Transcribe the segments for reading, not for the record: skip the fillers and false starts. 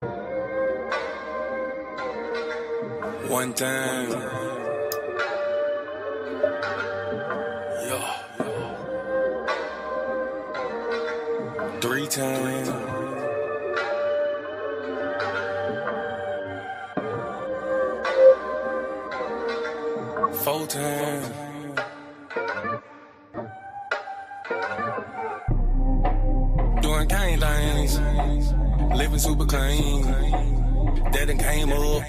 One time. Yeah. 3 times. 4 times. Doing gang things. Living super clean. That done came up.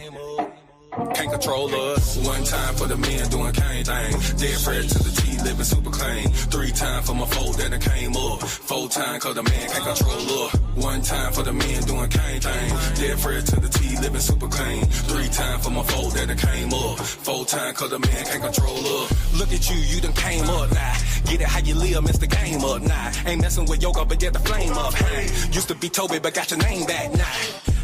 Can't control us. 1 time for the men doing cane thing. Dead fresh to the T, living super clean. 3 times for my foe that done came up. 4 times cause the man can't control us. 1 time for the men doing cane thing. Dead fresh to the T, living super clean. 3 times for my foe that done came up. 4 times cause the man can't control us. Look at you done came up now. Get it how you live, mess the game up now. Ain't messing with yoga, but get the flame up. Hey, used to be Toby, but got your name back now.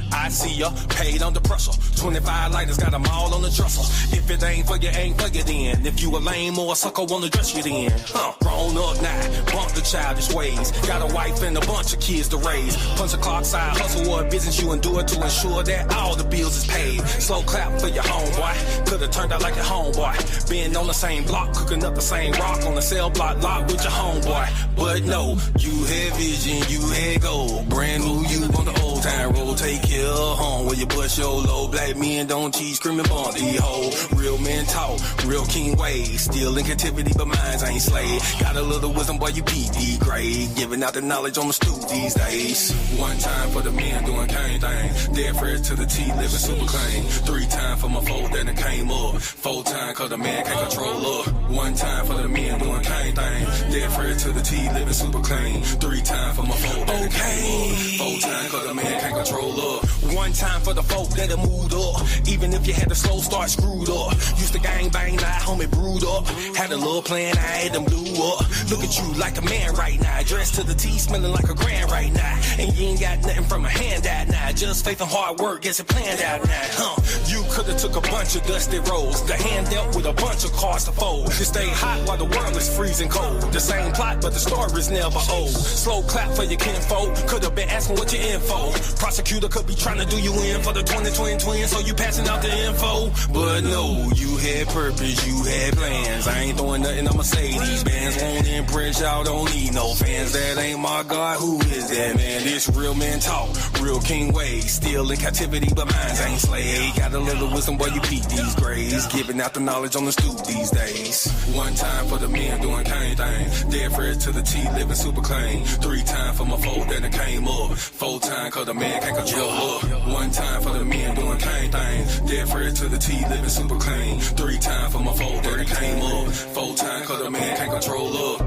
I see ya, paid under pressure. 25 lighters, got them all on the trestle. If it ain't for you, ain't for you then. If you a lame or a sucker, wanna dress you then. Grown up now, bump the childish ways. Got a wife and a bunch of kids to raise. Punch a clock side hustle or a business you endure to ensure that all the bills is paid. Slow clap for your homeboy, could've turned out like your homeboy. Been on the same block, cooking up the same rock on the cell block lot with your homeboy. But no, you had vision, you had goal. Brand new you on the old time road, take care of home where you bust your low. Black men don't cheat, screaming bond these hoes. Real men talk, real king ways. Still in captivity, but minds ain't slave. Got a little wisdom, boy, you PD grade. Giving out the knowledge on the stoop these days. 1 time for the men doing cane thing. Dead fresh to the T, living super clean. 3 times for my foe that done came up. 4 times cause the man can't control up. 1 time for the men doing cane thing. Dead fresh to the T, living super clean. 3 times for my foe that done came up. 4 times cause the man can't control up. 1 time for the folk that have moved up. Even if you had a slow start screwed up. Used to gang bang, now homie brewed up. Had a little plan, I had them blew up. Look at you like a man right now. Dressed to the T, smelling like a grand right now. And you ain't got nothing from a handout now. Just faith and hard work gets it planned out now. You could've took a bunch of dusty rolls. The hand dealt with a bunch of cards to fold. To stay hot while the world is freezing cold. The same plot, but the story's never old. Slow clap for your kinfolk. Could've been asking what your info. Prosecutor could be trying to do you in for the 2020 twins, so you passing out the info. But no, you had purpose, you had plans. I ain't throwing nothing, I'ma say these bands won't impress y'all, don't need no fans. That ain't my God, who is that man? This real men talk, real king ways. Still in captivity, but minds ain't slave. Got a little wisdom, boy, you peep these grades. Giving out the knowledge on the stoop these days. 1 time for the men doing cane thing. Dead fresh to the T, living super clean. 3 times for my foe that done came up. 4 times cause the man can't control up. 1 time for the men doing cane thing. Dead fresh to the T, living super clean. 3 times for my foe that done came up. 4 times cause the man can't control up.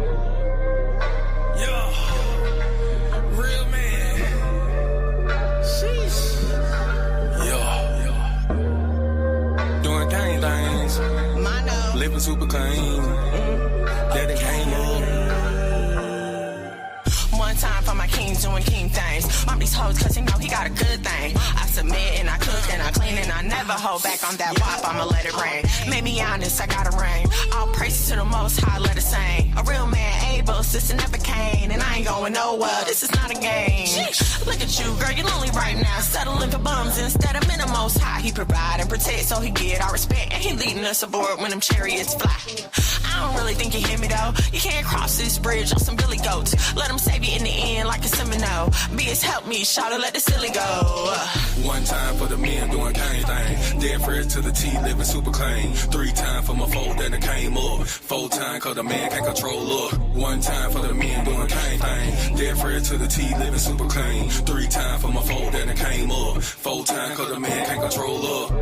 Yeah, real man. Sheesh. Yeah, doing cane things. Living super clean. That done came up. 1 time for my king doing king things. Mom these hoes cause he know he got a good thing. I submit and I cook and I clean and I never hold back on that wop, I'ma let it rain. Made me honest, I got a ring. All praises to the most high, let it sing. A real man able, sister never came. And I ain't going nowhere, this is not a game. Look at you, girl, you lonely right now. Settling for bums instead of men the most high. He provide and protect so he get our respect. And he leading us aboard when them chariots fly. I don't really think you hear me though. You can't cross this bridge on some billy goats. Let them save you in the end like a Seminole. Be his help me, shout let the silly go. 1 time for the men doing cane thing. Dead fresh to the T, living super clean. 3 times for my foe that done came up. 4 times cause the man can't control up. 1 time for the men doing cane thing. Dead fresh to the T, living super clean. 3 times for my foe that done came up. 4 times cause the man can't control up.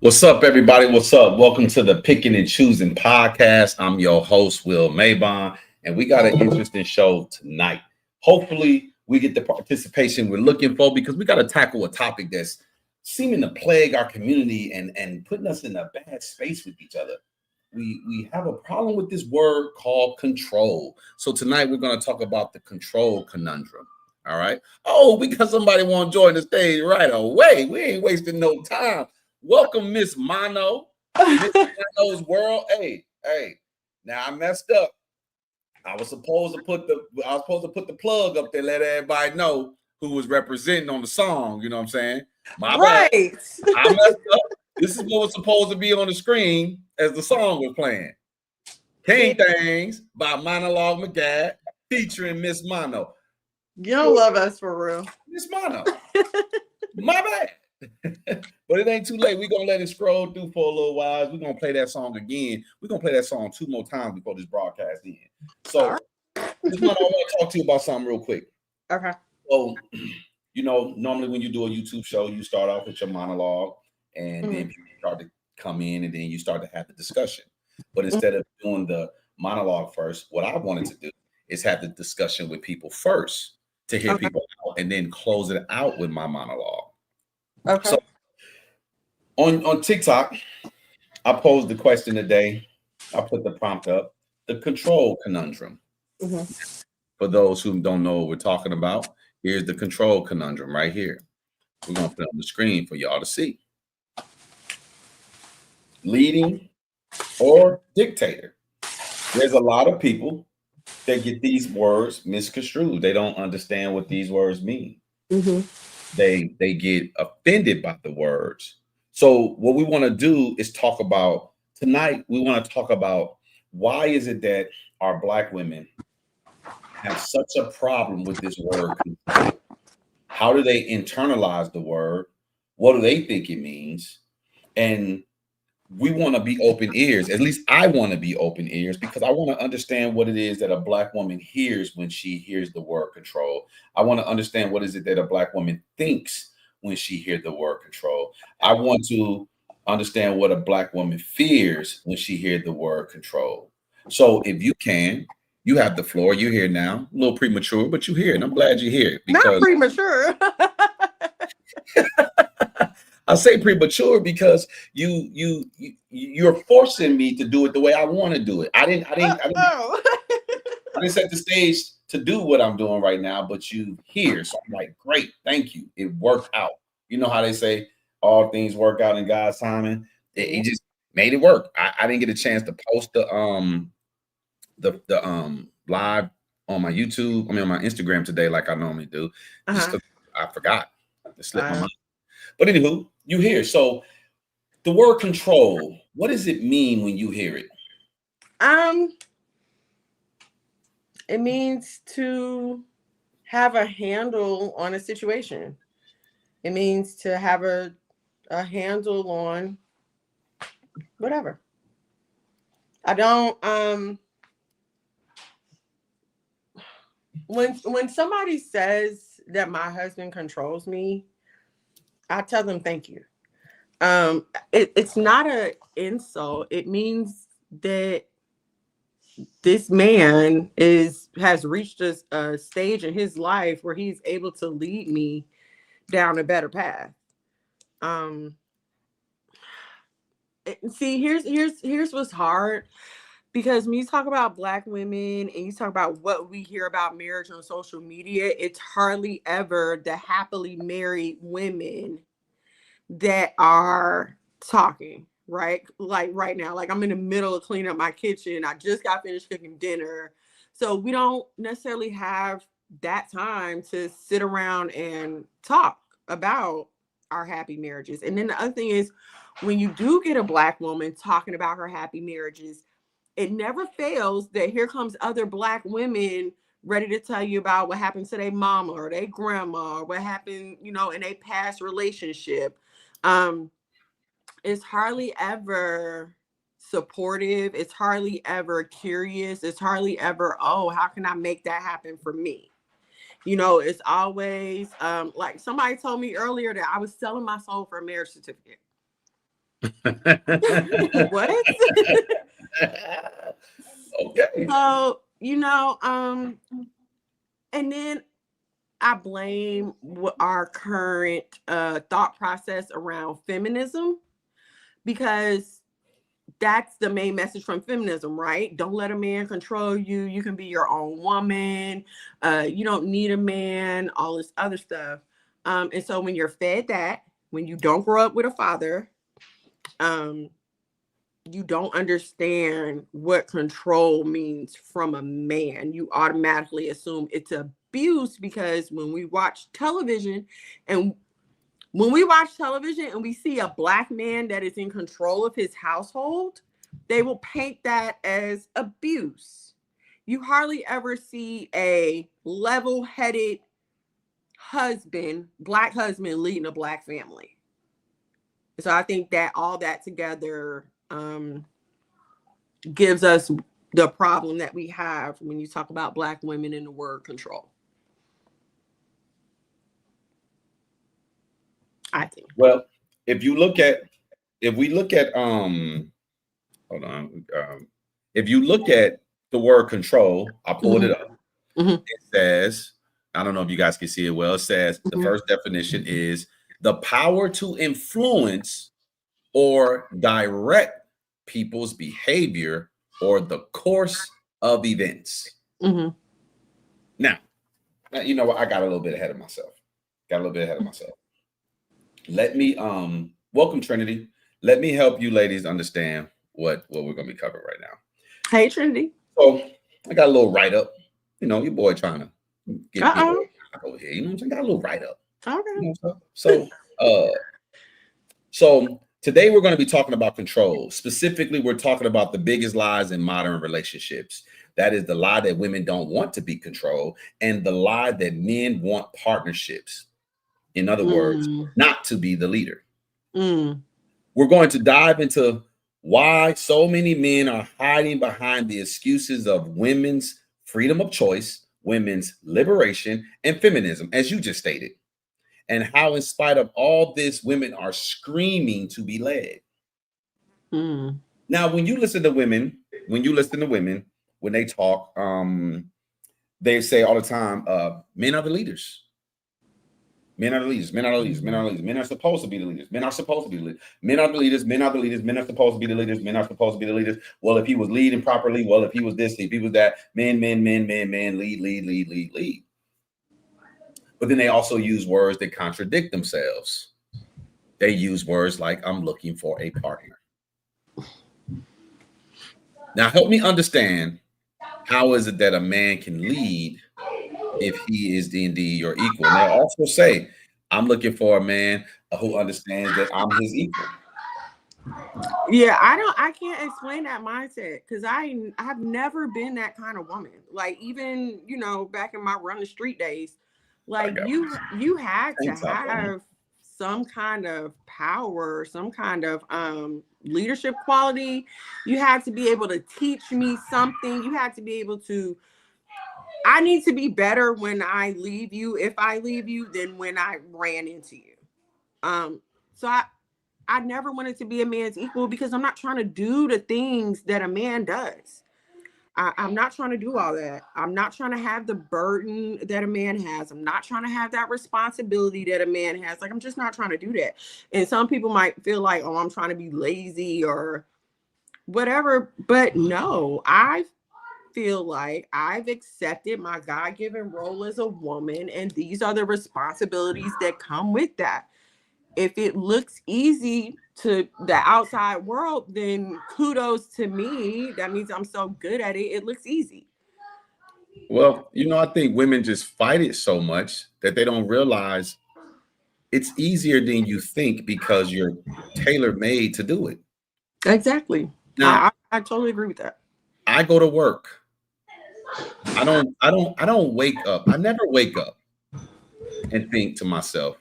What's up, everybody? What's up? Welcome to the Picking and Choosing podcast. I'm your host, Will Maybon, and we got an interesting show tonight. Hopefully, we get the participation we're looking for because we got to tackle a topic that's seeming to plague our community and putting us in a bad space with each other. We have a problem with this word called control. So tonight we're going to talk about the control conundrum. All right. Oh, we got somebody want to join the stage right away. We ain't wasting no time. Welcome, Miss Mono. Miss Mono's world. Hey. Now I messed up. I was supposed to put the plug up there, let everybody know who was representing on the song. You know what I'm saying? My bad. I messed up. This is what was supposed to be on the screen as the song was playing. King Things by Monologue McGad featuring Miss Mono. You don't love us for real. Miss Mono. My bad. But it ain't too late. We're going to let it scroll through for a little while. We're going to play that song again. We're going to play that song 2 more times before this broadcast ends. So, Miss Mono, I want to talk to you about something real quick. Okay. So, normally when you do a YouTube show, you start off with your monologue, and then people start to come in, and then you start to have the discussion. But instead of doing the monologue first, what I wanted to do is have the discussion with people first to hear people out, and then close it out with my monologue. Okay. So on TikTok, I posed the question today. I put the prompt up, the control conundrum. For those who don't know what we're talking about, here's the control conundrum right here. We're going to put it on the screen for y'all to see. Leading or dictator. There's a lot of people that get these words misconstrued. They don't understand what these words mean. They get offended by the words. So what we want to do is talk about tonight. We want to talk about why is it that our Black women have such a problem with this word? How do they internalize the word? What do they think it means? And we want to be open ears. At least I want to be open ears because I want to understand what it is that a Black woman hears when she hears the word control. I want to understand what is it that a Black woman thinks when she hears the word control. I want to understand what a Black woman fears when she hears the word control. So if you can, you have the floor. You're here now. A little premature, but you're here, and I'm glad you're here. Not premature. I say premature because you're forcing me to do it the way I want to do it. I didn't set the stage to do what I'm doing right now, but you here. So I'm like, great, thank you. It worked out. You know how they say all things work out in God's timing. It just made it work. I didn't get a chance to post the live on my YouTube. I mean on my Instagram today, like I normally do. Just 'cause I forgot. It slipped my mind. But anywho, you hear. So the word control, what does it mean when you hear it? It means to have a handle on a situation. It means to have a handle on whatever. I don't when somebody says that my husband controls me, I tell them thank you. It's not an insult. It means that this man has reached a stage in his life where he's able to lead me down a better path. See, here's what's hard, because when you talk about Black women and you talk about what we hear about marriage on social media, it's hardly ever the happily married women that are talking, right? Like right now, like I'm in the middle of cleaning up my kitchen. I just got finished cooking dinner. So we don't necessarily have that time to sit around and talk about our happy marriages. And then the other thing is, when you do get a Black woman talking about her happy marriages, it never fails that here comes other Black women ready to tell you about what happened to their mama or their grandma, or what happened, in a past relationship. It's hardly ever supportive. It's hardly ever curious. It's hardly ever, oh, how can I make that happen for me? It's always like somebody told me earlier that I was selling my soul for a marriage certificate. What? Okay. So, you know, and then I blame our current thought process around feminism, because that's the main message from feminism, right? Don't let a man control you. You can be your own woman. You don't need a man, all this other stuff. And so when you're fed that, when you don't grow up with a father, you don't understand what control means from a man. You automatically assume it's abuse, because when we watch television and we see a black man that is in control of his household, they will paint that as abuse. You hardly ever see a level-headed black husband leading a black family. So I think that all that together gives us the problem that we have when you talk about black women and the word control. I think. Well, if we look at if you look at the word control, I pulled it up. It says, I don't know if you guys can see it well. It says the first definition is the power to influence or direct people's behavior or the course of events. Now, you know what? I got a little bit ahead of myself. Let me welcome Trinity. Let me help you ladies understand what we're gonna be covering right now. Hey, Trinity. So I got a little write-up. You know, your boy trying to get people over here. You know what I'm saying? Got a little write-up. Okay. You know, so today we're going to be talking about control. Specifically, we're talking about the biggest lies in modern relationships. That is the lie that women don't want to be controlled, and the lie that men want partnerships. In other words, not to be the leader. We're going to dive into why so many men are hiding behind the excuses of women's freedom of choice, women's liberation, and feminism, as you just stated, and how in spite of all this, women are screaming to be led. Now, when you listen to women, when they talk, they say all the time, men are the leaders. Men are the leaders. Men are the leaders. Men are the leaders. Men are supposed to be the leaders. Men are supposed to be the leaders. Men are the leaders. Men are the leaders. Men are supposed to be the leaders. Men are supposed to be the leaders. Well, if he was leading properly, well, if he was this, if he was that, men, lead. But then they also use words that contradict themselves. They use words like, I'm looking for a partner. Now, help me understand, how is it that a man can lead if he is indeed your equal? And they'll also say, I'm looking for a man who understands that I'm his equal. Yeah, I can't explain that mindset, because I've never been that kind of woman. Like, even, you know, back in my run the street days, like you had to have some kind of power, some kind of leadership quality. You had to be able to teach me something. You had to be able to, I need to be better when I leave you, if I leave you, than when I ran into you. So I never wanted to be a man's equal, because I'm not trying to do the things that a man does. I'm not trying to do all that. I'm not trying to have the burden that a man has. I'm not trying to have that responsibility that a man has. Like, I'm just not trying to do that. And some people might feel like, oh, I'm trying to be lazy or whatever. But no, I feel like I've accepted my God-given role as a woman, and these are the responsibilities that come with that. If it looks easy to the outside world, then kudos to me. That means I'm so good at it. It looks easy. Well, you know, I think women just fight it so much that they don't realize it's easier than you think, because you're tailor-made to do it. Exactly. Now, I totally agree with that. I go to work. I don't wake up. I never wake up and think to myself,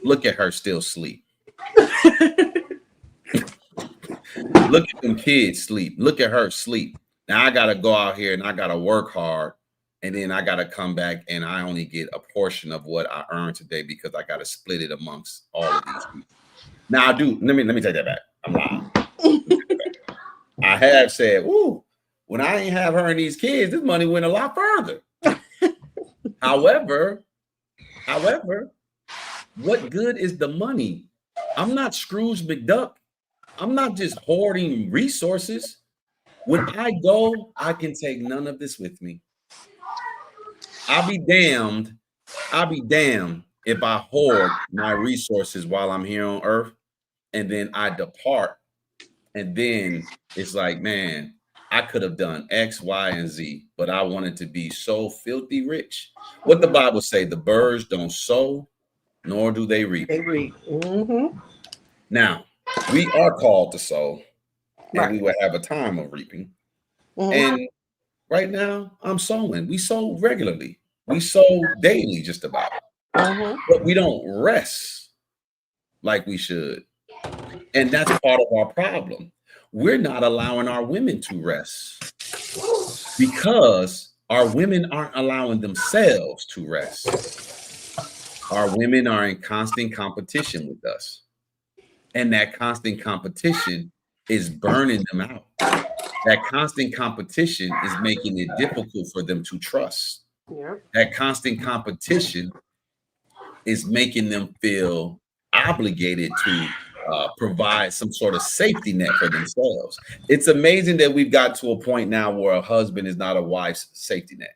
look at her still sleep. Look at them kids sleep. Look at her sleep. Now I got to go out here and I got to work hard. And then I got to come back and I only get a portion of what I earned today, because I got to split it amongst all of these people. Now I do. Let me take that back. I'm lying. I have said, ooh, When I ain't have her and these kids, this money went a lot further. However, what good is the money? I'm not Scrooge McDuck. I'm not just hoarding resources. When I go, I can take none of this with me. I'll be damned if I hoard my resources while I'm here on earth and then I depart. And then it's like, man, I could have done X, Y, and Z, but I wanted to be so filthy rich. What the Bible say, the birds don't sow, nor do they reap. They reap. Mm-hmm. Now, we are called to sow, and Right. we will have a time of reaping. And right now, I'm sowing. We sow regularly. We sow daily, just about. But we don't rest like we should. And that's part of our problem. We're not allowing our women to rest because our women aren't allowing themselves to rest. Our women are in constant competition with us. And that constant competition is burning them out. That constant competition is making it difficult for them to trust. That constant competition is making them feel obligated to provide some sort of safety net for themselves. It's amazing that we've got to a point now where a husband is not a wife's safety net.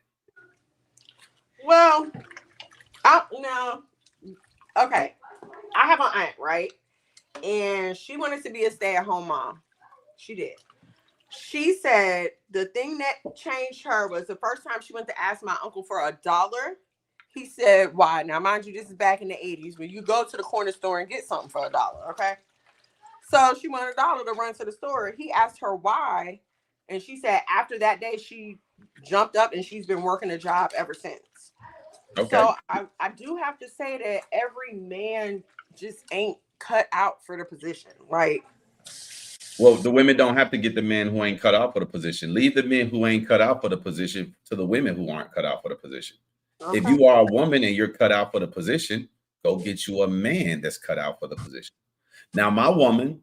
Well, okay. I have an aunt, right? And she wanted to be a stay-at-home mom. She did. She said the thing that changed her was the first time she went to ask my uncle for $1. He said, why? Now, mind you, this is back in the 80s when you go to the corner store and get something for $1, okay? So she wanted $1 to run to the store. He asked her why. And she said after that day, she jumped up and she's been working a job ever since. Okay. So I do have to say that every man just ain't cut out for the position. Like, well, the women don't have to get the men who ain't cut out for the position. Leave the men who ain't cut out for the position to the women who aren't cut out for the position. Okay. If you are a woman and you're cut out for the position, go get you a man that's cut out for the position. Now, my woman,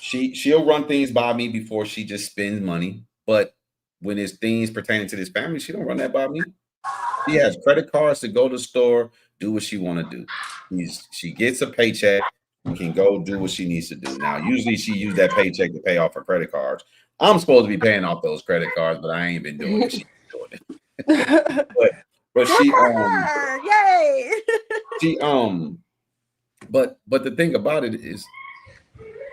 she'll run things by me before she just spends money. But when it's things pertaining to this family, she don't run that by me. She has credit cards to go to the store, do what she want to do. She gets a paycheck and can go do what she needs to do. Now, usually she used that paycheck to pay off her credit cards. I'm supposed to be paying off those credit cards, but I ain't been doing it. She's doing it. but she yay. But the thing about it is,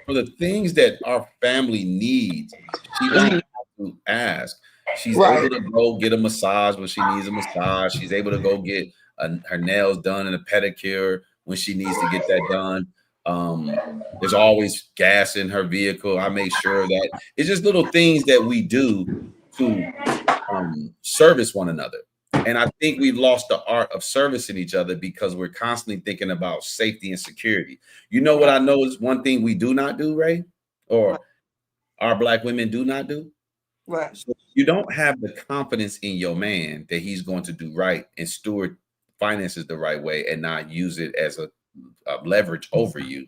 for the things that our family needs, she don't have to ask. She's able to go get a massage when she needs a massage. She's able to go get her nails done and a pedicure when she needs to get that done. There's always gas in her vehicle. I make sure that it's just little things that we do to service one another. And I think we've lost the art of servicing each other because we're constantly thinking about safety and security. You know what I know is one thing we do not do, Ray, or our Black women do not do? Right. So you don't have the confidence in your man that he's going to do right and steward finances the right way and not use it as a leverage over you.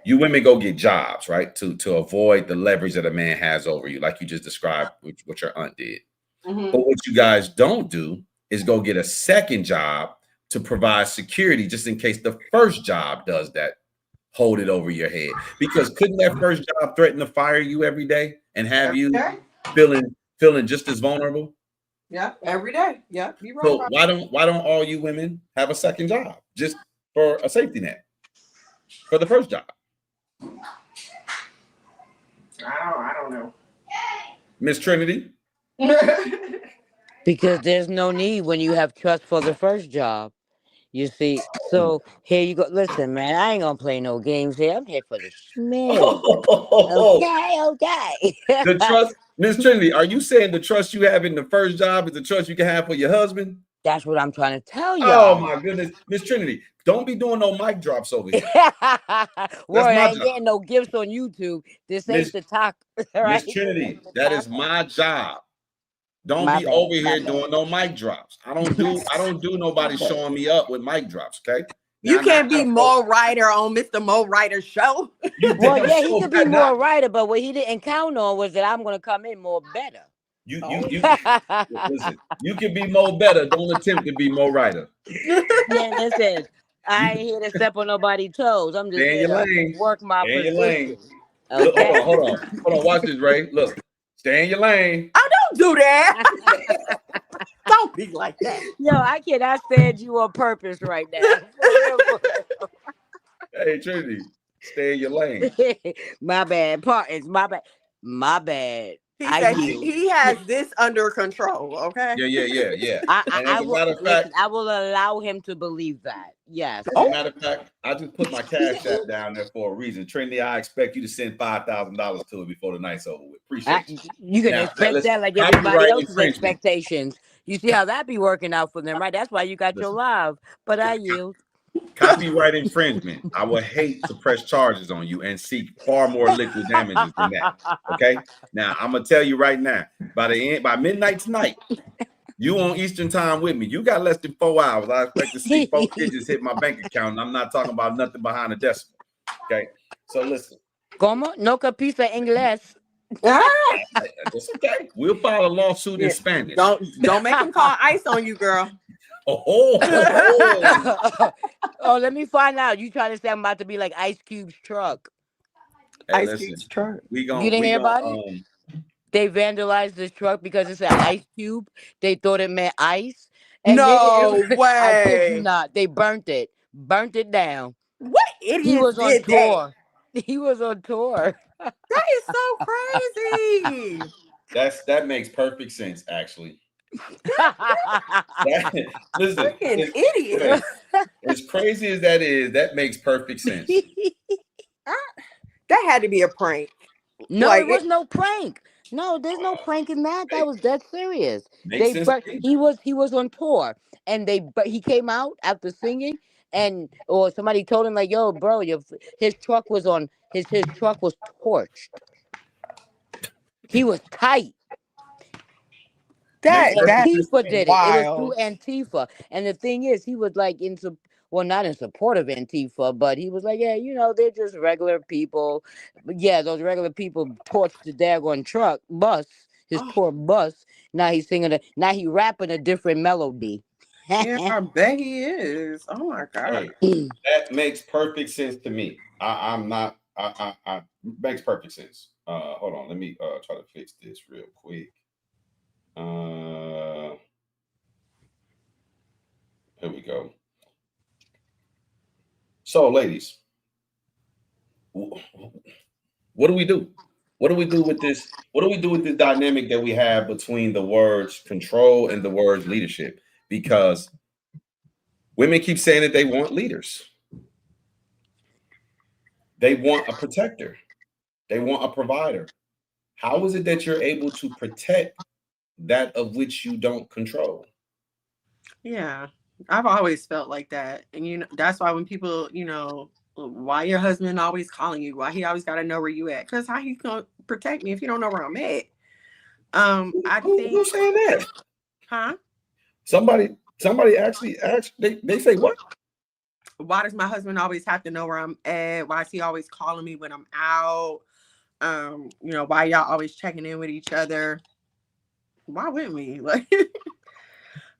You women go get jobs, right? To avoid the leverage that a man has over you, like you just described, what your aunt did. But what you guys don't do is go get a second job to provide security just in case the first job does that. Hold it over your head. Because couldn't that first job threaten to fire you every day and have you feeling just as vulnerable? Yeah, every day. Yeah, you're right. So why don't all you women have a second job just for a safety net for the first job? I don't know. Miss Trinity? Because there's no need when you have trust for the first job. You see, so here you go. Listen, man, I ain't gonna play no games here. I'm here for the schmiz. Okay. The trust, Miss Trinity, are you saying the trust you have in the first job is the trust you can have for your husband? That's what I'm trying to tell you. Oh my goodness, Miss Trinity, don't be doing no mic drops over here. Well, I ain't getting no gifts on YouTube. This ain't the talk. Right? Miss Trinity, that is my job. Don't be over here doing no mic drops. I don't do nobody showing me up with mic drops, okay? You can't be Mo Writer on Mr. Mo Writer show. Well, yeah, he could be more writer, but what he didn't count on was that I'm going to come in more better. You listen. You can be more better. Don't attempt to be more writer. Yeah, listen. I ain't here to step on nobody's toes. I'm just here to work my position. Okay? Look, hold on. Watch this, Ray. Look, stay in your lane. I don't do that. Don't be like that. Yo, I cannot stand you on purpose right now. Hey, Trinity, stay in your lane. My bad. It's my bad. My bad. He said he has this under control. Okay. Yeah. I will allow him to believe that. Yes. As a matter of fact, I just put my cash app down there for a reason. Trinity, I expect you to send $5,000 to it before the night's over with. Appreciate you. You can expect that like everybody else's expectations. You see how that be working out for them, right? That's why you got your live. But I yield. Copyright infringement. I would hate to press charges on you and seek far more liquid damages than that. Okay. Now I'm gonna tell you right now, by midnight tonight, you on Eastern time with me. You got less than 4 hours. I expect to see 4 digits hit my bank account. And I'm not talking about nothing behind a decimal. Okay. So listen. ¿Cómo? No capisa inglés. That's okay. We'll file a lawsuit in Spanish. Don't make him call ICE on you, girl. Oh, let me find out. You trying to say I'm about to be like Ice Cube's truck? Hey, Ice Cube's truck. You didn't hear about it? They vandalized this truck because it's an Ice Cube. They thought it meant ice. And no way! I kid you not. They burnt it down. What idiot? He was on tour. He was on tour. That is so crazy. That makes perfect sense, actually. Listen, freaking idiot. As crazy as that is, that makes perfect sense. That had to be a prank. No, it was no prank. No, there's no prank in that. That was dead serious. He was on tour, and he came out after singing, or somebody told him like, "Yo, bro, his truck was torched. He was tight." Antifa did it. Wild. It was through Antifa. And the thing is, he was like not in support of Antifa, but he was like, yeah, they're just regular people. But yeah, those regular people torched the daggone his tour bus. Now he's singing now he rapping a different melody. Yeah, I bet he is. Oh my God. Hey, that makes perfect sense to me. Makes perfect sense. Hold on, let me try to fix this real quick. Here we go. So, ladies, what do we do? What do we do with this? What do we do with the dynamic that we have between the words control and the words leadership? Because women keep saying that they want leaders. They want a protector. They want a provider. How is it that you're able to protect that of which you don't control? Yeah, I've always felt like that. And that's why when people, why your husband always calling you, why he always got to know where you at, because how he gonna protect me if you don't know where I'm at? Who's saying that? Huh? Somebody actually asked, they say what? Why does my husband always have to know where I'm at? Why is he always calling me when I'm out? Why y'all always checking in with each other? Why wouldn't we?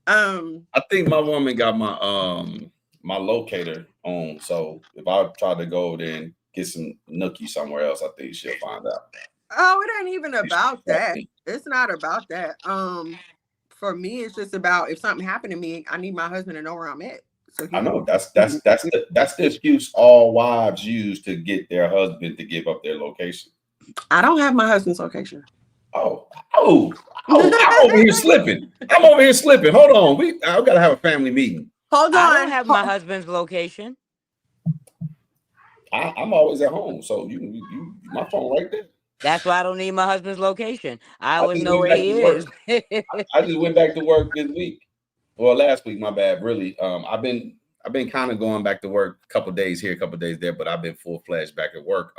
I think my woman got my locator on. So if I try to go over there and get some nookie somewhere else, I think she'll find out. Oh, it ain't even about that. It's not about that. For me, it's just about if something happened to me, I need my husband to know where I'm at. So I know that's the excuse all wives use to get their husband to give up their location. I don't have my husband's location. Oh, I'm over here slipping. Hold on. I gotta have a family meeting. Hold on. I don't have my husband's location. I'm always at home, so you my phone right there. That's why I don't need my husband's location. I always know where he is. I just went back to work this week. Well, last week, my bad. Really, I've been kind of going back to work a couple days here, a couple days there, but I've been full-fledged back at work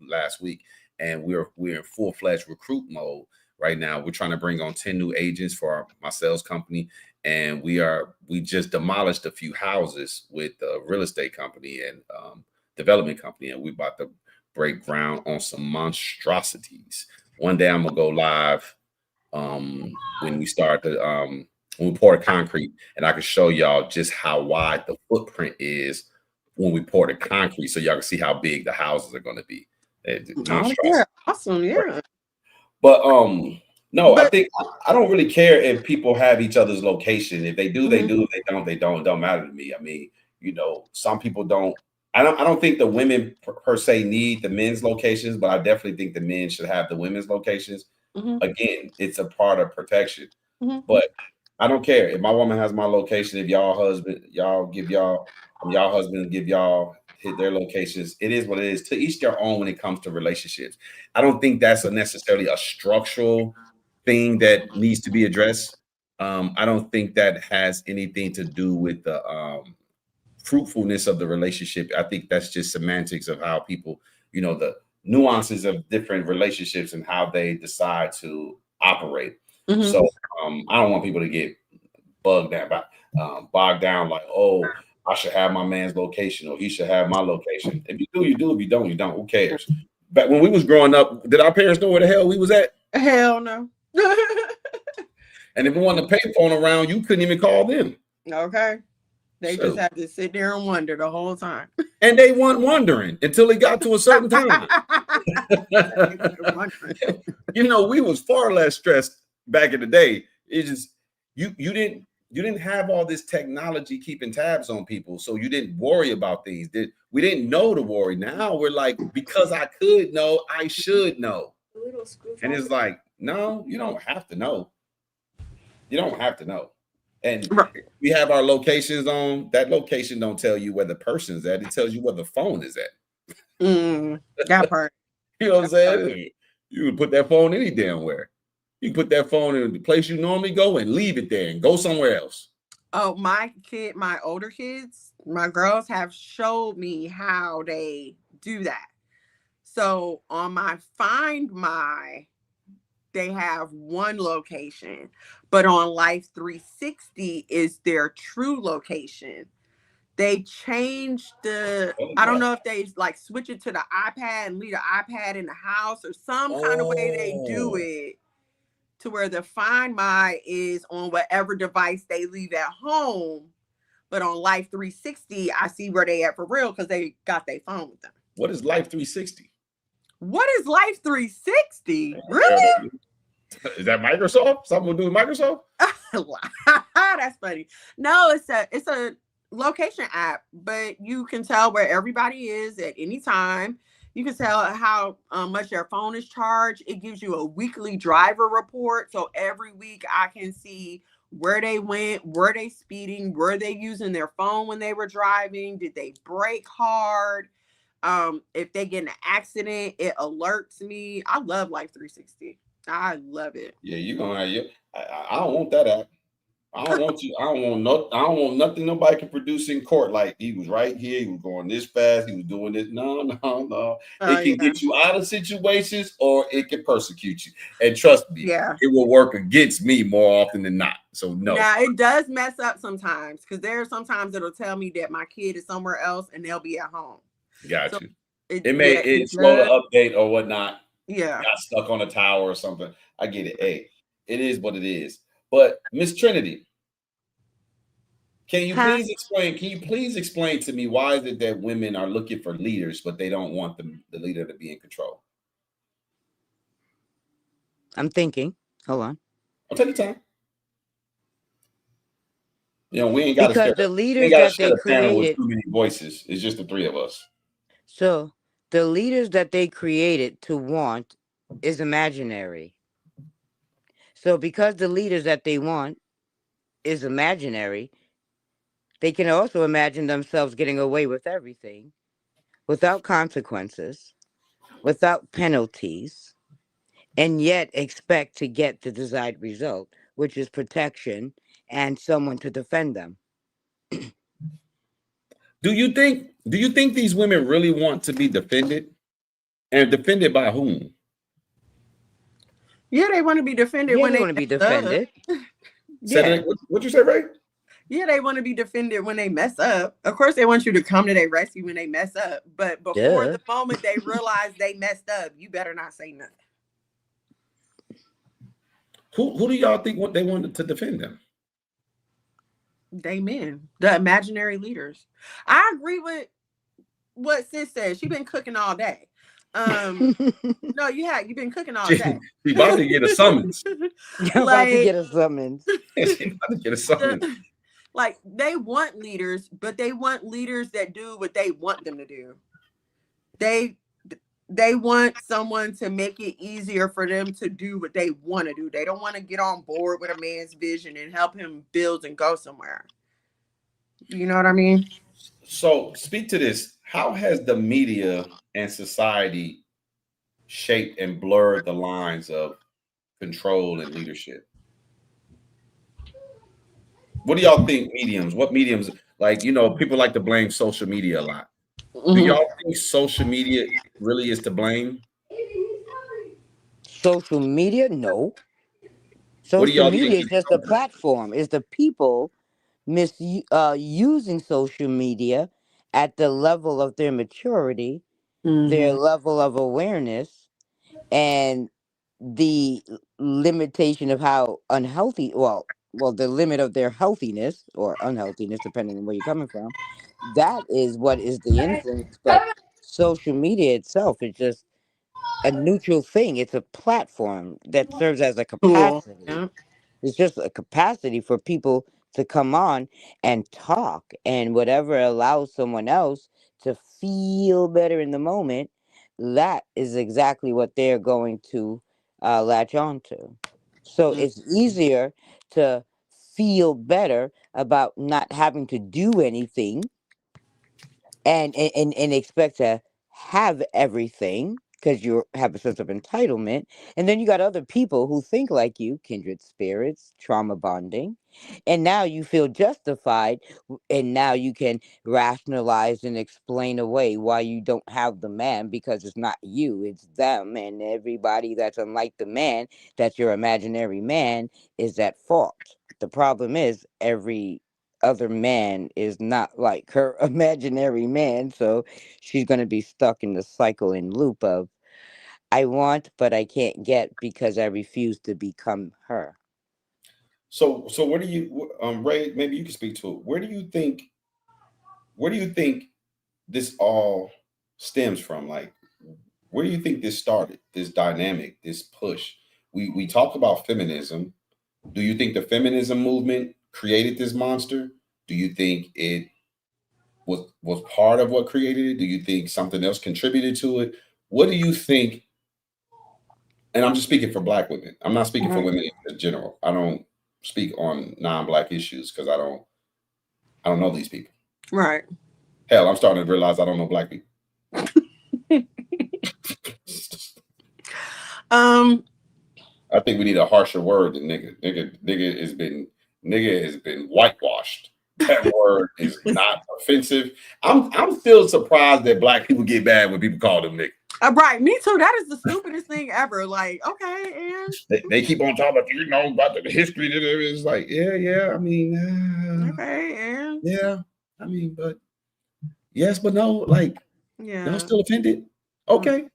last week, and we're in full-fledged recruit mode right now. We're trying to bring on 10 new agents for my sales company, and we just demolished a few houses with a real estate company and development company, and we about to break ground on some monstrosities. One day I'm gonna go live when we start the when we pour the concrete, and I can show y'all just how wide the footprint is when we pour the concrete, so y'all can see how big the houses are going to be. Oh, yeah, awesome, yeah. But no, I think I don't really care if people have each other's location. If they do, they do. If they don't, they don't. It don't matter to me. I mean, you know, some people don't. I don't think the women per se need the men's locations, but I definitely think the men should have the women's locations. Again, it's a part of protection. But I don't care if my woman has my location. If y'all husband give y'all hit their locations. It is what it is. To each their own when it comes to relationships. I don't think that's necessarily a structural thing that needs to be addressed. I don't think that has anything to do with the fruitfulness of the relationship. I think that's just semantics of how people, you know, the nuances of different relationships and how they decide to operate. So I don't want people to get bogged down like, oh, I should have my man's location or he should have my location. If you do, you do. If you don't, you don't. Who cares? But when we was growing up, did our parents know where the hell we was at? Hell no. And if we wanted to payphone around, you couldn't even call them. Okay. They just had to sit there and wonder the whole time. And they weren't wondering until it got to a certain time. You know, we was far less stressed back in the day. It's just you didn't have all this technology keeping tabs on people, so you didn't worry about things. We didn't know to worry. Now we're like, because I could know, I should know. And it's like, no, you don't have to know. You don't have to know. And we have our locations on. That location don't tell you where the person's at. It tells you where the phone is at. That part. You know what I'm saying? You would put that phone any damn where. You put that phone in the place you normally go and leave it there and go somewhere else. Oh, my older kids, my girls have showed me how they do that. So on my Find My, they have one location, but on Life 360 is their true location. They changed I don't know if they like switch it to the iPad and leave the iPad in the house or some kind of way they do it to where the Find My is on whatever device they leave at home. But on Life 360, I see where they at for real because they got their phone with them. What is Life 360? What is Life 360? Really? Is that Microsoft? Something to do with Microsoft? That's funny. No, it's a location app, but you can tell where everybody is at any time. You can tell how much their phone is charged. It gives you a weekly driver report. So every week I can see where they went, were they speeding, were they using their phone when they were driving, did they brake hard? If they get in an accident, it alerts me. I love Life 360. I love it. Yeah, you're gonna have I don't want that app. I don't want nothing nobody can produce in court. Like he was right here, he was going this fast, he was doing this. No. It can get you out of situations or it can persecute you. And trust me, it will work against me more often than not. So no. Now it does mess up sometimes because sometimes it'll tell me that my kid is somewhere else and they'll be at home. Got you. It slow to update or whatnot. Yeah. Got stuck on a tower or something. I get it. Hey, it is what it is. But Miss Trinity, can you please explain to me why is it that women are looking for leaders, but they don't want the leader to be in control? I'm thinking. Hold on. I'll take your time. You know, we ain't got because the leaders that they created with too many voices. It's just the three of us. So the leaders that they created to want is imaginary. So because the leaders that they want is imaginary, they can also imagine themselves getting away with everything without consequences, without penalties, and yet expect to get the desired result, which is protection and someone to defend them. Do you think these women really want to be defended? And defended by whom? Yeah, they want to be defended when they they want to be mess up. defended. Yeah. What you say, Ray? Yeah, they want to be defended when they mess up. Of course, they want you to come to their rescue when they mess up. But before the moment they realize they messed up, you better not say nothing. Who do y'all think they wanted to defend them? They men, the imaginary leaders. I agree with what Sis said. She been cooking all day. No, you've been cooking all day. She about to get a summons. You're about to get a summons. She about to get a summons. Like, they want leaders, but they want leaders that do what they want them to do. They want someone to make it easier for them to do what they want to do. They don't want to get on board with a man's vision and help him build and go somewhere. You know what I mean? So speak to this. How has the media and society shaped and blurred the lines of control and leadership? What do y'all think what mediums, like, people like to blame social media a lot. Mm-hmm. Do y'all think social media really is to blame? Social media? No. Social media is just a platform. It's the people using social media at the level of their maturity, their level of awareness, and the limitation of how unhealthy, the limit of their healthiness or unhealthiness, depending on where you're coming from. That is what is the influence. But social media itself is just a neutral thing. It's a platform that serves as a capacity. Cool. Yeah. It's just a capacity for people to come on and talk, and whatever allows someone else to feel better in the moment, that is exactly what they're going to latch on to. So it's easier to feel better about not having to do anything and expect to have everything because you have a sense of entitlement. And then you got other people who think like you, kindred spirits, trauma bonding. And now you feel justified, and now you can rationalize and explain away why you don't have the man, because it's not you, it's them. And everybody that's unlike the man, that's your imaginary man, is at fault. The problem is every other man is not like her imaginary man, so she's going to be stuck in the cycle and loop of I want but I can't get because I refuse to become her. So where do you Ray, maybe you can speak to it. Where do you think this all stems from? Like, where do you think this started, this dynamic, this push? We talk about feminism. Do you think the feminism movement created this monster? Do you think it was part of what created it? Do you think something else contributed to it? What do you think? And I'm just speaking for Black women. I'm not speaking for women in general. I don't speak on non-Black issues because I don't know these people. Right. Hell, I'm starting to realize I don't know Black people. I think we need a harsher word than nigga. Nigga has been whitewashed. That word is not offensive. I'm still surprised that Black people get mad when people call them nigga. Right, me too. That is the stupidest thing ever. Like, okay, and they keep on talking about the history. It's like, yeah. I mean, okay, and yeah. I mean, but yes, but no. Like, y'all still offended? Okay.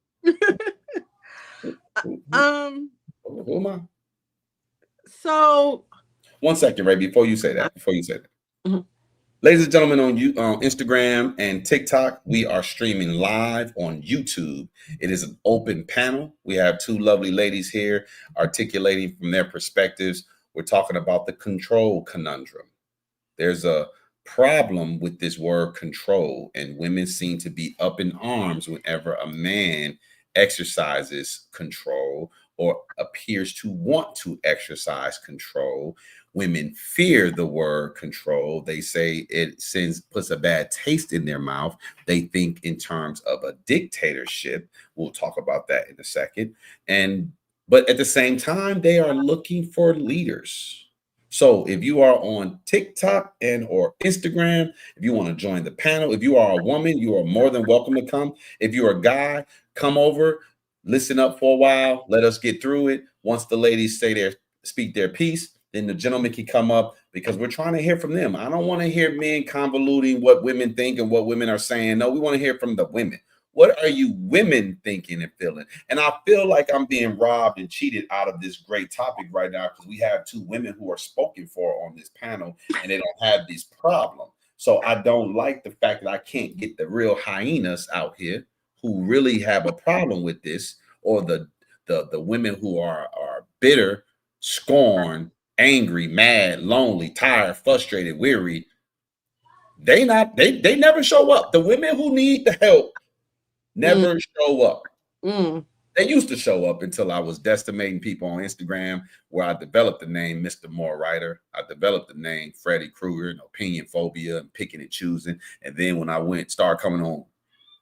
Who am I? So, one second, Ray. Before you say that. Mm-hmm. Ladies and gentlemen, on Instagram and TikTok, we are streaming live on YouTube. It is an open panel. We have two lovely ladies here articulating from their perspectives. We're talking about the control conundrum. There's a problem with this word control, and women seem to be up in arms whenever a man exercises control or appears to want to exercise control. Women fear the word control. They say it puts a bad taste in their mouth. They think in terms of a dictatorship. We'll talk about that in a second. But at the same time, they are looking for leaders. So if you are on TikTok or Instagram, if you want to join the panel, if you are a woman, you are more than welcome to come. If you're a guy, come over. listen up for a while, let us get through it. Once the ladies speak their piece, then the gentleman can come up, because we're trying to hear from them. I don't want to hear men convoluting what women think and what women are saying. No, we want to hear from the women. What are you women thinking and feeling? And I feel like I'm being robbed and cheated out of this great topic right now, because we have two women who are spoken for on this panel, and they don't have this problem. So I don't like the fact that I can't get the real hyenas out here who really have a problem with this, or the women who are bitter, scorned, angry, mad, lonely, tired, frustrated, weary. They never show up. The women who need the help never show up. They used to show up until I was decimating people on Instagram, where I developed the name Mr. Moore Writer. I developed the name Freddy Krueger and opinion phobia and picking and choosing. And then when I started coming on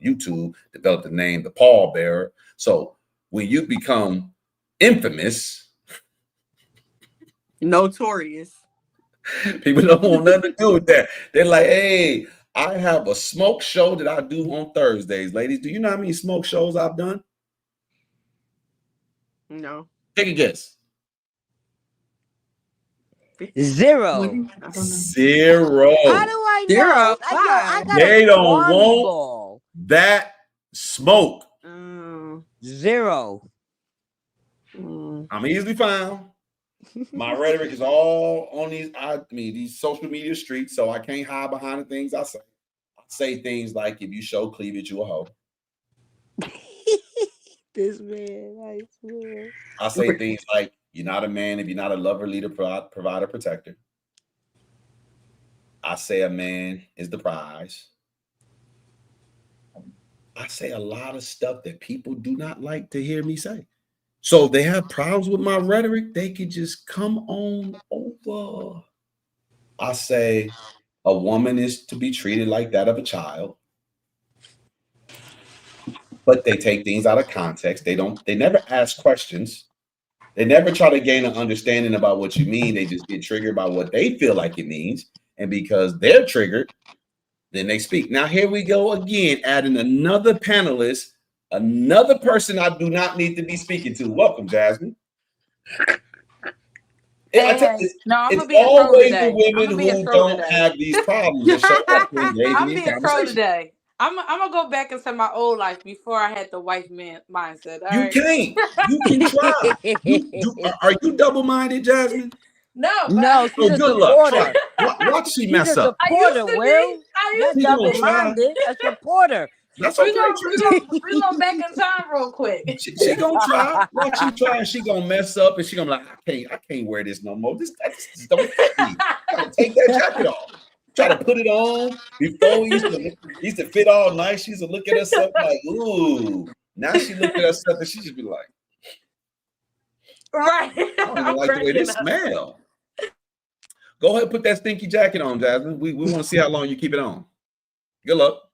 YouTube, developed the name The Paul Bearer. So when you become infamous, notorious, people don't want nothing to do with that. They're like, hey, I have a smoke show that I do on Thursdays. Ladies, do you know how many smoke shows I've done? No. Take a guess. 0. 0. How do I know? 0. I got they don't want ball. that smoke. 0. I'm easily found. My rhetoric is all on these social media streets, so I can't hide behind the things I say. I say things like, if you show cleavage, you a hoe. This man, I swear. I say things like, you're not a man if you're not a lover, leader, provider, protector. I say a man is the prize. I say a lot of stuff that people do not like to hear me say. So if they have problems with my rhetoric, they can just come on over. I say a woman is to be treated like that of a child. But they take things out of context. They never ask questions. They never try to gain an understanding about what you mean. They just get triggered by what they feel like it means. And because they're triggered, then they speak. Now, here we go again, adding another panelist, another person I do not need to be speaking to. Welcome, Jasmine. It's always the women who don't have these problems that show up and I'm being trolled today. I'm gonna go back into my old life before I had the wife man mindset. You can't. You can try. Are you double-minded, Jasmine? No, she's a good supporter. Luck. Watch she mess up. I used to be. Not double-minded. A supporter. That's okay. We gonna back in time real quick. She gonna try. Watch she try, and she gonna mess up, and she gonna be like, I can't wear this no more. This don't fit me. Gotta take that jacket off. Try to put it on. Before used to fit all nice. She used to look at herself like, ooh. Now she look at herself and she just be like, right. I don't even like the way this smell. Go ahead and put that stinky jacket on, Jasmine. We want to see how long you keep it on. Good luck.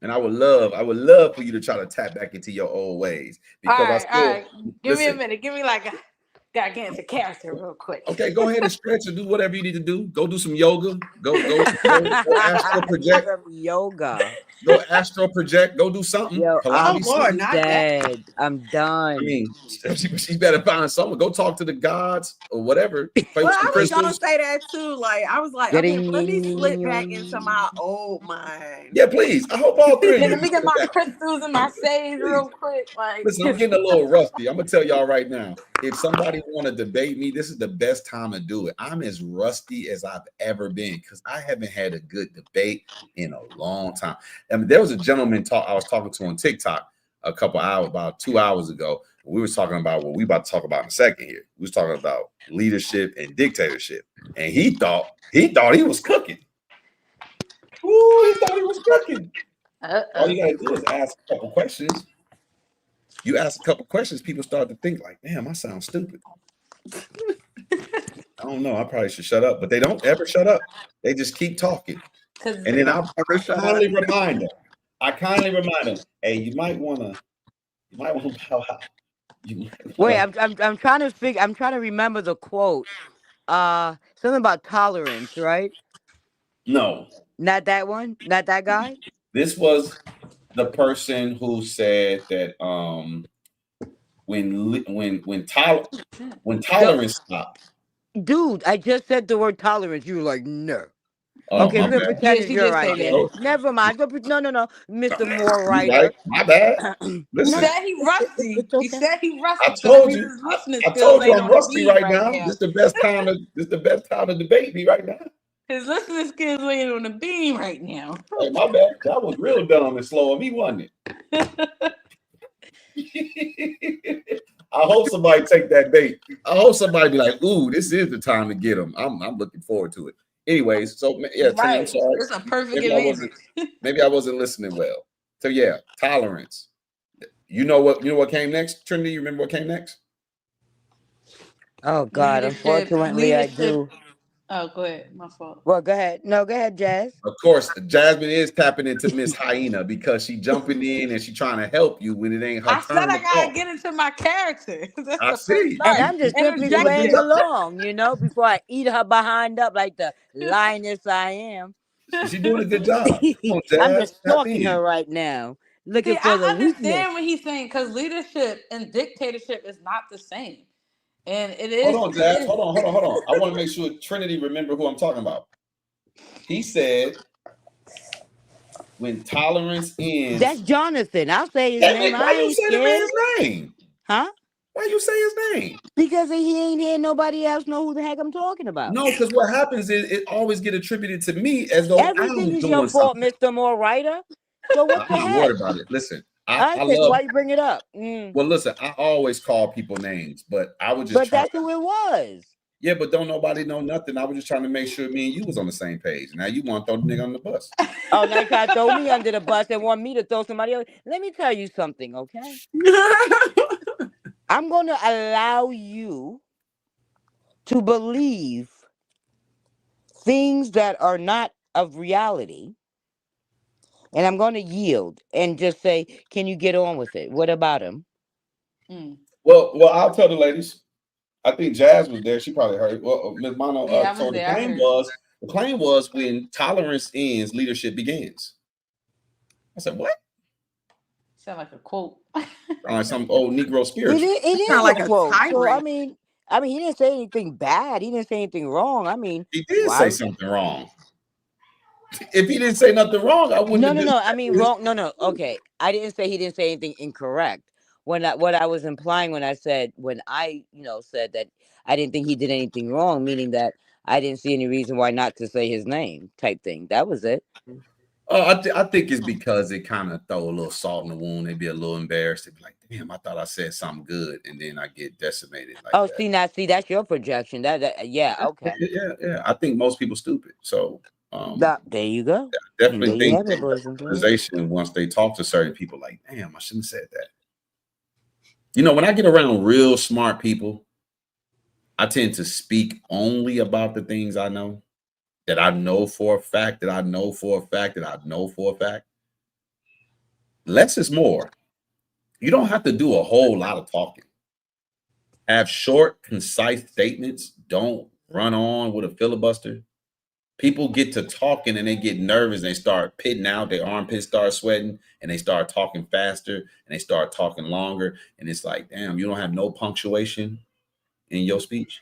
And I would love for you to try to tap back into your old ways. Because all right. Give me a minute. Give me like gotta get into character real quick. Okay, go ahead and stretch or do whatever you need to do. Go do some yoga. Go astral project. Yoga. Go astral project. Go do something. Yo, I'm dead. I'm done. I mean, she better find someone. Go talk to the gods or whatever. Well, I was gonna say that too. Like I was like, okay, let me slip back into my old mind. Yeah, please. I hope all three. Let me get my crystals and my sage real quick. Like, listen, I'm getting a little rusty. I'm gonna tell y'all right now. If somebody want to debate me, this is the best time to do it. I'm as rusty as I've ever been because I haven't had a good debate in a long time. I mean, there was a gentleman I was talking to on TikTok about 2 hours ago. We were talking about what we about to talk about in a second here. We was talking about leadership and dictatorship, and he thought he was cooking. Ooh, he thought he was cooking. All you gotta do is ask a couple questions. You ask a couple questions, people start to think like, damn, I sound stupid. I don't know. I probably should shut up, but they don't ever shut up. They just keep talking. And then I kindly remind them, hey, you might want to bow out. Wait, I'm trying to remember the quote. Something about tolerance, right? No. Not that one? Not that guy? This was the person who said that when tolerance stopped. Dude, I just said the word tolerance. You were like, no. Oh, Okay, my we're gonna bad. pretend Yeah, it's she your did say idea. that. Never mind. No, Mr. Moore You right. writer. My bad. He Listen, said he rusty. It's He okay. said he rusty. I So that told means you. his listening I skills told you ain't I'm on the rusty beam right right now. now. This the best time to debate me right now. His listening skills ain't on the beam right now. Hey, my bad. That was real dumb and slow of me, wasn't it? I hope somebody take that bait. I hope somebody be like, "Ooh, this is the time to get them." I'm looking forward to it. Anyways, so yeah, Trinity, I'm Right. sorry. It's a perfect advantage. Maybe I wasn't listening well. So yeah, tolerance. You know what came next, Trinity? You remember what came next? Oh God, unfortunately I do. Oh, go ahead. My fault. Well, go ahead. No, go ahead, Jazz. Of course, Jasmine is tapping into Miss Hyena because she jumping in and she trying to help you when it ain't her I said turn I to gotta talk. get into my character. That's I the first see. And start. I'm just simply Doing a playing Interjection. good job. along, before I eat her behind up like the lioness I am. She's doing a good job. Come on, I'm Jazz, just tap stalking in. her right now, looking See, for the I weakness. understand what he's saying because leadership and dictatorship is not the same. And it Hold is. on, Jazz. Hold on. I want to make sure Trinity remember who I'm talking about. He said, when tolerance That's ends. Jonathan. I'll say his Damn name. it, why I you ain't say the scared. man's name? Huh? Why you say his name? Because he ain't here. Nobody else know who the heck I'm talking about. No, because what happens is it always get attributed to me as though Everything I'm is your doing fault, something. Mr. Moore Writer. So what I'm the not heck? worried about it. Listen, I I think love. why you bring it up? Well, listen, I always call people names, but I was just But trying that's who it was. Yeah, but don't nobody know nothing. I was just trying to make sure me and you was on the same page. Now you want to throw the nigga on the bus. Oh, now you try to throw me under the bus and want me to throw somebody else. Let me tell you something, okay? I'm going to allow you to believe things that are not of reality. And I'm going to yield and just say, can you get on with it? What about him? Well, I'll tell the ladies. I think Jazz was there. She probably heard. Well, Ms. Mono. Yeah, I was So there. the claim was when tolerance ends, leadership begins. I said, what? Sound like a quote. Some old Negro spiritual. It Kind of is like a a quote. So tyrant. he didn't say anything bad. He didn't say anything wrong. I mean, He did why? say something wrong. If he didn't say nothing wrong, I wouldn't have No. I mean, wrong. No. Okay, I didn't say he didn't say anything incorrect. What I was implying when I said said that I didn't think he did anything wrong, meaning that I didn't see any reason why not to say his name, type thing. That was it. I think it's because it kind of throw a little salt in the wound. They'd be a little embarrassed. They'd be like, damn, I thought I said something good. And then I get decimated like Oh, that. see, that's your projection. Yeah, okay. Yeah. I think most people stupid. So There you go. definitely There you think have it, boys and girls. organization once they talk to certain people, like, damn, I shouldn't have said that. When I get around real smart people, I tend to speak only about the things I know, that I know for a fact, that I know for a fact, that I know for a fact. Less is more. You don't have to do a whole lot of talking. Have short, concise statements. Don't run on with a filibuster. People get to talking and they get nervous. And they start pitting out. Their armpits start sweating and they start talking faster and they start talking longer. And it's like, damn, you don't have no punctuation in your speech.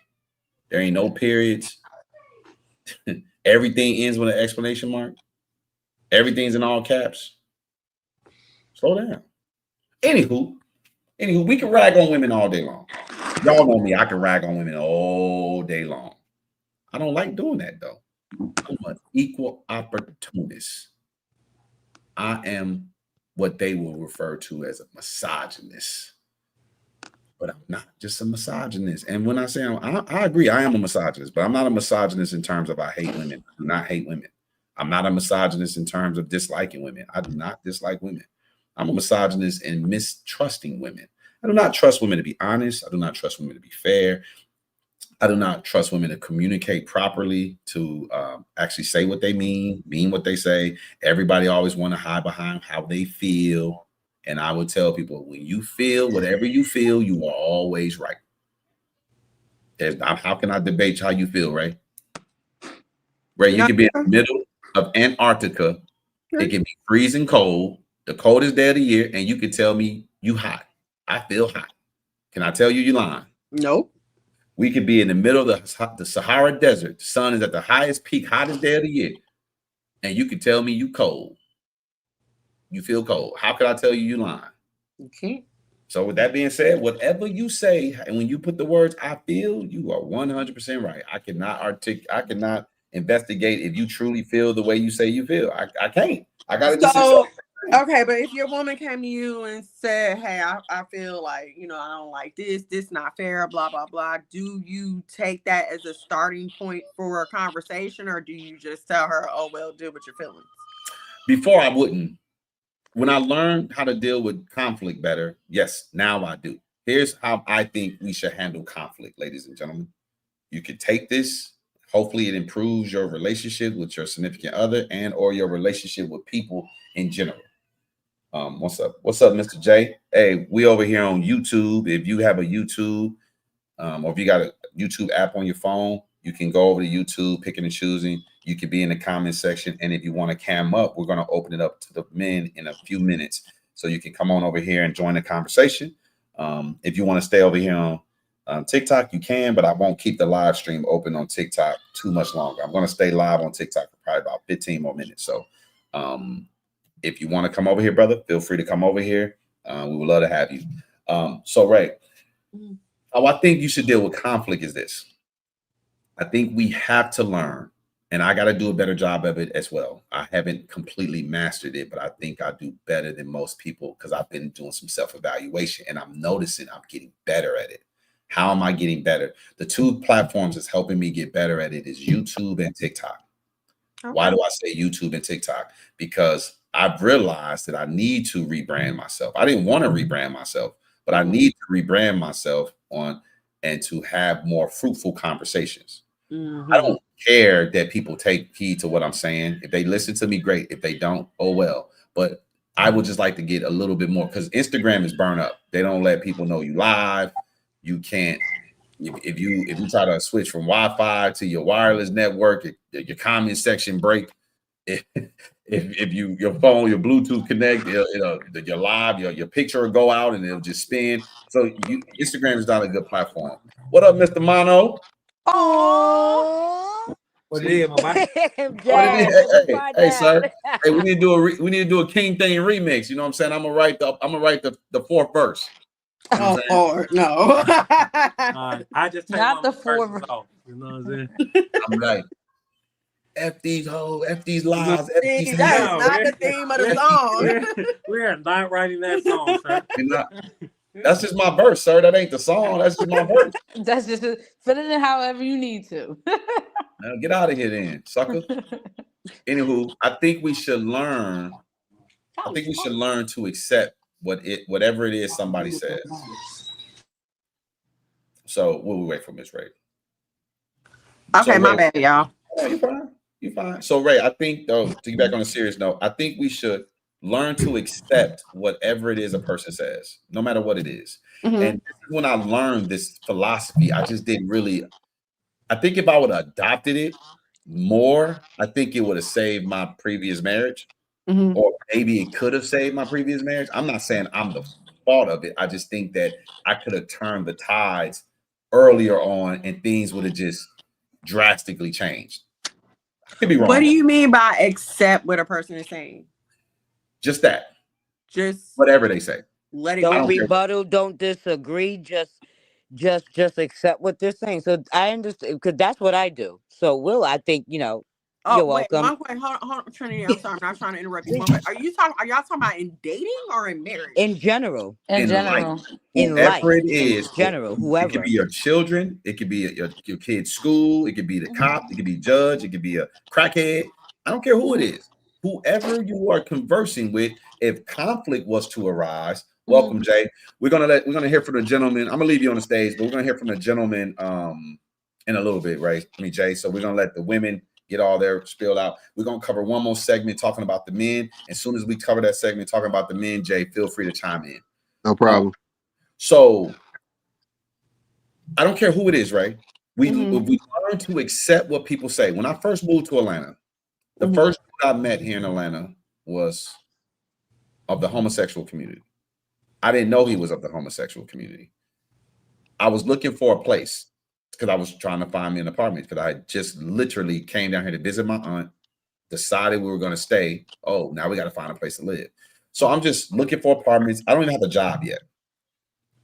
There ain't no periods. Everything ends with an exclamation mark. Everything's in all caps. Slow down. Anywho, we can rag on women all day long. Y'all know me. I can rag on women all day long. I don't like doing that, though. I'm an equal opportunist. I am what they will refer to as a misogynist. But I'm not just a misogynist. And when I say I agree, I am a misogynist, but I'm not a misogynist in terms of I hate women. I do not hate women. I'm not a misogynist in terms of disliking women. I do not dislike women. I'm a misogynist in mistrusting women. I do not trust women to be honest. I do not trust women to be fair. I do not trust women to communicate properly, to actually say what they mean what they say. Everybody always want to hide behind how they feel. And I would tell people, when you feel whatever you feel, you are always right. How can I debate how you feel, Ray? Ray, you can be in the middle of Antarctica. It can be freezing cold, the coldest day of the year, and you can tell me you hot. I feel hot. Can I tell you you're lying? Nope. We could be in the middle of the Sahara Desert. The sun is at the highest peak, hottest day of the year. And you can tell me you cold. You feel cold. How could I tell you lying? You can't. So with that being said, whatever you say, and when you put the words "I feel," you are 100% right. I cannot investigate if you truly feel the way you say you feel. I can't. I gotta just accept. Okay, but if your woman came to you and said, "Hey, I feel like, you know, I don't like this not fair, blah blah blah," do you take that as a starting point for a conversation, or do you just tell her, "Oh well, deal with your feelings"? Before I wouldn't. When I learned how to deal with conflict better, yes, now I do. Here's how I think we should handle conflict, ladies and gentlemen. You can take this. Hopefully it improves your relationship with your significant other and or your relationship with people in general. What's up? What's up, Mr. J? Hey, we over here on YouTube. If you have a YouTube, or if you got a YouTube app on your phone, you can go over to YouTube, picking and choosing. You can be in the comment section. And if you want to cam up, we're going to open it up to the men in a few minutes. So you can come on over here and join the conversation. If you want to stay over here on TikTok, you can, but I won't keep the live stream open on TikTok too much longer. I'm going to stay live on TikTok for probably about 15 more minutes. So if you want to come over here, brother, feel free to come over here. We would love to have you. So, Ray, how I think you should deal with conflict is this. I think we have to learn, and I got to do a better job of it as well. I haven't completely mastered it, but I think I do better than most people because I've been doing some self-evaluation and I'm noticing I'm getting better at it. How am I getting better? The two platforms that's helping me get better at it is YouTube and TikTok. Okay. Why do I say YouTube and TikTok? Because I've realized that I need to rebrand myself. I didn't want to rebrand myself, but I need to rebrand myself and to have more fruitful conversations. I don't care that people take heed to what I'm saying. If they listen to me, great. If they don't, oh well. But I would just like to get a little bit more because Instagram is burnt up. They don't let people know you live. You can't. If you try to switch from Wi-Fi to your wireless network, your comment section break. If your phone, your Bluetooth connect, your live, your picture will go out and it'll just spin. So Instagram is not a good platform. What up, Mr. Mono? Oh, what it is, my Hey, sir. Hey, we need to do a King Thing remix. You know what I'm saying? I'm gonna write the fourth verse. You know Lord, no. I just take not the fourth off. You know what I'm saying? I'm like, F these hoes, F these lies, F these That is not the theme of the song. We're not writing that song, sir. That's just my verse, sir. That ain't the song. That's just my verse. That's just fit it in however you need to. Now get out of here then, sucker. Anywho, I think we should learn. I think we should learn to accept whatever it is somebody says. So we'll wait for Miss Ray. Okay, so, my bad, y'all. Oh, you're fine. You're fine. So Ray, I think though, to get back on a serious note, I think we should learn to accept whatever it is a person says, no matter what it is. And when I learned this philosophy, I just didn't really. I think if I would have adopted it more, I think it would have saved my previous marriage. Or maybe it could have saved my previous marriage. I'm not saying I'm the fault of it. I just think that I could have turned the tides earlier on and things would have just drastically changed. I could be wrong. What do you mean by accept what a person is saying? Just that. Just whatever they say. Let it don't rebuttal, don't disagree, just accept what they're saying. So I understand because that's what I do. So I think, you're welcome. One question, hold on, Trinity. I'm sorry, I'm not trying to interrupt you. Are y'all talking about in dating or in marriage? In general. In general. In life. It is. In general. Whoever. It could be your children. It could be your kid's school. It could be the cop. It could be judge. It could be a crackhead. I don't care who it is. Whoever you are conversing with, if conflict was to arise, welcome, Jay. We're gonna hear from the gentleman. I'm gonna leave you on the stage, but we're gonna hear from the gentleman in a little bit, right? Jay. So we're gonna let the women get all their spilled out. We're gonna cover one more segment talking about the men. As soon as we cover that segment talking about the men, Jay, feel free to chime in. No problem. So I don't care who it is, right? We learn to accept what people say. When I first moved to Atlanta, the first dude I met here in Atlanta was of the homosexual community. I didn't know he was of the homosexual community. I was looking for a place because I was trying to find me an apartment because I just literally came down here to visit my aunt, decided we were going to stay. Oh, now we got to find a place to live. So I'm just looking for apartments. I don't even have a job yet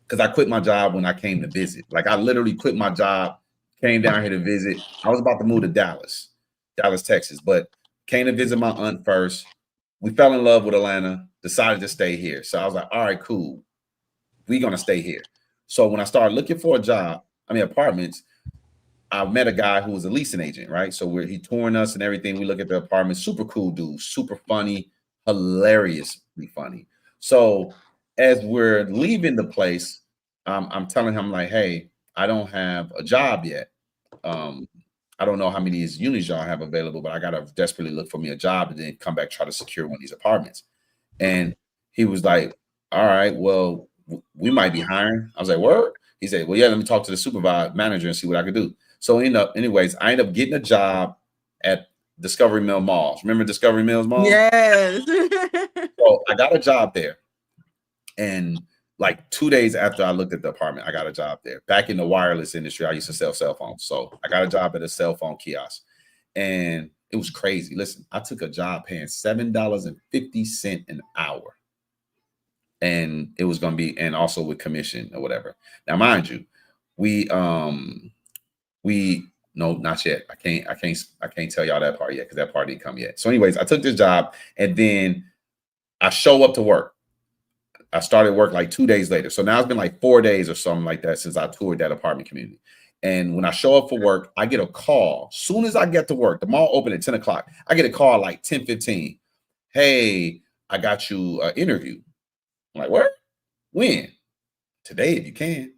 because I quit my job when I came to visit. Like I literally quit my job, came down here to visit. I was about to move to Dallas, Texas, but came to visit my aunt first. We fell in love with Atlanta, decided to stay here. So I was like, all right, cool. We're going to stay here. So when I started looking for apartments, I met a guy who was a leasing agent, right? So he touring us and everything. We look at the apartment, super cool dude, super funny, hilariously funny. So as we're leaving the place, I'm telling him like, hey, I don't have a job yet. I don't know how many of these units y'all have available, but I got to desperately look for me a job and then come back, try to secure one of these apartments. And he was like, all right, well, we might be hiring. I was like, word? He said, well, yeah, let me talk to the supervisor manager and see what I could do. So I end up getting a job at Discovery Mill Malls. Remember Discovery Mills Mall? Yes. So I got a job there. And like 2 days after I looked at the apartment, I got a job there. Back in the wireless industry, I used to sell cell phones. So I got a job at a cell phone kiosk. And it was crazy. Listen, I took a job paying $7.50 an hour. And it was going to be, and also with commission or whatever. Now, mind you, no, not yet. I can't tell y'all that part yet because that part didn't come yet. So anyways, I took this job and then I show up to work. I started work like 2 days later. So now it's been like 4 days or something like that since I toured that apartment community. And when I show up for work, I get a call. Soon as I get to work, the mall opened at 10 o'clock. I get a call like 10:15. Hey, I got you an interview. I'm like, what? When? Today, if you can.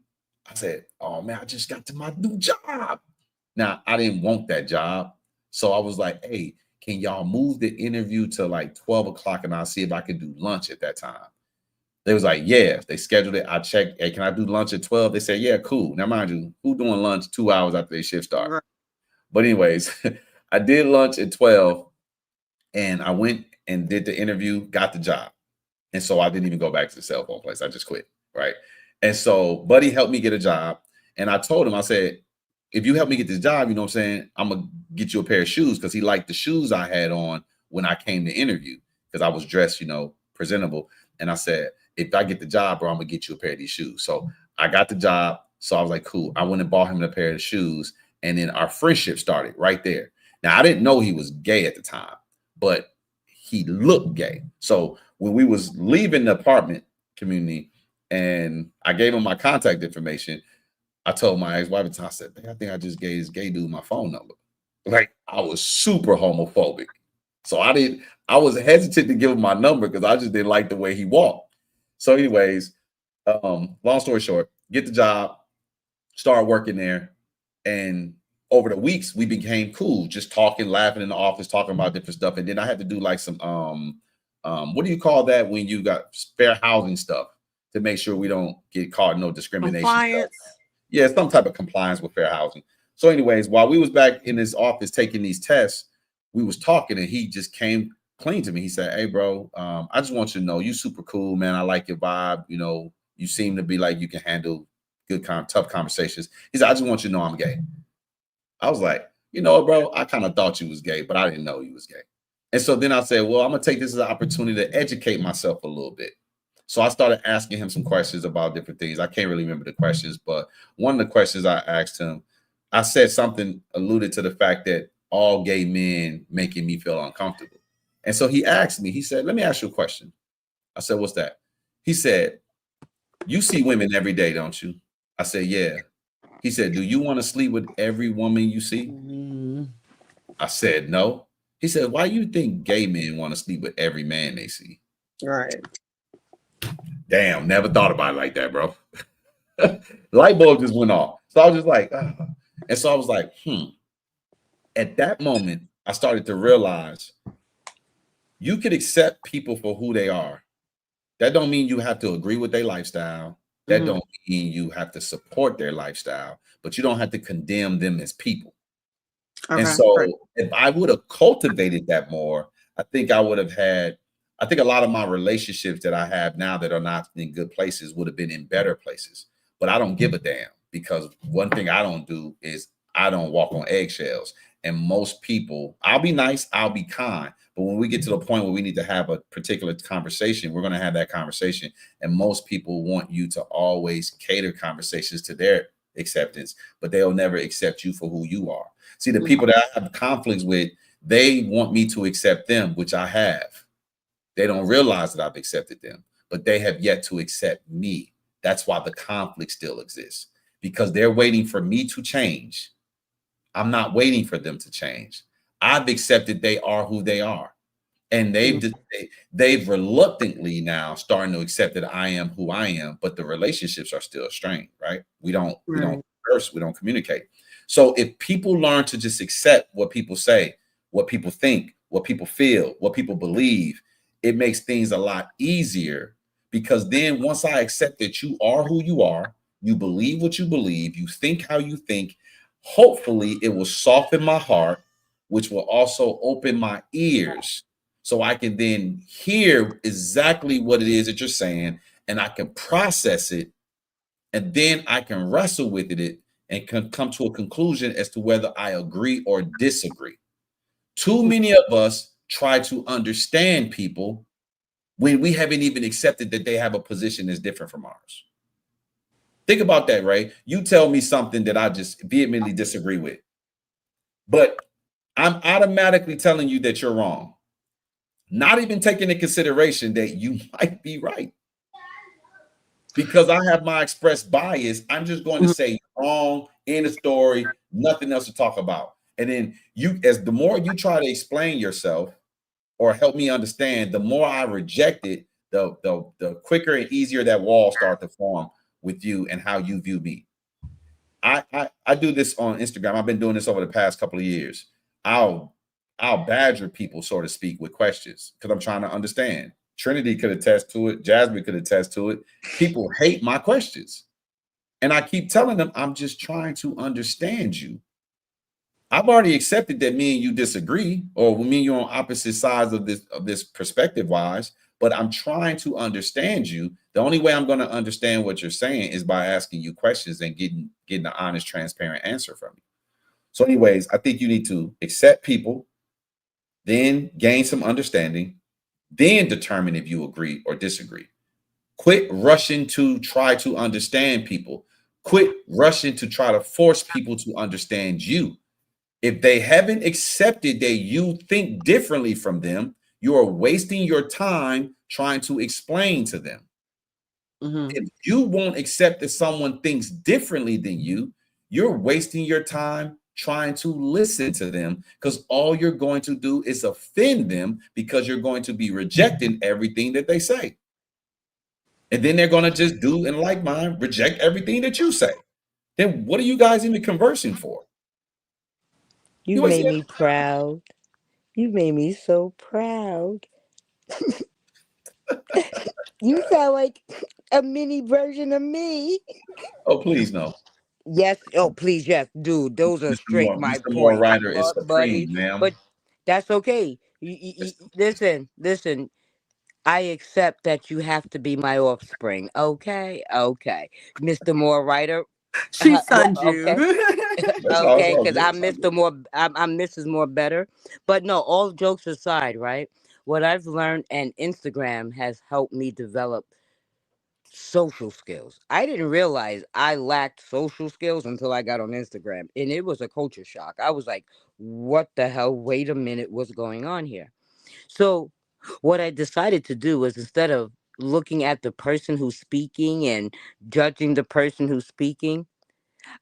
I said, oh man, I just got to my new job. Now, I didn't want that job. So I was like, hey, can y'all move the interview to like 12 o'clock and I'll see if I can do lunch at that time. They was like, yeah, they scheduled it. I checked, hey, can I do lunch at 12? They said, yeah, cool. Now, mind you, who doing lunch 2 hours after their shift start? Right. But anyways, I did lunch at 12 and I went and did the interview, got the job. And so I didn't even go back to the cell phone place. I just quit, right? And so Buddy helped me get a job. And I told him, I said, if you help me get this job, you know what I'm saying, I'm going to get you a pair of shoes because he liked the shoes I had on when I came to interview because I was dressed, presentable. And I said, if I get the job, bro, I'm going to get you a pair of these shoes. So I got the job. So I was like, cool. I went and bought him a pair of shoes. And then our friendship started right there. Now, I didn't know he was gay at the time, but he looked gay. So when we was leaving the apartment community and I gave him my contact information, I told my ex-wife, I said, I think I just gave this gay dude my phone number. Like I was super homophobic. So I was hesitant to give him my number because I just didn't like the way he walked. So anyways, long story short, get the job, start working there. And over the weeks, we became cool, just talking, laughing in the office, talking about different stuff. And then I had to do like some, what do you call that when you got fair housing stuff to make sure we don't get caught in no discrimination? Compliance. Yeah, some type of compliance with fair housing. So anyways, while we was back in his office taking these tests, we was talking and he just came clean to me. He said, hey, bro, I just want you to know you super cool, man. I like your vibe. You seem to be like you can handle good, tough conversations. He said, I just want you to know I'm gay. I was like, bro, I kind of thought you was gay, but I didn't know you was gay. And so then I said, well, I'm going to take this as an opportunity to educate myself a little bit. So I started asking him some questions about different things. I can't really remember the questions, but one of the questions I asked him, I said something alluded to the fact that all gay men making me feel uncomfortable. And so he asked me, he said, let me ask you a question. I said, what's that? He said, you see women every day, don't you? I said, yeah. He said, do you want to sleep with every woman you see? Mm-hmm. I said, no. He said, why do you think gay men want to sleep with every man they see? Right. Damn, never thought about it like that, bro. Light bulb just went off. So I was just like, and so I was like, At that moment, I started to realize you could accept people for who they are. That don't mean you have to agree with their lifestyle. That don't mean you have to support their lifestyle, but you don't have to condemn them as people. Okay. And so if I would have cultivated that more, I think a lot of my relationships that I have now that are not in good places would have been in better places, but I don't give a damn because one thing I don't do is I don't walk on eggshells. And most people, I'll be nice, I'll be kind. But when we get to the point where we need to have a particular conversation, we're going to have that conversation. And most people want you to always cater conversations to their acceptance, but they'll never accept you for who you are. See, the people that I have conflicts with, they want me to accept them, which I have. They don't realize that I've accepted them, but they have yet to accept me. That's why the conflict still exists, because they're waiting for me to change. I'm not waiting for them to change. I've accepted they are who they are. And they've reluctantly now starting to accept that I am who I am, but the relationships are still strained, right? We don't converse, we don't communicate. So if people learn to just accept what people say, what people think, what people feel, what people believe, it makes things a lot easier, because then once I accept that you are who you are, you believe what you believe, you think how you think, hopefully it will soften my heart, which will also open my ears so I can then hear exactly what it is that you're saying, and I can process it, and then I can wrestle with it and can come to a conclusion as to whether I agree or disagree. Too many of us try to understand people when we haven't even accepted that they have a position that's different from ours. Think about that, Ray. You tell me something that I just vehemently disagree with, but I'm automatically telling you that you're wrong, not even taking into consideration that you might be right. Because I have my expressed bias, I'm just going to say wrong, in the story, nothing else to talk about. And then as the more you try to explain yourself or help me understand, the more I reject it, the quicker and easier that wall start to form with you and how you view me. I do this on Instagram. I've been doing this over the past couple of years. I'll badger people, so to speak, with questions because I'm trying to understand. Trinity could attest to it. Jasmine could attest to it. People hate my questions. And I keep telling them, I'm just trying to understand you. I've already accepted that me and you disagree, or me and you on opposite sides of this perspective wise, but I'm trying to understand you. The only way I'm going to understand what you're saying is by asking you questions and getting an honest, transparent answer from you. So anyways, I think you need to accept people, then gain some understanding, then determine if you agree or disagree. Quit rushing to try to understand people. Quit rushing to try to force people to understand you. If they haven't accepted that you think differently from them, you are wasting your time trying to explain to them. If you won't accept that someone thinks differently than you, you're wasting your time trying to listen to them, because all you're going to do is offend them, because you're going to be rejecting everything that they say. And then they're going to just do, and like mine, reject everything that you say. Then what are you guys even conversing for? You made me proud. You made me so proud. You sound like a mini version of me. Oh, please no. Yes. Oh, please, yes, dude. Those are straight my Mr. Moore points, Ryder is buddy. supreme, ma'am. But that's okay. Listen. I accept that you have to be my offspring. Okay, Mr. Moore Writer. She sunned Okay, you. That's okay, all because good. I'm Mr. More. I'm Mrs. More Better. But no, all jokes aside, right? What I've learned, and Instagram has helped me develop social skills. I didn't realize I lacked social skills until I got on Instagram, and it was a culture shock. I was like, "What the hell? Wait a minute, what's going on here?" So, what I decided to do was, instead of looking at the person who's speaking and judging the person who's speaking,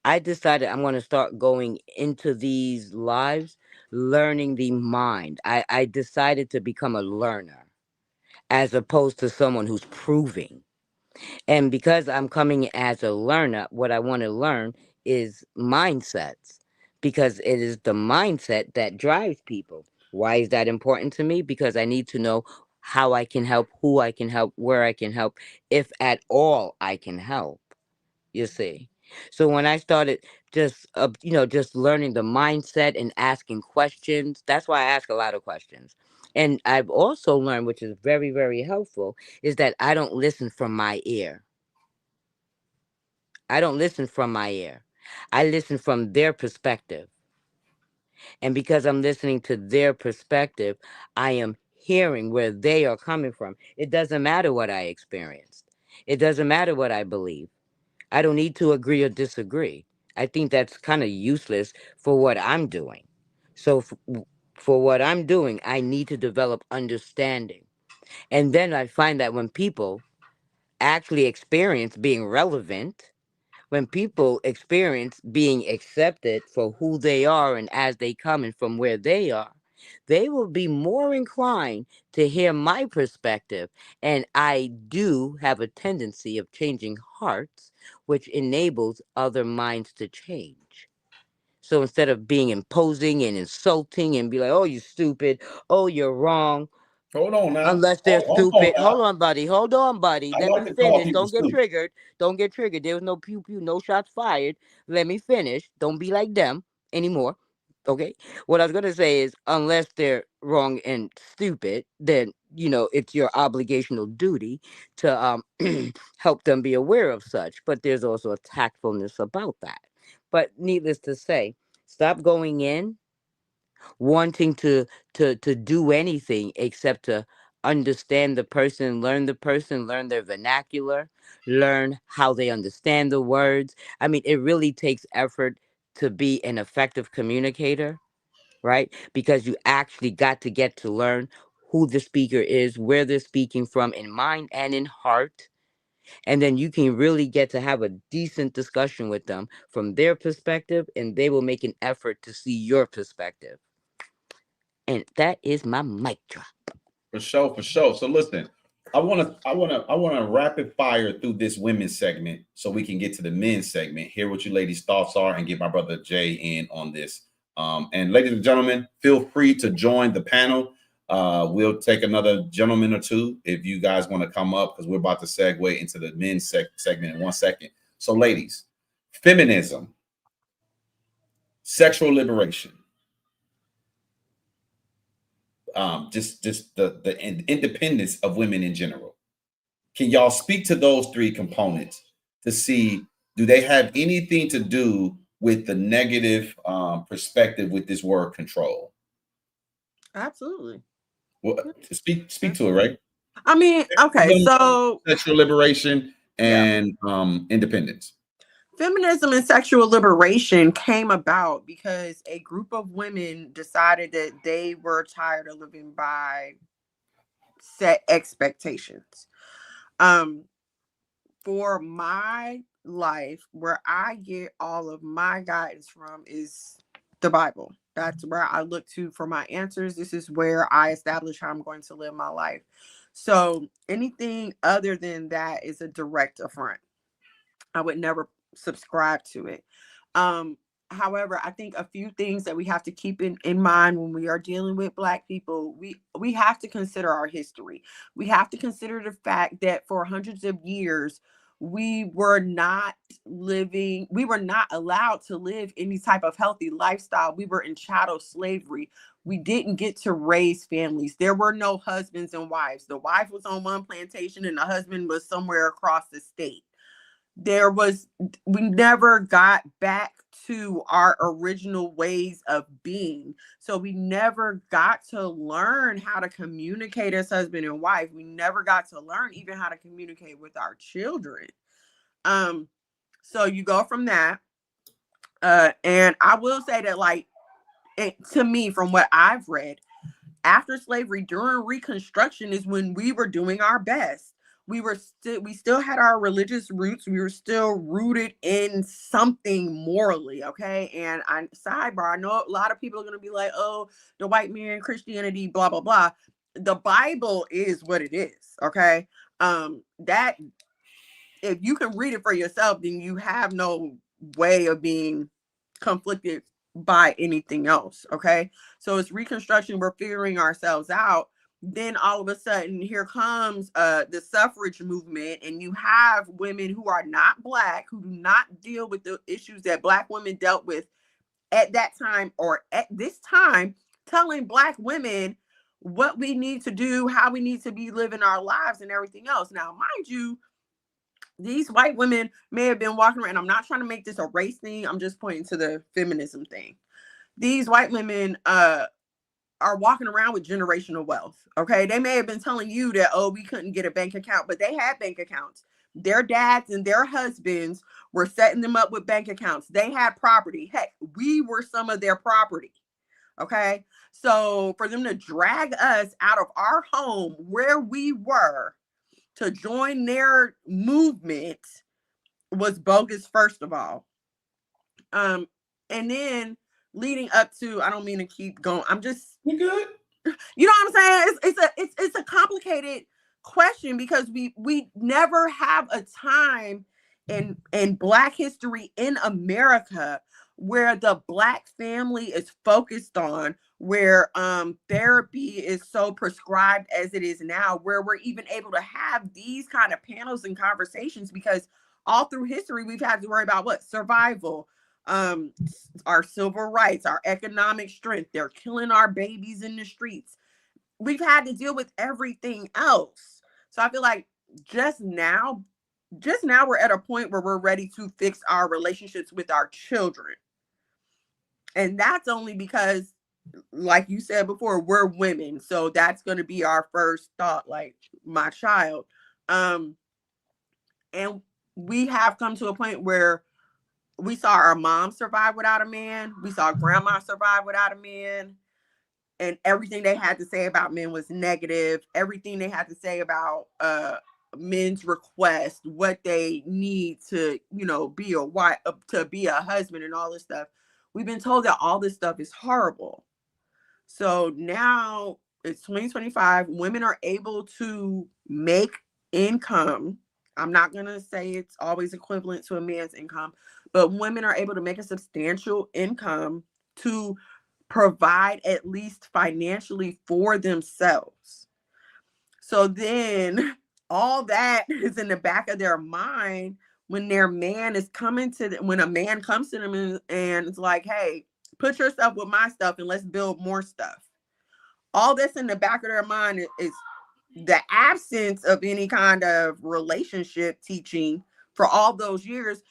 I decided I'm going to start going into these lives, learning the mind. I decided to become a learner as opposed to someone who's proving. And because I'm coming as a learner, what I want to learn is mindsets, because it is the mindset that drives people. Why is that important to me? Because I need to know how I can help, who I can help, where I can help, if at all I can help. You see. So when I started just learning the mindset and asking questions, that's why I ask a lot of questions. And I've also learned, which is very, very helpful, is that I don't listen from my ear. I don't listen from my ear. I listen from their perspective. And because I'm listening to their perspective, I am hearing where they are coming from. It doesn't matter what I experienced. It doesn't matter what I believe. I don't need to agree or disagree. I think that's kind of useless for what I'm doing. So, for what I'm doing, I need to develop understanding. And then I find that when people actually experience being relevant, when people experience being accepted for who they are and as they come and from where they are, they will be more inclined to hear my perspective. And I do have a tendency of changing hearts, which enables other minds to change. So instead of being imposing and insulting and be like, oh, you stupid, oh, you're wrong, Hold on now. unless they're Hold on stupid. now. Hold on, buddy. Hold on, buddy. I Let like me to call finish. people Don't get stupid. triggered. Don't get triggered. There was no pew pew, no shots fired. Let me finish. Don't be like them anymore. Okay. What I was gonna say is, unless they're wrong and stupid, then it's your obligational duty to help them be aware of such. But there's also a tactfulness about that. But needless to say, stop going in wanting to do anything except to understand the person, learn their vernacular, learn how they understand the words. I mean, it really takes effort to be an effective communicator, right? Because you actually got to get to learn who the speaker is, where they're speaking from in mind and in heart. And then you can really get to have a decent discussion with them from their perspective, and they will make an effort to see your perspective. And that is my mic drop. For sure, for sure. So listen, I wanna rapid fire through this women's segment so we can get to the men's segment. Hear what you ladies' thoughts are, and get my brother Jay in on this. And ladies and gentlemen, feel free to join the panel. We'll take another gentleman or two if you guys want to come up, because we're about to segue into the men's segment in 1 second. So, ladies, feminism, sexual liberation, just the independence of women in general. Can y'all speak to those three components to see, do they have anything to do with the negative perspective with this word control? Absolutely. Well, speak to it, right? I mean, okay, so sexual liberation and independence. Feminism and sexual liberation came about because a group of women decided that they were tired of living by set expectations. For my life, where I get all of my guidance from is the Bible. That's where I look to for my answers. This is where I establish how I'm going to live my life. So anything other than that is a direct affront. I would never subscribe to it. However, I think a few things that we have to keep in mind when we are dealing with Black people, we have to consider our history. We have to consider the fact that for hundreds of years, we were not allowed to live any type of healthy lifestyle. We were in chattel slavery. We didn't get to raise families. There were no husbands and wives. The wife was on one plantation and the husband was somewhere across the state. We never got back to our original ways of being. So we never got to learn how to communicate as husband and wife. We never got to learn even how to communicate with our children. So you go from that. And I will say that, like, to me, from what I've read, after slavery, during Reconstruction is when we were doing our best. We still had our religious roots. We were still rooted in something morally. Okay. And sidebar, I know a lot of people are going to be like, oh, the white man, Christianity, blah, blah, blah. The Bible is what it is. Okay. That if you can read it for yourself, then you have no way of being conflicted by anything else. Okay. So it's Reconstruction. We're figuring ourselves out. Then all of a sudden, here comes the suffrage movement, and you have women who are not Black, who do not deal with the issues that Black women dealt with at that time or at this time, telling Black women what we need to do, how we need to be living our lives and everything else. Now, mind you, these white women may have been walking around. I'm not trying to make this a race thing. I'm just pointing to the feminism thing. These white women are walking around with generational wealth. Okay. They may have been telling you that, oh, we couldn't get a bank account, but they had bank accounts. Their dads and their husbands were setting them up with bank accounts. They had property. Heck, we were some of their property. Okay. So for them to drag us out of our home where we were to join their movement was bogus, first of all. And then leading up to, I don't mean to keep going. I'm just, you good? You know what I'm saying? It's a complicated question because we never have a time in Black history in America where the Black family is focused on, where therapy is so prescribed as it is now, where we're even able to have these kind of panels and conversations, because all through history we've had to worry about what? Survival, our civil rights, our economic strength. They're killing our babies in the streets. We've had to deal with everything else. So I feel like just now we're at a point where we're ready to fix our relationships with our children. And that's only because, like you said before, we're women. So that's going to be our first thought, like my child. And we have come to a point where we saw our mom survive without a man. We saw grandma survive without a man. And everything they had to say about men was negative. Everything they had to say about men's request, what they need to, be a wife, to be a husband, and all this stuff. We've been told that all this stuff is horrible. So now it's 2025. Women are able to make income. I'm not going to say it's always equivalent to a man's income, but women are able to make a substantial income to provide at least financially for themselves. So then all that is in the back of their mind when their man is coming to them, when a man comes to them and it's like, hey, put yourself with my stuff and let's build more stuff. All that's in the back of their mind is the absence of any kind of relationship teaching for all those years.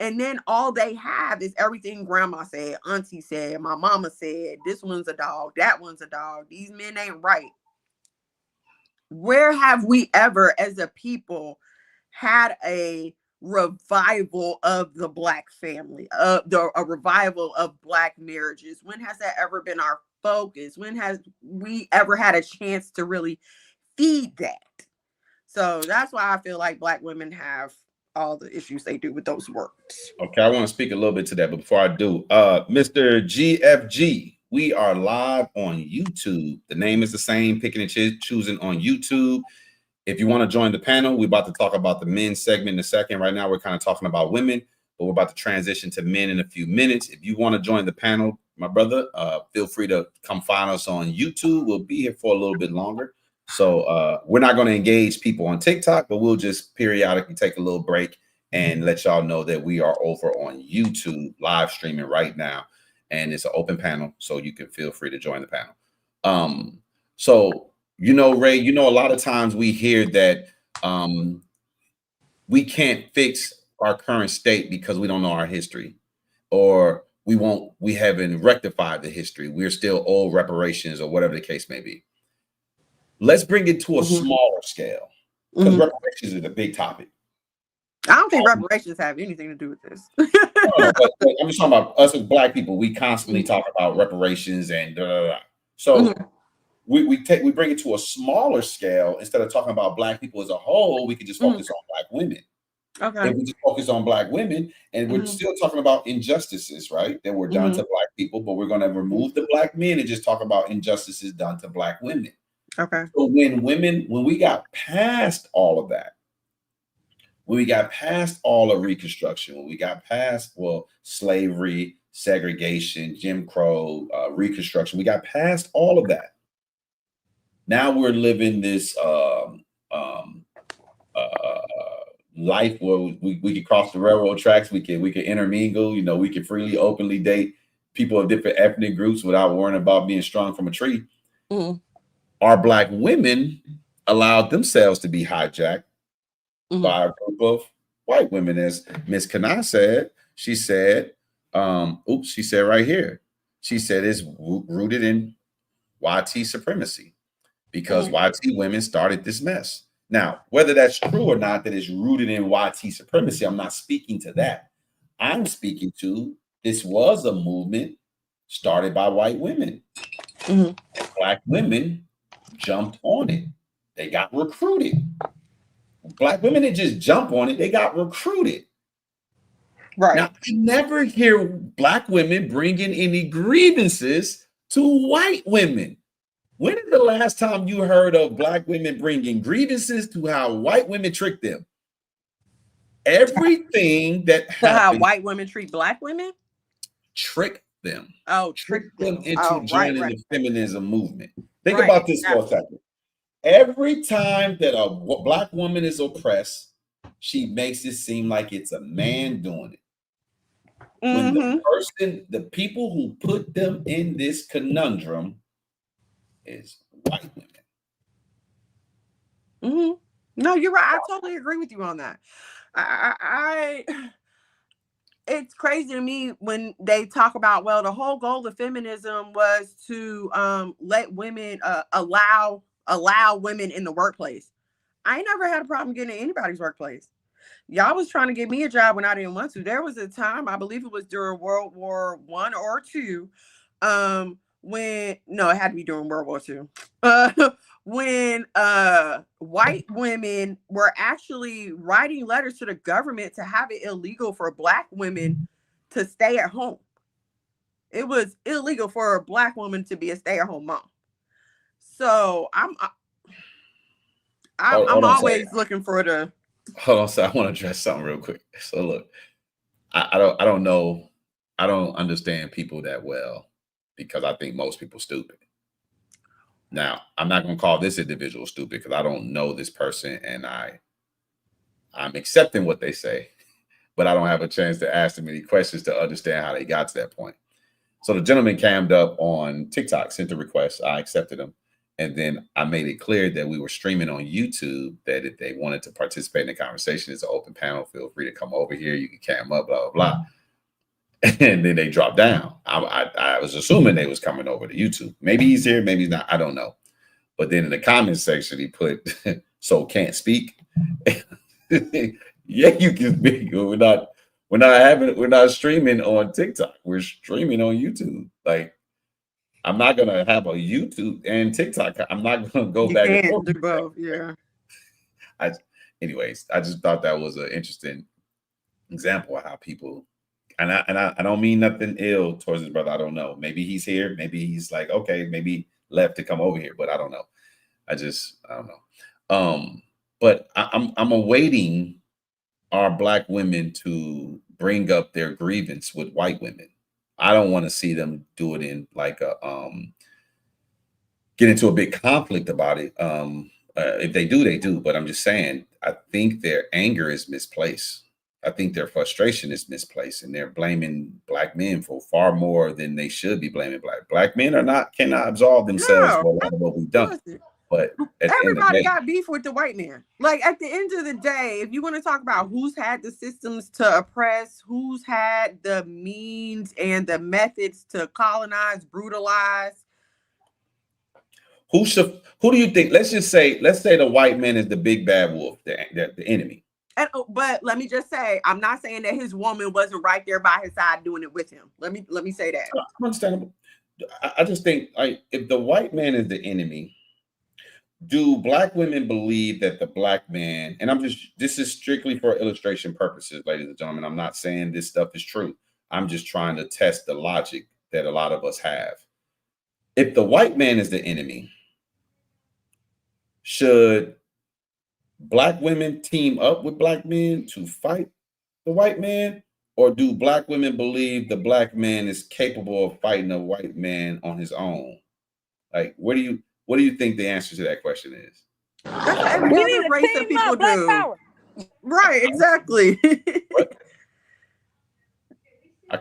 And then all they have is everything grandma said, auntie said, my mama said, this one's a dog, that one's a dog. These men ain't right. Where have we ever, as a people, had a revival of the Black family, a revival of Black marriages? When has that ever been our focus? When has we ever had a chance to really feed that? So that's why I feel like Black women have all the issues they do with those words. Okay, I want to speak a little bit to that, but before I do, Mr. GFG, we are live on YouTube. The name is the same, picking and choosing on YouTube. If you want to join the panel, we're about to talk about the men's segment in a second. Right now, we're kind of talking about women, but we're about to transition to men in a few minutes. If you want to join the panel, my brother, feel free to come find us on YouTube. We'll be here for a little bit longer. So we're not going to engage people on TikTok, but we'll just periodically take a little break and let y'all know that we are over on YouTube live streaming right now. And it's an open panel, so you can feel free to join the panel. So, Ray, a lot of times we hear that we can't fix our current state because we don't know our history, or we haven't rectified the history. We're still old reparations or whatever the case may be. Let's bring it to a smaller scale, because reparations is a big topic. I don't think reparations have anything to do with this. No, but I'm just talking about us as Black people. We constantly talk about reparations and so we bring it to a smaller scale. Instead of talking about Black people as a whole, we could just focus on Black women. Okay. And we just focus on Black women, and we're still talking about injustices, right, that were done to Black people, but we're going to remove the Black men and just talk about injustices done to Black women. Okay. So when we got past all of that, when we got past all of Reconstruction, when we got past, slavery, segregation, Jim Crow, Reconstruction, we got past all of that. Now we're living this life where we can cross the railroad tracks, we can intermingle, we can freely, openly date people of different ethnic groups without worrying about being strung from a tree. Our Black women allowed themselves to be hijacked by a group of white women, as Miss Kana said. She said, she said right here. She said it's rooted in YT supremacy because YT women started this mess. Now, whether that's true or not, that it's rooted in YT supremacy, I'm not speaking to that. I'm speaking to this was a movement started by white women. Black women jumped on it. They got recruited. Black women didn't just jump on it, they got recruited. Right. Now, I never hear Black women bringing any grievances to white women. When is the last time you heard of Black women bringing grievances to how white women trick them? Everything that happens, how white women treat Black women? Trick them. Oh, trick them into joining the feminism movement. Think Right, about this for a second. Every time that a Black woman is oppressed, she makes it seem like it's a man doing it. When the people who put them in this conundrum is white women. No, you're right. I totally agree with you on that. It's crazy to me when they talk about, well, the whole goal of feminism was to let women allow women in the workplace. I ain't never had a problem getting in anybody's workplace. Y'all was trying to get me a job when I didn't want to. There was a time, I believe it was during World War I or II, it had to be during World War II, when white women were actually writing letters to the government to have it illegal for Black women to stay at home. It was illegal for a Black woman to be a stay-at-home mom. So I'm always looking for the. Hold on, so I want to address something real quick. So look, I don't know, I don't understand people that well because I think most people stupid. Now, I'm not going to call this individual stupid because I don't know this person and I'm accepting what they say, but I don't have a chance to ask them any questions to understand how they got to that point. So the gentleman cammed up on TikTok, sent a request, I accepted him. And then I made it clear that we were streaming on YouTube, that if they wanted to participate in the conversation, it's an open panel. Feel free to come over here. You can cam up, blah, blah, blah. And then they dropped down. I was assuming they was coming over to YouTube. Maybe he's here, maybe he's not. I don't know. But then in the comment section, he put, so can't speak. Yeah, you can speak. We're not streaming on TikTok. We're streaming on YouTube. Like, I'm not gonna have a YouTube and TikTok. I'm not gonna go back and forth. Do both, yeah. Anyways, I just thought that was an interesting example of how people, and I don't mean nothing ill towards his brother. I don't know. Maybe he's here. Maybe he's like, okay, maybe left to come over here, but I don't know. I don't know. But I'm awaiting our Black women to bring up their grievance with white women. I don't want to see them do it in like get into a big conflict about it. If they do, they do. But I'm just saying, I think their anger is misplaced. I think their frustration is misplaced, and they're blaming Black men for far more than they should be blaming Black men. Cannot absolve themselves for a lot of what we've done. But everybody got beef with the white man. Like, at the end of the day, if you want to talk about who's had the systems to oppress, who's had the means and the methods to colonize, brutalize. Who do you think? Let's say the white man is the big bad wolf, the enemy. But let me just say, I'm not saying that his woman wasn't right there by his side doing it with him. Let me say that. Understandable. I just think, if the white man is the enemy, do Black women believe that the Black man, and this is strictly for illustration purposes, ladies and gentlemen, I'm not saying this stuff is true. I'm just trying to test the logic that a lot of us have. If the white man is the enemy, should Black women team up with Black men to fight the white man? Or do Black women believe the Black man is capable of fighting a white man on his own? Like, what do you think the answer to that question is? We need a race of people do. Power. Right, exactly.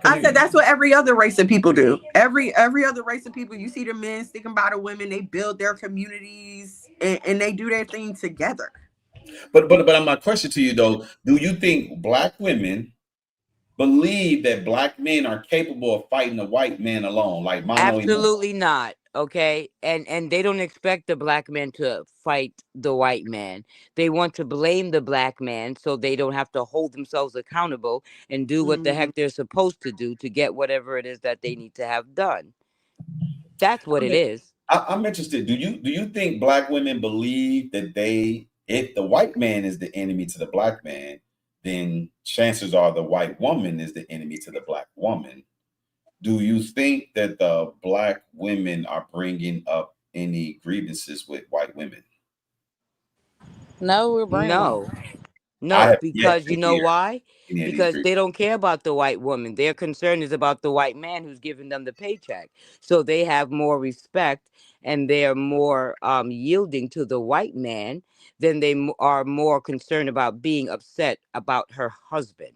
I said that's what every other race of people do. Every other race of people, you see the men sticking by the women, they build their communities and they do their thing together. But my question to you though, do you think black women believe that black men are capable of fighting a white man alone, like mano a mano? Absolutely not. Okay, and they don't expect the black man to fight the white man. They want to blame the black man so they don't have to hold themselves accountable and do what the Mm-hmm. heck they're supposed to do to get whatever it is that they need to have done. That's what it is. I'm interested. Do you think black women believe that if the white man is the enemy to the black man, then chances are the white woman is the enemy to the black woman? Do you think that the black women are bringing up any grievances with white women? No, we're bringing them. No. I No, have yet because to you know hear why? any of these Because they grievances. don't care about the white woman. Their concern is about the white man who's giving them the paycheck. So they have more respect and they are more yielding to the white man than they are more concerned about being upset about her husband.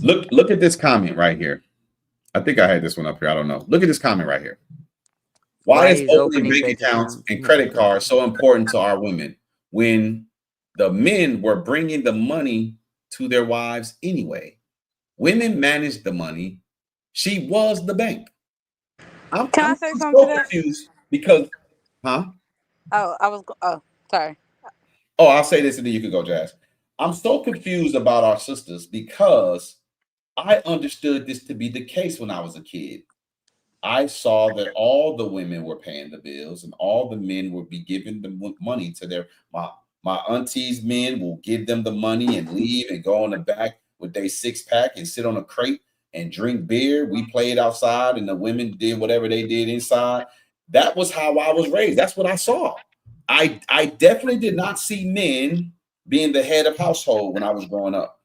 Look at this comment right here. I think I had this one up here. I don't know. Look at this comment right here. Why Why is is opening opening bank bank accounts account? and credit cards so important to our women when the men were bringing the money to their wives anyway? Women managed the money. She was the bank. I'm, Can I I'm, say I'm something so to that? confused because, huh? Oh, Oh, sorry. Oh, I'll say this and then you can go, Jazz. I'm so confused about our sisters because I understood this to be the case when I was a kid. I saw that all the women were paying the bills and all the men would be giving the money to my auntie's men will give them the money and leave and go on the back with their six pack and sit on a crate and drink beer. We played outside and the women did whatever they did inside. That was how I was raised. That's what I saw. I definitely did not see men being the head of household when I was growing up.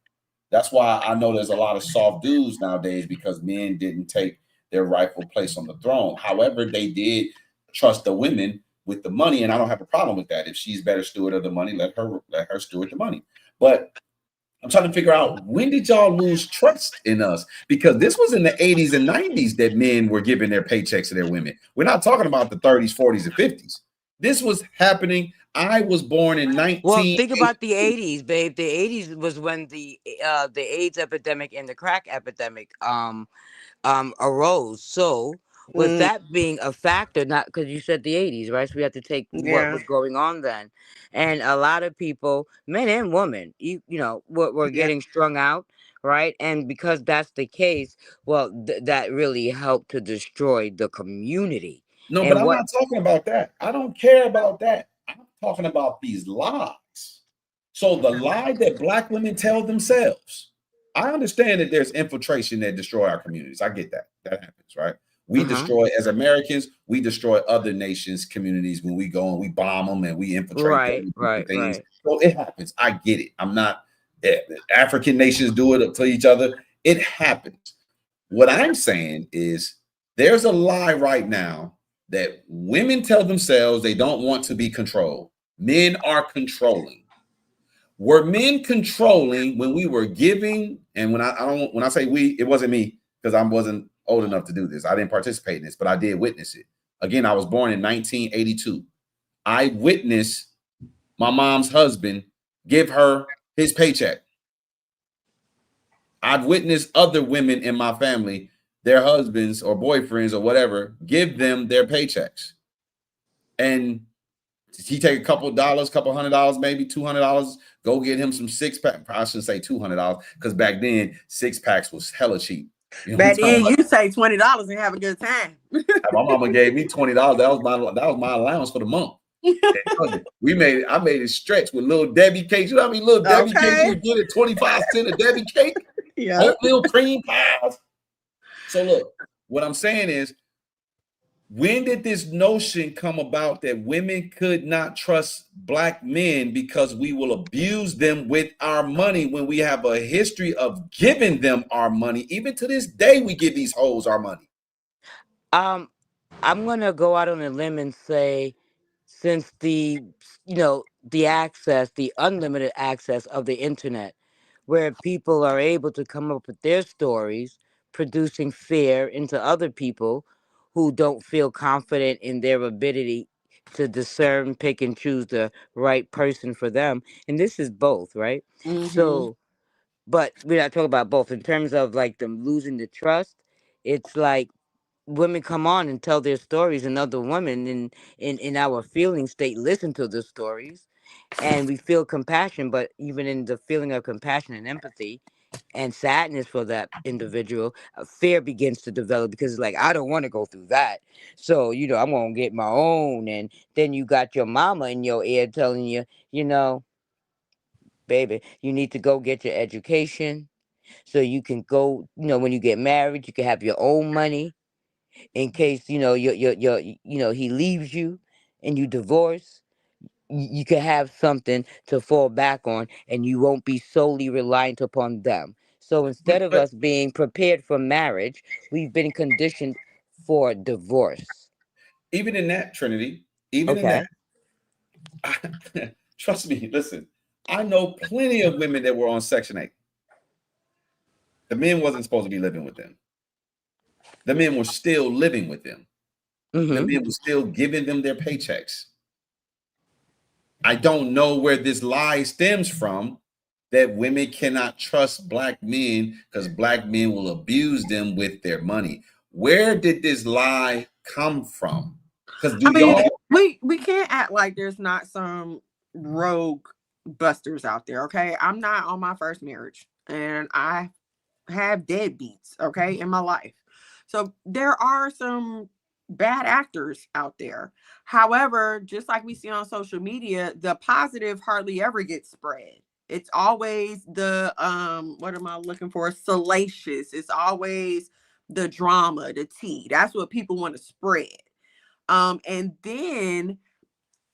That's why I know there's a lot of soft dudes nowadays because men didn't take their rightful place on the throne. However, they did trust the women with the money, and I don't have a problem with that. If she's better steward of the money, let her steward the money. But I'm trying to figure out, when did y'all lose trust in us? Because this was in the 80s and 90s that men were giving their paychecks to their women. We're not talking about the 30s, 40s, and 50s. This was happening. I was born in Well, think 1980. about the 80s, babe. The 80s was when the AIDS epidemic and the crack epidemic arose. So with Mm, that being a factor, not because you said the 80s, right? So we have to take what yeah. was going on then. And a lot of people, men and women, were Yeah. getting strung out, right? And because that's the case, well, that really helped to destroy the community. No, but And I'm what not talking about that. I don't care about that. I'm talking about these lies. So the lie that black women tell themselves. I understand that there's infiltration that destroy our communities. I get that. That happens, right? We uh-huh. destroy, as Americans, we destroy other nations' communities when we go and we bomb them and we infiltrate them Right, and different right, things. right. So it happens. I get it. I'm not African nations do it to each other. It happens. What I'm saying is there's a lie right now that women tell themselves they don't want to be controlled. Men are controlling. Were men controlling when we were giving? And when I say we, it wasn't me because I wasn't old enough to do this. I didn't participate in this, but I did witness it. Again, I was born in 1982. I witnessed my mom's husband give her his paycheck. I've witnessed other women in my family, their husbands or boyfriends or whatever, give them their paychecks. And he take a couple dollars, couple $100, maybe $200, go get him some six pack. I shouldn't say $200 because back then six packs was hella cheap. You know what I'm Back talking then, about? you say $20 and have a good time. My mama gave me $20. That was my allowance for the month. I made it stretch with little Debbie cakes. You know how many little Debbie cakes Okay. you get at 25 cents a Debbie cake? Yeah. Oatmeal cream pies. So look, what I'm saying is, when did this notion come about that women could not trust black men because we will abuse them with our money when we have a history of giving them our money? Even to this day, we give these hoes our money. Um, I'm gonna go out on a limb and say, since the unlimited access of the internet, where people are able to come up with their stories, producing fear into other people who don't feel confident in their ability to discern, pick, and choose the right person for them. And this is both, right? So, but we're not talking about both in terms of like them losing the trust. It's like women come on and tell their stories, and other women in our feeling state listen to the stories, and we feel compassion. But even in the feeling of compassion and empathy and sadness for that individual, fear begins to develop, because it's like, I don't want to go through that. So, I'm going to get my own. And then you got your mama in your ear telling you, baby, you need to go get your education so you can go, when you get married, you can have your own money in case, he leaves you and you divorce. You can have something to fall back on, and you won't be solely reliant upon them. So instead of But us being prepared for marriage, we've been conditioned for divorce. even in that, Trinity, even in that, Okay. trust me, listen, I know plenty of women that were on Section 8. The men wasn't supposed to be living with them. The men were still living with them. The Mm-hmm. men were still giving them their paychecks. I don't know where this lie stems from, that women cannot trust black men because black men will abuse them with their money. Where did this lie come from? Because do I mean, y'all we can't act like there's not some rogue busters out there. Okay, I'm not on my first marriage, and I have deadbeats, okay, in my life. So there are some bad actors out there. However, just like we see on social media, the positive hardly ever gets spread. It's always the what am I looking for? Salacious. It's always the drama, the tea. That's what people want to spread. And then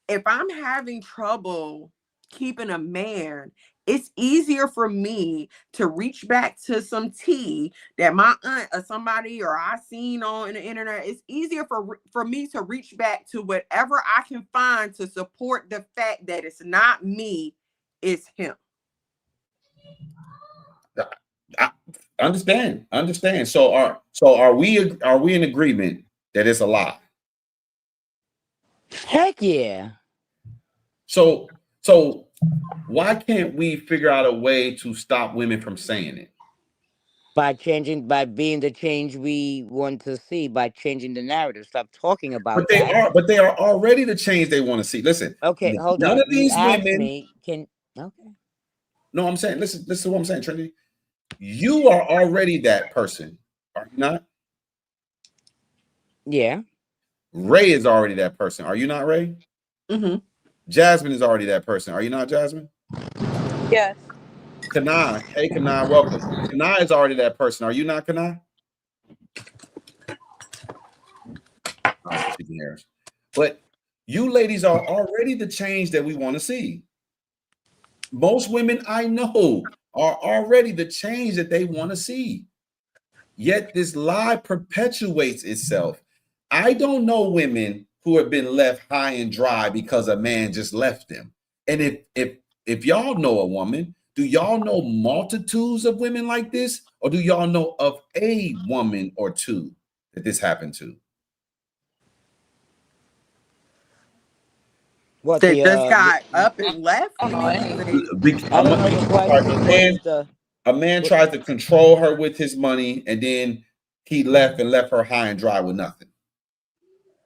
if I'm having trouble keeping a man, it's easier for me to reach back to some tea that my aunt or somebody or I seen on the internet. It's easier for me to reach back to whatever I can find to support the fact that it's not me, it's him. I understand. So are we in agreement that it's a lie? Heck yeah. So why can't we figure out a way to stop women from saying it? By being the change we want to see, by changing the narrative. Stop talking But about that. they are already the change they want to see. Listen, Okay, hold none on. of You these asked women. me, okay. No, I'm saying, listen to what I'm saying, Trinity. You are already that person, are you not? Yeah. Ray is already that person. Are you not, Ray? Mm-hmm. Jasmine is already that person. Are you not, Jasmine? Yes. Kanai, hey Kanai, welcome. Kanai is already that person. Are you not, Kanai? But you ladies are already the change that we want to see. Most women I know are already the change that they want to see. Yet this lie perpetuates itself. I don't know women who have been left high and dry because a man just left them. And if y'all know a woman, do y'all know multitudes of women like this, or do y'all know of a woman or two that this happened to? What They just got up and left. I don't know any. I don't know the question. What is the A man what, tries to control her with his money, and then he left her high and dry with nothing.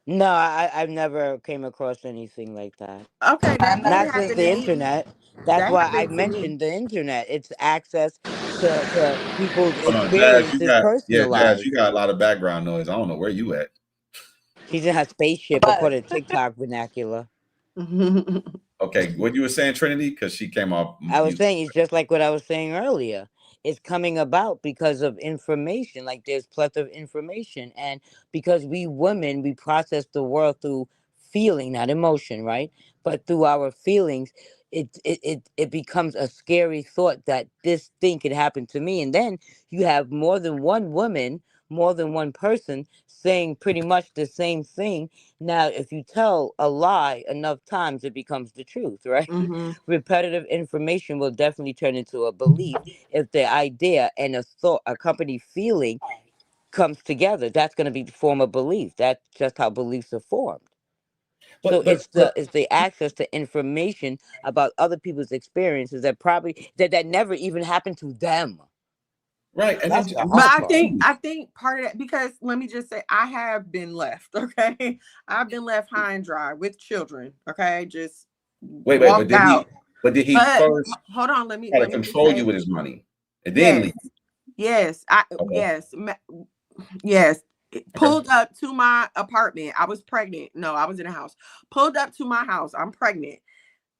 No, I've never came across anything like that. Okay, that did Not since happen the to me. internet. That's That why I happened to me. mentioned the internet. It's access to people's Hold on, Jazz, experiences, Jazz, personalized. you got a lot of background noise. I don't know where you at. She's in her spaceship, according to TikTok vernacular. Okay, what you were saying, Trinity? Because she came off I was mute. saying it's just like what I was saying earlier. It's coming about because of information. Like there's plethora of information, and because we women we process the world through feeling, not emotion, right? But through our feelings, it becomes a scary thought that this thing could happen to me, and then you have more than one woman, more than one person saying pretty much the same thing. Now, if you tell a lie enough times, it becomes the truth, right? Mm-hmm. Repetitive information will definitely turn into a belief if the idea and a thought accompanied feeling comes together. That's going to be the form of belief. That's just how beliefs are formed. So it's the access to information about other people's experiences that probably that never even happened to them. Right. And that's the But hard part. I think part of that, because let me just say, I have been left. Okay, I've been left high and dry with children. Okay, just walked out. But did he first hold on? Let me control you with his money and yes, then leave? Yes, yes. Pulled up to my apartment. I was pregnant. No, I was in a house. Pulled up to my house. I'm pregnant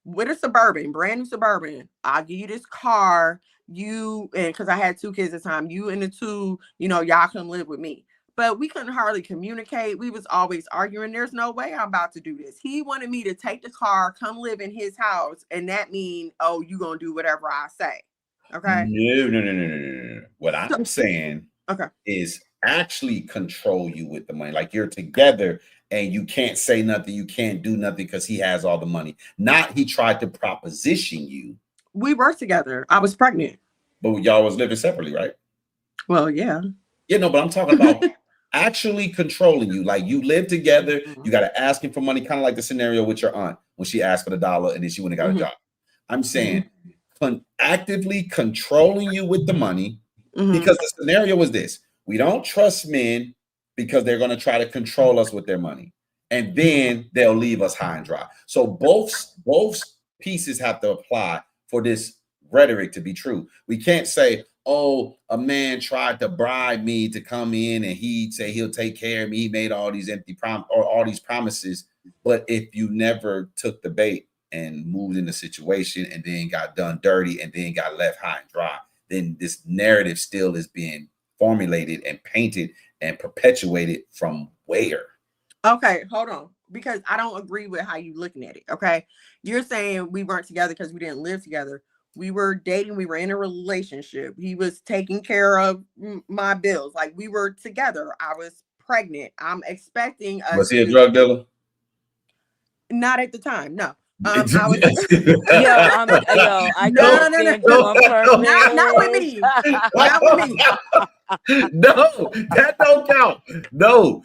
with a Suburban, brand new Suburban. I'll give you this car. And because I had 2 kids at the time, you and the 2, y'all come live with me. But we couldn't hardly communicate. We was always arguing. There's no way I'm about to do this. He wanted me to take the car, come live in his house, and that mean, oh, you gonna do whatever I say. Okay. No. What I'm saying is actually control you with the money. Like you're together and you can't say nothing, you can't do nothing because he has all the money. Not he tried to proposition you. We were together. I was pregnant. But y'all was living separately, right? Well, yeah. Yeah, no, but I'm talking about actually controlling you. Like you live together, you got to ask him for money, kind of like the scenario with your aunt when she asked for the $1 and then she went and got a job. I'm saying actively controlling you with the money, because the scenario was this: we don't trust men because they're going to try to control us with their money, and then they'll leave us high and dry. So both pieces have to apply for this rhetoric to be true. We can't say, oh, a man tried to bribe me to come in and he'd say he'll take care of me, he made all these all these promises, but if you never took the bait and moved in the situation and then got done dirty and then got left high and dry, then this narrative still is being formulated and painted and perpetuated from where? Okay, hold on, because I don't agree with how you looking at it. Okay, you're saying we weren't together because we didn't live together. We were dating. We were in a relationship. He was taking care of my bills. Like we were together. I was pregnant. I'm expecting us. Was he a drug dealer? Not at the time. No. I don't stand you on purpose. Not with me. Not with me. No, that don't count. No,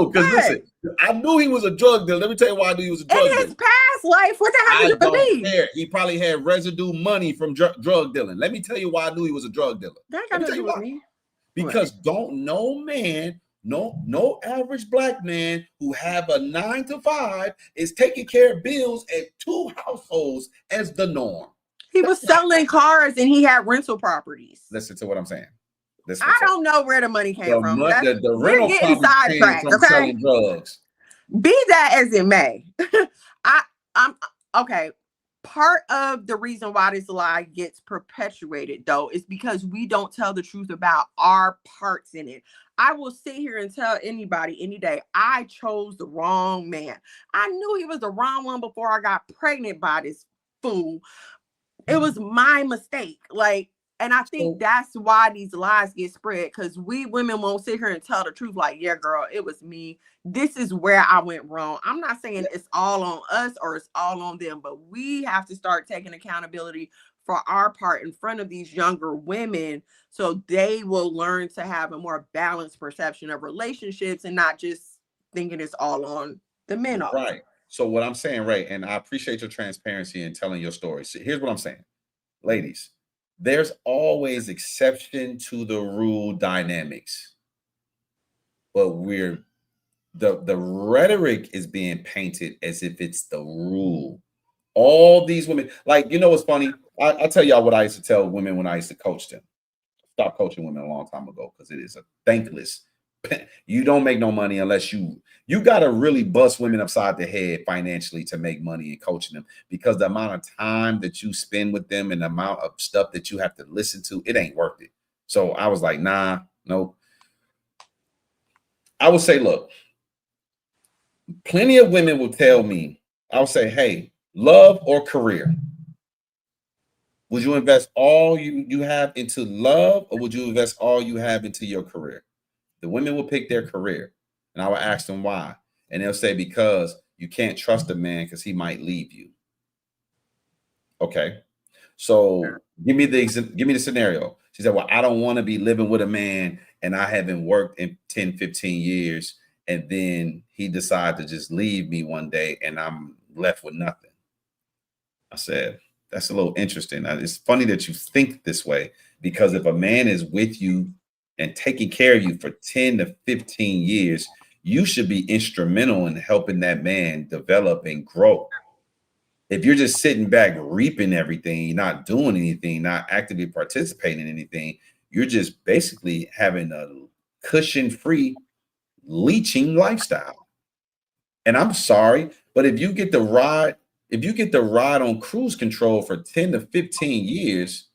because listen, I knew he was a drug dealer. Let me tell you why I knew he was a drug dealer. In his past life, what the hell did you believe? He probably had residue money from drug dealing. Let me tell you why I knew he was a drug dealer. That got to do with me. Because no average black man who have a 9-to-5 is taking care of bills at 2 households as the norm. He was selling cars and he had rental properties. Listen to what I'm saying. I don't know where the money came from. The rental getting sidetracked. Okay, selling drugs. Be that as it may, I'm okay. Part of the reason why this lie gets perpetuated, though, is because we don't tell the truth about our parts in it. I will sit here and tell anybody any day, I chose the wrong man. I knew he was the wrong one before I got pregnant by this fool. It was my mistake. And I think that's why these lies get spread, because we women won't sit here and tell the truth. Like, yeah, girl, it was me. This is where I went wrong. I'm not saying it's all on us or it's all on them, but we have to start taking accountability for our part in front of these younger women so they will learn to have a more balanced perception of relationships and not just thinking it's all on the men. Right. So what I'm saying, right, and I appreciate your transparency in telling your story. So here's what I'm saying. Ladies, there's always exception to the rule dynamics, but the rhetoric is being painted as if it's the rule. All these women, like, you know what's funny? I'll tell y'all what I used to tell women when I used to coach them. Stop coaching women a long time ago because it is a thankless. You don't make no money unless you got to really bust women upside the head financially to make money in coaching them, because the amount of time that you spend with them and the amount of stuff that you have to listen to, it ain't worth it. So I was like, nah, no. I would say, look, plenty of women will tell me, I'll say, hey, love or career? Would you invest all you have into love, or would you invest all you have into your career? The women will pick their career, and I will ask them why. And they'll say, because you can't trust a man because he might leave you. Okay. So give me the scenario. She said, well, I don't want to be living with a man and I haven't worked in 10, 15 years and then he decided to just leave me one day, and I'm left with nothing. I said, that's a little interesting. It's funny that you think this way, because if a man is with you and taking care of you for 10 to 15 years, you should be instrumental in helping that man develop and grow. If you're just sitting back reaping everything, not doing anything, not actively participating in anything, you're just basically having a cushion-free leeching lifestyle. And I'm sorry, but if you get the ride on cruise control for 10 to 15 years,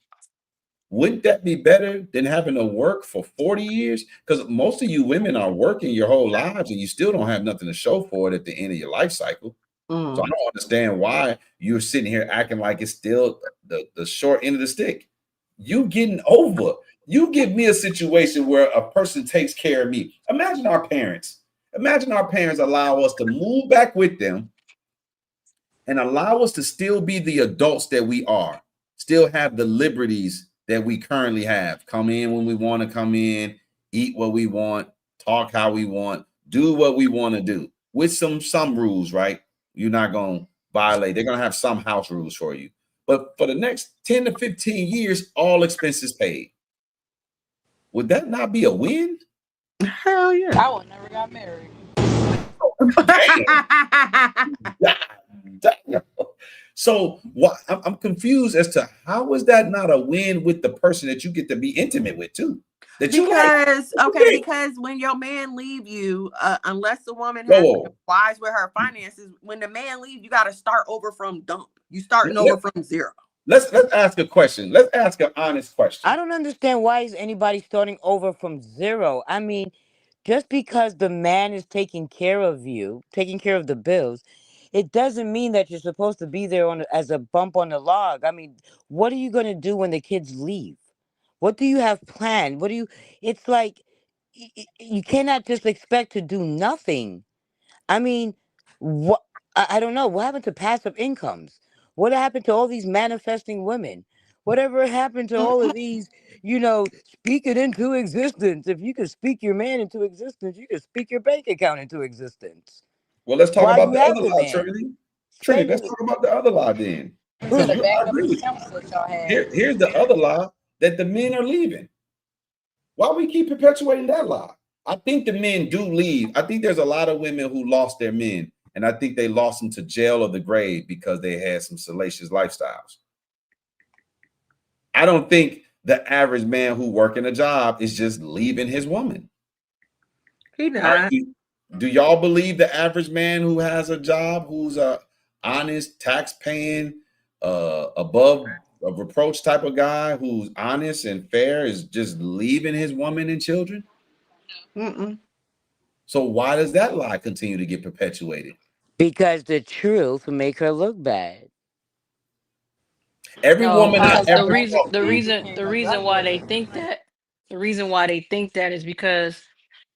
wouldn't that be better than having to work for 40 years? Because most of you women are working your whole lives and you still don't have nothing to show for it at the end of your life cycle. So I don't understand why you're sitting here acting like it's still the short end of the stick. You getting over. You give me a situation where a person takes care of me. Imagine our parents allow us to move back with them and allow us to still be the adults that we are, still have the liberties that we currently have. Come in when we want to come in, eat what we want, talk how we want, do what we want to do with some rules, right? You're not going to violate. They're going to have some house rules for you. But for the next 10 to 15 years, all expenses paid. Would that not be a win? Hell yeah. I would never got married. Damn. So I'm confused as to how is that not a win with the person that you get to be intimate with too? Because when your man leave you, unless the woman has wise with her finances, when the man leaves, you got to start over from dump. You starting over from zero. Let's ask a question. Let's ask an honest question. I don't understand why is anybody starting over from zero. I mean, just because the man is taking care of you, taking care of the bills, it doesn't mean that you're supposed to be there as a bump on the log. I mean, what are you going to do when the kids leave? What do you have planned? It's like you cannot just expect to do nothing. I mean, what I don't know. What happened to passive incomes? What happened to all these manifesting women? Whatever happened to all of these, speak it into existence? If you could speak your man into existence, you could speak your bank account into existence. Well, let's talk about the other lie, Trinity. Trinity, let's talk about the other lie then. Here's the other lie, that the men are leaving. Why we keep perpetuating that lie? I think the men do leave. I think there's a lot of women who lost their men, and I think they lost them to jail or the grave because they had some salacious lifestyles. I don't think the average man who working a job is just leaving his woman. He not. Do y'all believe the average man who has a job, who's a honest, tax-paying, above a reproach type of guy, who's honest and fair, is just leaving his woman and children? So why does that lie continue to get perpetuated? Because the truth will make her look bad. Every woman the reason why they think that is because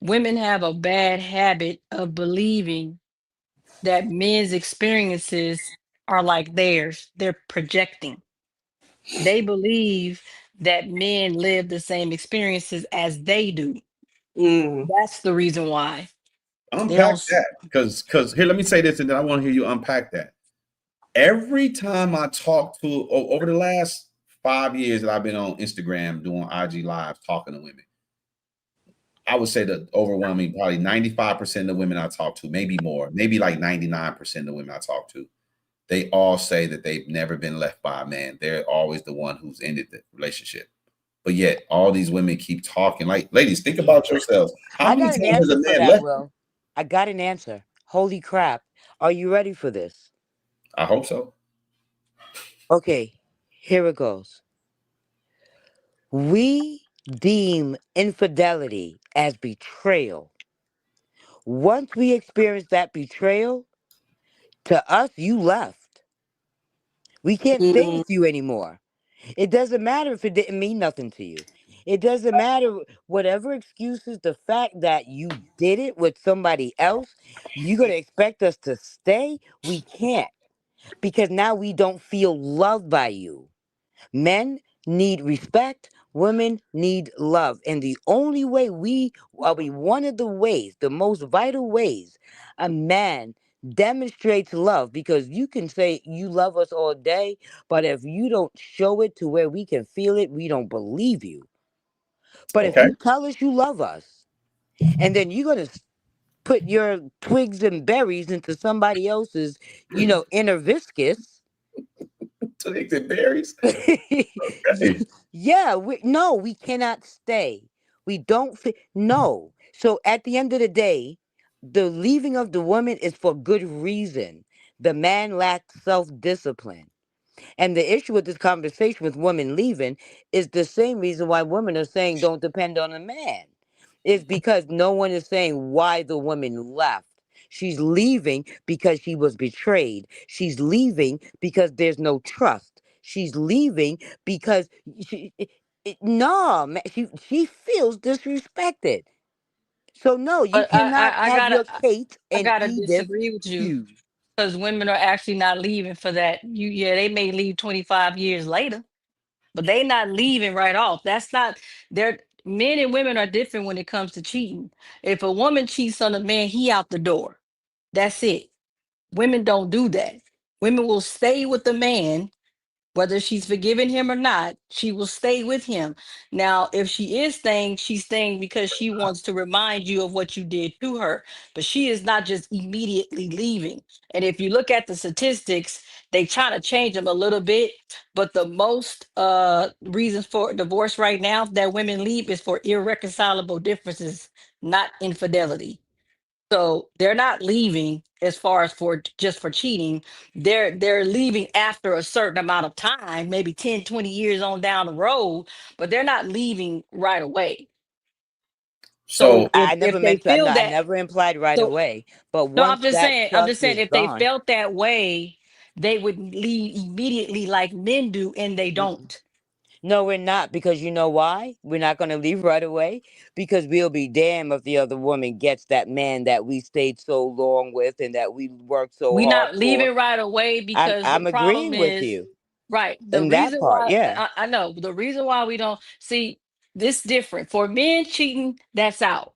women have a bad habit of believing that men's experiences are like theirs. They're projecting. They believe that men live the same experiences as they do. That's the reason why. Unpack that, because here, let me say this, and then I want to hear you unpack that. Every time I talk to, over the last 5 years that I've been on Instagram doing IG Live talking to women, I would say the overwhelming, probably 95% of the women I talk to, maybe more, maybe like 99% of the women I talk to, they all say that they've never been left by a man. They're always the one who's ended the relationship. But yet all these women keep talking. Like, ladies, think about yourselves. How many times has a man left? Will. I got an answer. Holy crap. Are you ready for this? I hope so. Okay, here it goes. We deem infidelity as betrayal. Once we experience that betrayal, to us, you left. We can't stay with you anymore. It doesn't matter if it didn't mean nothing to you. It doesn't matter whatever excuses, the fact that you did it with somebody else, you're going to expect us to stay? We can't, because now we don't feel loved by you. Men need respect, Women need love. And the only way one of the ways, the most vital ways a man demonstrates love, because you can say you love us all day, but if you don't show it to where we can feel it, we don't believe you. But if Okay. you tell us you love us, and then you're going to put your twigs and berries into somebody else's, inner viscous. Twigs and berries. Okay. Yeah, no, we cannot stay. We don't fit. No. So at the end of the day, the leaving of the woman is for good reason. The man lacks self discipline. And the issue with this conversation with women leaving is the same reason why women are saying don't depend on a man. Is because no one is saying why the woman left. She's leaving because she was betrayed. She's leaving because there's no trust. She's leaving because no, man, she feels disrespected. So no, you But cannot have your Kate I and gotta Edith disagree with you view. because women are actually not leaving for that. Yeah, they may leave 25 years later, but they not leaving right off. That's not their men and women are different when it comes to cheating. If a woman cheats on a man, he out the door. That's it. Women don't do that. Women will stay with the man whether she's forgiven him or not, she will stay with him. Now, if she is staying, she's staying because she wants to remind you of what you did to her. But she is not just immediately leaving. And if you look at the statistics, they try to change them a little bit. But the most reasons for divorce right now that women leave is for irreconcilable differences, not infidelity. So they're not leaving as far as for just for cheating. They're leaving after a certain amount of time, maybe 10, 20 years on down the road, but they're not leaving right away. So So I if never they meant to. feel I that, never implied right so away. But no, once that I'm trust just saying is if they gone, felt that way, they would leave immediately like men do, and they mm-mm. don't. No, we're not, because you know why? We're not going to leave right away, because we'll be damned if the other woman gets that man that we stayed so long with and that we worked so We're hard not for. leaving right away I'm because the I'm problem agreeing with is you right. The in that reason part. why Yeah. I know the reason why we don't see this different for men cheating, that's out.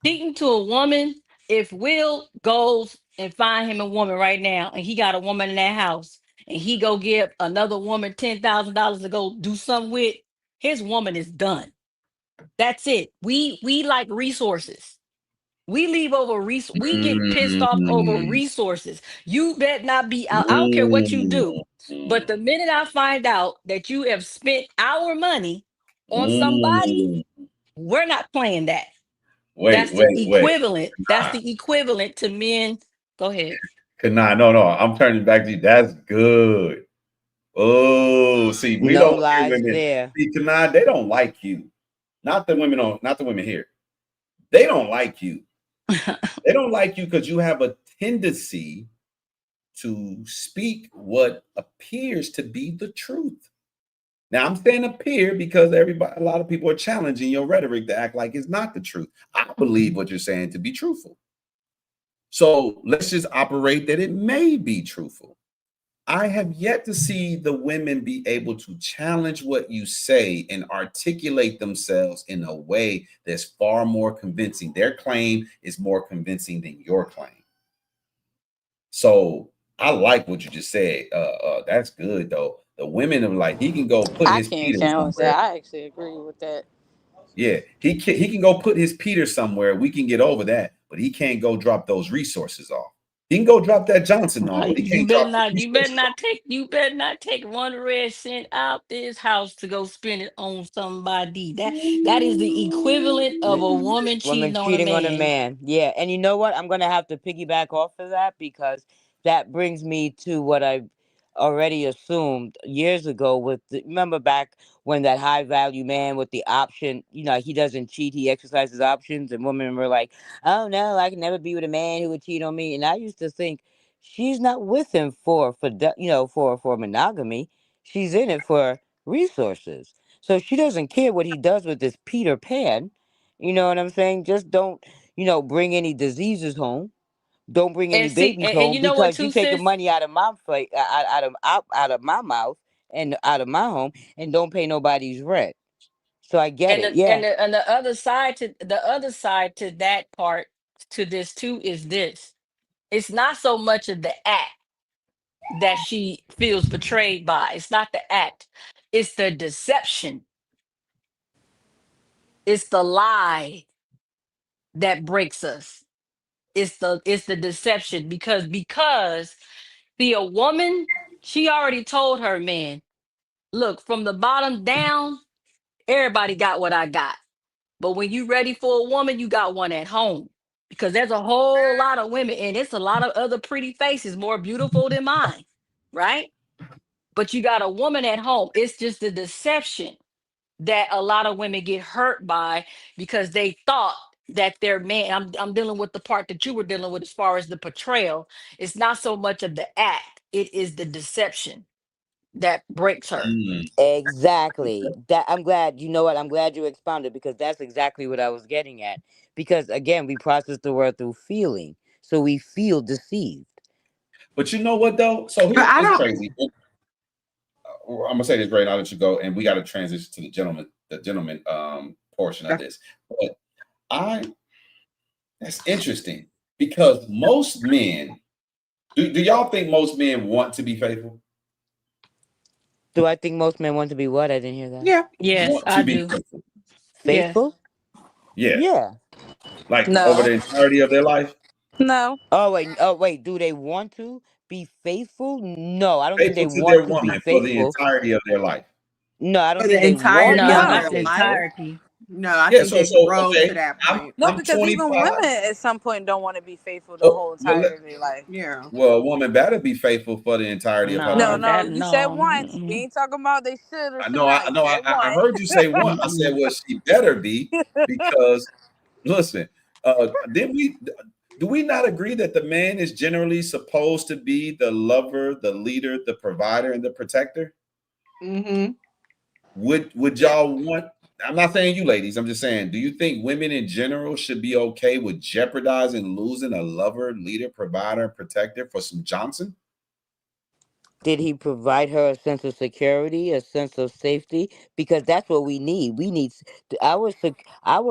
Cheating to a woman, if Will goes and find him a woman right now and he got a woman in that house and he go give another woman $10,000 to go do something with, his woman is done. That's it. We like resources. We leave over we get pissed off over mm, resources. You bet not be out. I don't care what you mm, do. But the minute I find out that you have spent our money on somebody, mm. we're not playing that. Wait, wait, wait. That's the equivalent to men. Go ahead. Nah, no, no. I'm turning back to you. That's good. Oh, see, we No don't hear lies women. there. See, Kanai, they don't like you. Not the women here. They don't like you. They don't like you because you have a tendency to speak what appears to be the truth. Now I'm saying appear because a lot of people are challenging your rhetoric to act like it's not the truth. I believe what you're saying to be truthful. So let's just operate that it may be truthful. I have yet to see the women be able to challenge what you say and articulate themselves in a way that's far more convincing. Their claim is more convincing than your claim. So I like what you just said. That's good though. The women are like, he can go put I his can't Peter challenge somewhere. that. I actually agree with that. Yeah, he can go put his Peter somewhere. We can get over that, but he can't go drop those resources off. He can go drop that Johnson off, but he You can't better drop the not. resources off. You better not take 1 red cent out this house to go spend it on somebody. That is the equivalent of a woman Woman cheating on a cheating on a man. man. Yeah. And you know what? I'm going to have to piggyback off of that, because that brings me to what I already assumed years ago remember back when that high value man with the option, he doesn't cheat, he exercises options, and women were like, oh no, I can never be with a man who would cheat on me. And I used to think she's not with him for monogamy. She's in it for resources. So she doesn't care what he does with this Peter Pan. You know what I'm saying? Just don't, bring any diseases home. Don't bring any And see, babies and home, you know what, because you too, taking sis? money out of my out of my mouth and out of my home, and don't pay nobody's rent. So I get it. Yeah. And the other side to that part to this too is this. It's not so much of the act that she feels betrayed by. It's not the act. It's the deception. It's the lie that breaks us. It's the deception because see, a woman, she already told her man, look, from the bottom down, everybody got what I got. But when you ready for a woman, you got one at home. Because there's a whole lot of women, and it's a lot of other pretty faces, more beautiful than mine, right? But you got a woman at home. It's just the deception that a lot of women get hurt by because they thought that their man, I'm dealing with the part that you were dealing with as far as the portrayal. It's not so much of the act, it is the deception that breaks her. Exactly. That I'm glad, you know what? I'm glad you expounded because that's exactly what I was getting at. Because again, we process the word through feeling. So we feel deceived. But you know what though? So here's it's crazy. I'm gonna say this great. I'll let you go, and we got to transition to the gentleman portion of this. But that's interesting because most men, do y'all think most men want to be faithful? Do I think most men want to be what? I didn't hear that. Yeah. Yes, Want I to be do. faithful? Faithful? Yeah. Yeah. Like No. over the entirety of their life? No. Oh wait. Do they want to be faithful? No, I don't think Faithful they to their want to be woman for the faithful. entirety of their life. No, I don't For think the they want entirety to No, of be not their the life. faithful. entirety. No, I Yeah, think so they grow okay, to that point. No, I'm because even 25. women at some point don't want to be faithful the Oh, whole entirety of their life. Yeah. well, a woman better be faithful for the entirety of her No, No, life. no, that you said no. once. We Mm-mm. ain't talking about they should or I should know, not. You said I one. heard you say one. I said, Mm-mm. well, she better be because listen, then do we not agree that the man is generally supposed to be the lover, the leader, the provider, and the protector? Mm-hmm. Would y'all want? I'm not saying you ladies. I'm just saying, do you think women in general should be okay with jeopardizing losing a lover, leader, provider, and protector for some Johnson? Did he provide her a sense of security, a sense of safety? Because that's what we need. We need our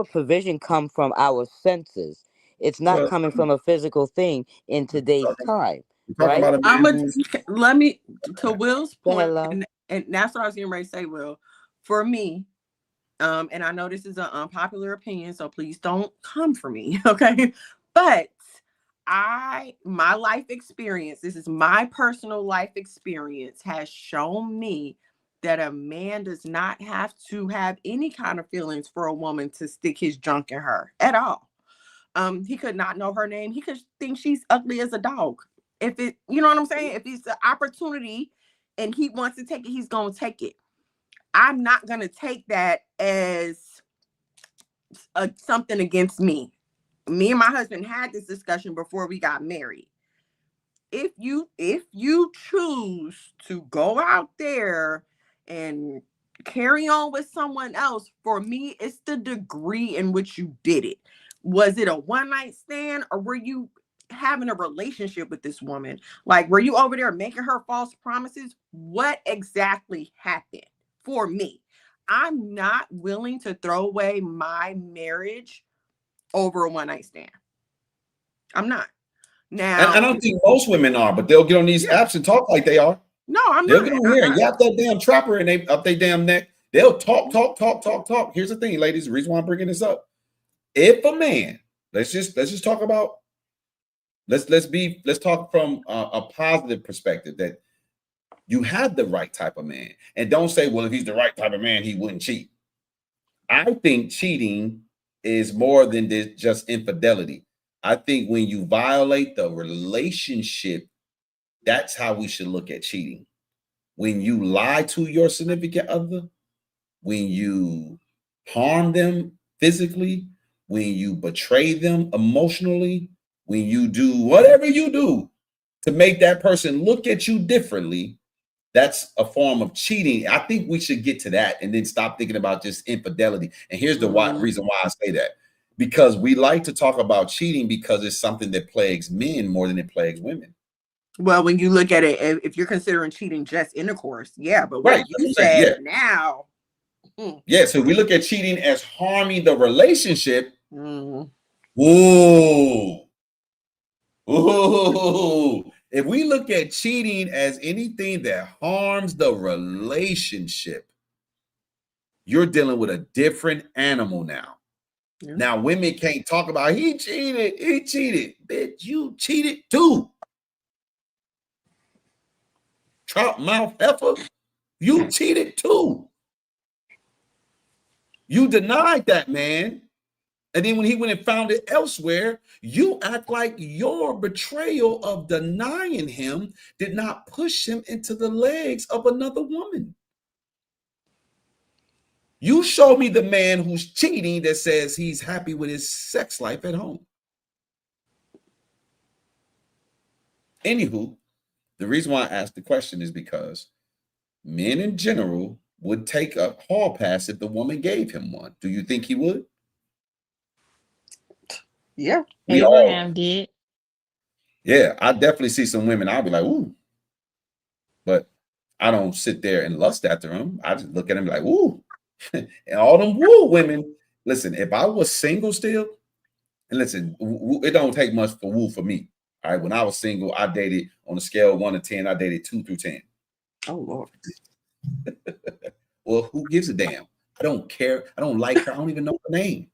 provision come from our senses. It's not Well, coming from a physical thing in today's time, we're talking right? about a I'm man gonna who's let me to Will's Go point, ahead, love. and that's what I was getting ready to say. Will, for me, and I know this is an unpopular opinion, so please don't come for me, okay? But my life experience, this is my personal life experience, has shown me that a man does not have to have any kind of feelings for a woman to stick his junk in her at all. He could not know her name. He could think she's ugly as a dog. If it, you know what I'm saying? If it's an opportunity and he wants to take it, he's gonna take it. I'm not gonna take that as something against me. Me and my husband had this discussion before we got married. If you choose to go out there and carry on with someone else, for me, it's the degree in which you did it. Was it a one night stand, or were you having a relationship with this woman? Like, were you over there making her false promises? What exactly happened? For me, I'm not willing to throw away my marriage over a one night stand. I'm not. Now, and I don't think most women are, but they'll get on these apps and talk like they are. No, I'm They'll not. get on here and yap that damn trapper and they up their damn neck. They'll talk. Here's the thing, ladies. The reason why I'm bringing this up: if a man, let's just talk about, let's talk from a positive perspective that you have the right type of man, and don't say, well, if he's the right type of man, he wouldn't cheat. I think cheating is more than just infidelity. I think when you violate the relationship, that's how we should look at cheating. When you lie to your significant other, when you harm them physically, when you betray them emotionally, when you do whatever you do to make that person look at you differently, that's a form of cheating. I think we should get to that and then stop thinking about just infidelity. And here's the reason why I say that. Because we like to talk about cheating because it's something that plagues men more than it plagues women. Well, when you look at it, if you're considering cheating just intercourse, yeah. But what Right, you said yeah. now, Yeah, so we look at cheating as harming the relationship. Mm. Ooh. Ooh. If we look at cheating as anything that harms the relationship, you're dealing with a different animal now. Yeah. Now, women can't talk about he cheated. Bitch, you cheated too. Trout mouth heifer, you cheated too. You denied that man. And then when he went and found it elsewhere, you act like your betrayal of denying him did not push him into the legs of another woman. You show me the man who's cheating that says he's happy with his sex life at home. Anywho, the reason why I asked the question is because men in general would take a hall pass if the woman gave him one. Do you think he would? Yeah. Abraham did. Yeah, I definitely see some women. I'll be like, ooh. But I don't sit there and lust after them. I just look at them like, ooh. And all them woo women. Listen, if I was single still, and listen, it don't take much for woo for me. All right. When I was single, I dated on a scale of 1 to 10, I dated 2 through 10. Oh, Lord. Well, who gives a damn? I don't care. I don't like her. I don't even know her name.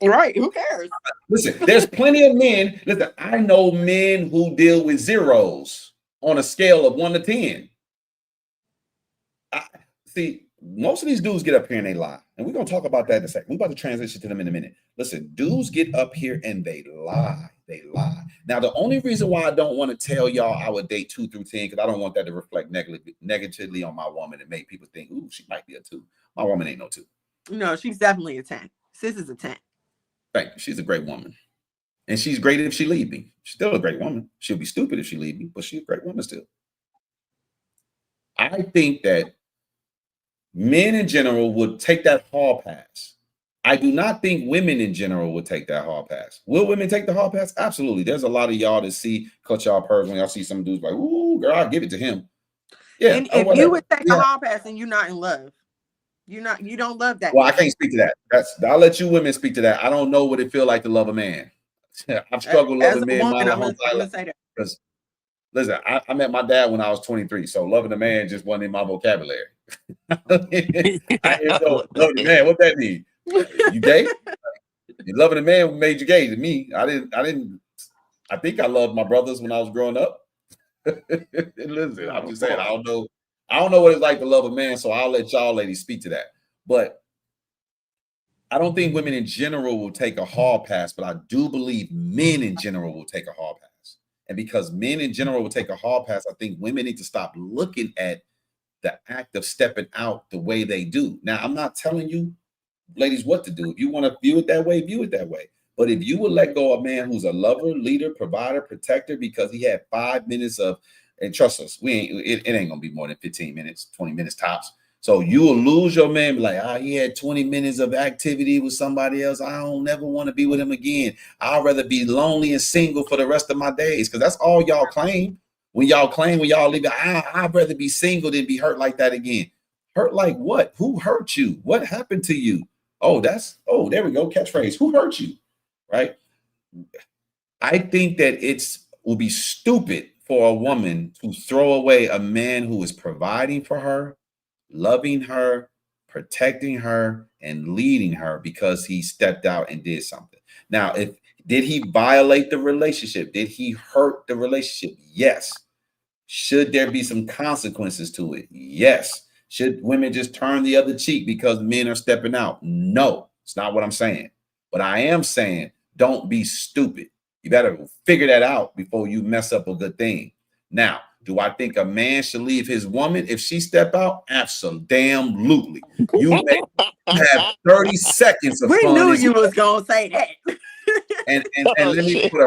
Right. Who cares? Listen, there's plenty of men. Listen, I know men who deal with zeros on a scale of 1 to 10. See, most of these dudes get up here and they lie. And we're going to talk about that in a second. We're about to transition to them in a minute. Listen, dudes get up here and they lie. They lie. Now, the only reason why I don't want to tell y'all I would date 2 through 10, because I don't want that to reflect negatively on my woman and make people think, ooh, she might be a 2. My woman ain't no 2. No, she's definitely a 10. Sis is a 10. Thank you. She's a great woman. And she's great if she leave me. She's still a great woman. She'll be stupid if she leave me, but she's a great woman still. I think that men in general would take that hall pass. I do not think women in general would take that hall pass. Will women take the hall pass? Absolutely. There's a lot of y'all that see, cut y'all purse when y'all see some dudes like, ooh, girl, I'll give it to him. Yeah. And if you would take the hall pass and you're not in love, you don't love that. Well, I can't speak to that. I'll let you women speak to that. I don't know what it feel like to love a man. I've struggled loving men my whole life. Because listen, I met my dad when I was 23, so loving a man just wasn't in my vocabulary. I didn't know loving a man. What that mean? You gay? You loving a man made you gay to me. I think I loved my brothers when I was growing up. Listen, I'm just saying, I don't know what it's like to love a man, so I'll let y'all ladies speak to that. But I don't think women in general will take a hall pass, but I do believe men in general will take a hall pass. And because men in general will take a hall pass, I think women need to stop looking at the act of stepping out the way they do. Now, I'm not telling you, ladies, what to do. If you want to view it that way, view it that way. But if you would let go of a man who's a lover, leader, provider, protector, because he had 5 minutes of, and trust us, it ain't gonna be more than 15 minutes, 20 minutes tops. So you will lose your man, be like, he had 20 minutes of activity with somebody else. I don't never want to be with him again. I'd rather be lonely and single for the rest of my days. Because that's all y'all claim. When y'all leave, I'd rather be single than be hurt like that again. Hurt like what? Who hurt you? What happened to you? Oh, there we go. Catchphrase. Who hurt you? Right? I think that will be stupid for a woman to throw away a man who is providing for her, loving her, protecting her, and leading her because he stepped out and did something. Now, did he violate the relationship? Did he hurt the relationship? Yes. Should there be some consequences to it? Yes. Should women just turn the other cheek because men are stepping out? No, it's not what I'm saying. But I am saying, don't be stupid. You better figure that out before you mess up a good thing. Now, do I think a man should leave his woman if she step out? Absolutely. You may have 30 seconds of fun. We knew you was gonna say that. and let me for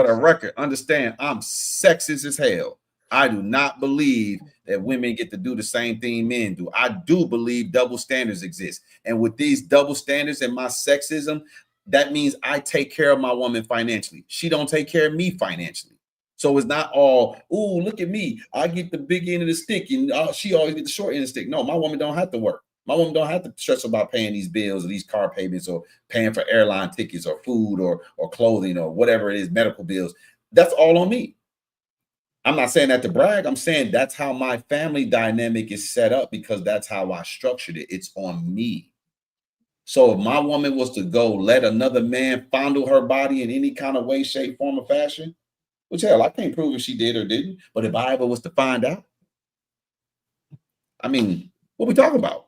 the record, understand I'm sexist as hell. I do not believe that women get to do the same thing men do. I do believe double standards exist. And with these double standards and my sexism, that means I take care of my woman financially. She don't take care of me financially. So it's not all, ooh, look at me. I get the big end of the stick and she always get the short end of the stick. No, my woman don't have to work. My woman don't have to stress about paying these bills or these car payments or paying for airline tickets or food or clothing or whatever it is, medical bills. That's all on me. I'm not saying that to brag. I'm saying that's how my family dynamic is set up because that's how I structured it. It's on me. So if my woman was to go let another man fondle her body in any kind of way, shape, form, or fashion, which hell, I can't prove if she did or didn't. But if I ever was to find out, I mean, what we talking about?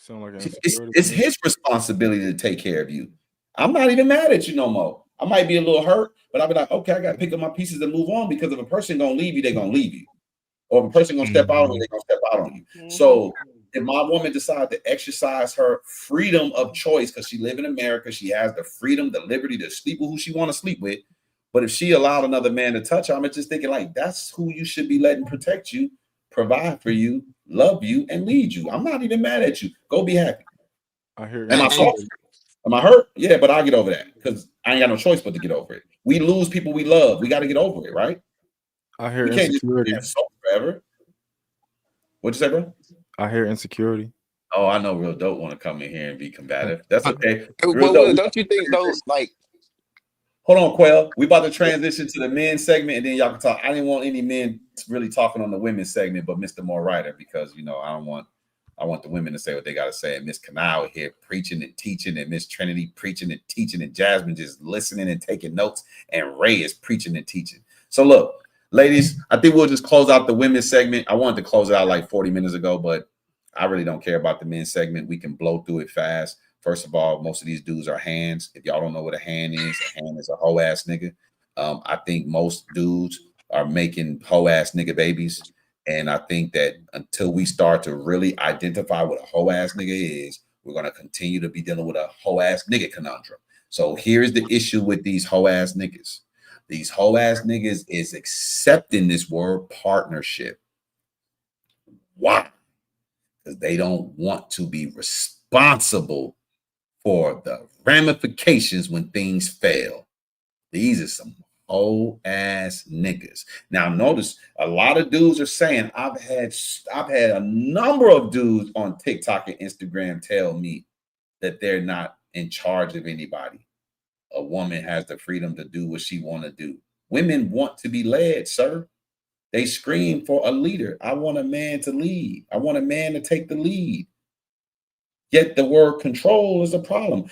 Like it's his responsibility to take care of you. I'm not even mad at you no more. I might be a little hurt, but I'll be like, okay, I got to pick up my pieces and move on because if a person gonna leave you, they're gonna leave you. Or if a person gonna step out on you, they're gonna step out on you. So if my woman decides to exercise her freedom of choice because she live in America, she has the freedom, the liberty to sleep with who she want to sleep with. But if she allowed another man to touch her, I'm just thinking like that's who you should be letting protect you, provide for you, love you, and lead you. I'm not even mad at you. Go be happy. I hear. Am I soft? Am I hurt? Yeah, but I'll get over that because I ain't got no choice but to get over it. We lose people we love. We got to get over it, right? I hear we can't insecurity. Just forever. What'd you say, bro? I hear insecurity. Oh, I know Real Dope want to come in here and be combative. That's okay. Well, don't you think though? Like, hold on, Quell. We about to transition to the men's segment, and then y'all can talk. I didn't want any men really talking on the women's segment, but Mr. Moore Ryder, because I want the women to say what they got to say. And Miss Canal here preaching and teaching, and Miss Trinity preaching and teaching, and Jasmine just listening and taking notes, and Ray is preaching and teaching. So look, ladies, I think we'll just close out the women's segment. I wanted to close it out like 40 minutes ago, but I really don't care about the men's segment. We can blow through it fast. First of all, most of these dudes are hands. If y'all don't know what a hand is a hoe ass nigga. I think most dudes are making hoe ass nigga babies. And I think that until we start to really identify what a hoe ass nigga is, we're going to continue to be dealing with a hoe ass nigga conundrum. So here's the issue with these hoe ass niggas. These hoe ass niggas is accepting this word partnership. Why? Because they don't want to be responsible for the ramifications when things fail. These are some whole ass niggas. Now notice a lot of dudes are saying I've had a number of dudes on TikTok and Instagram tell me that they're not in charge of anybody. A woman has the freedom to do what she want to do. Women want to be led, sir. They scream for a leader. I want a man to lead. I want a man to take the lead. Yet the word control is a problem.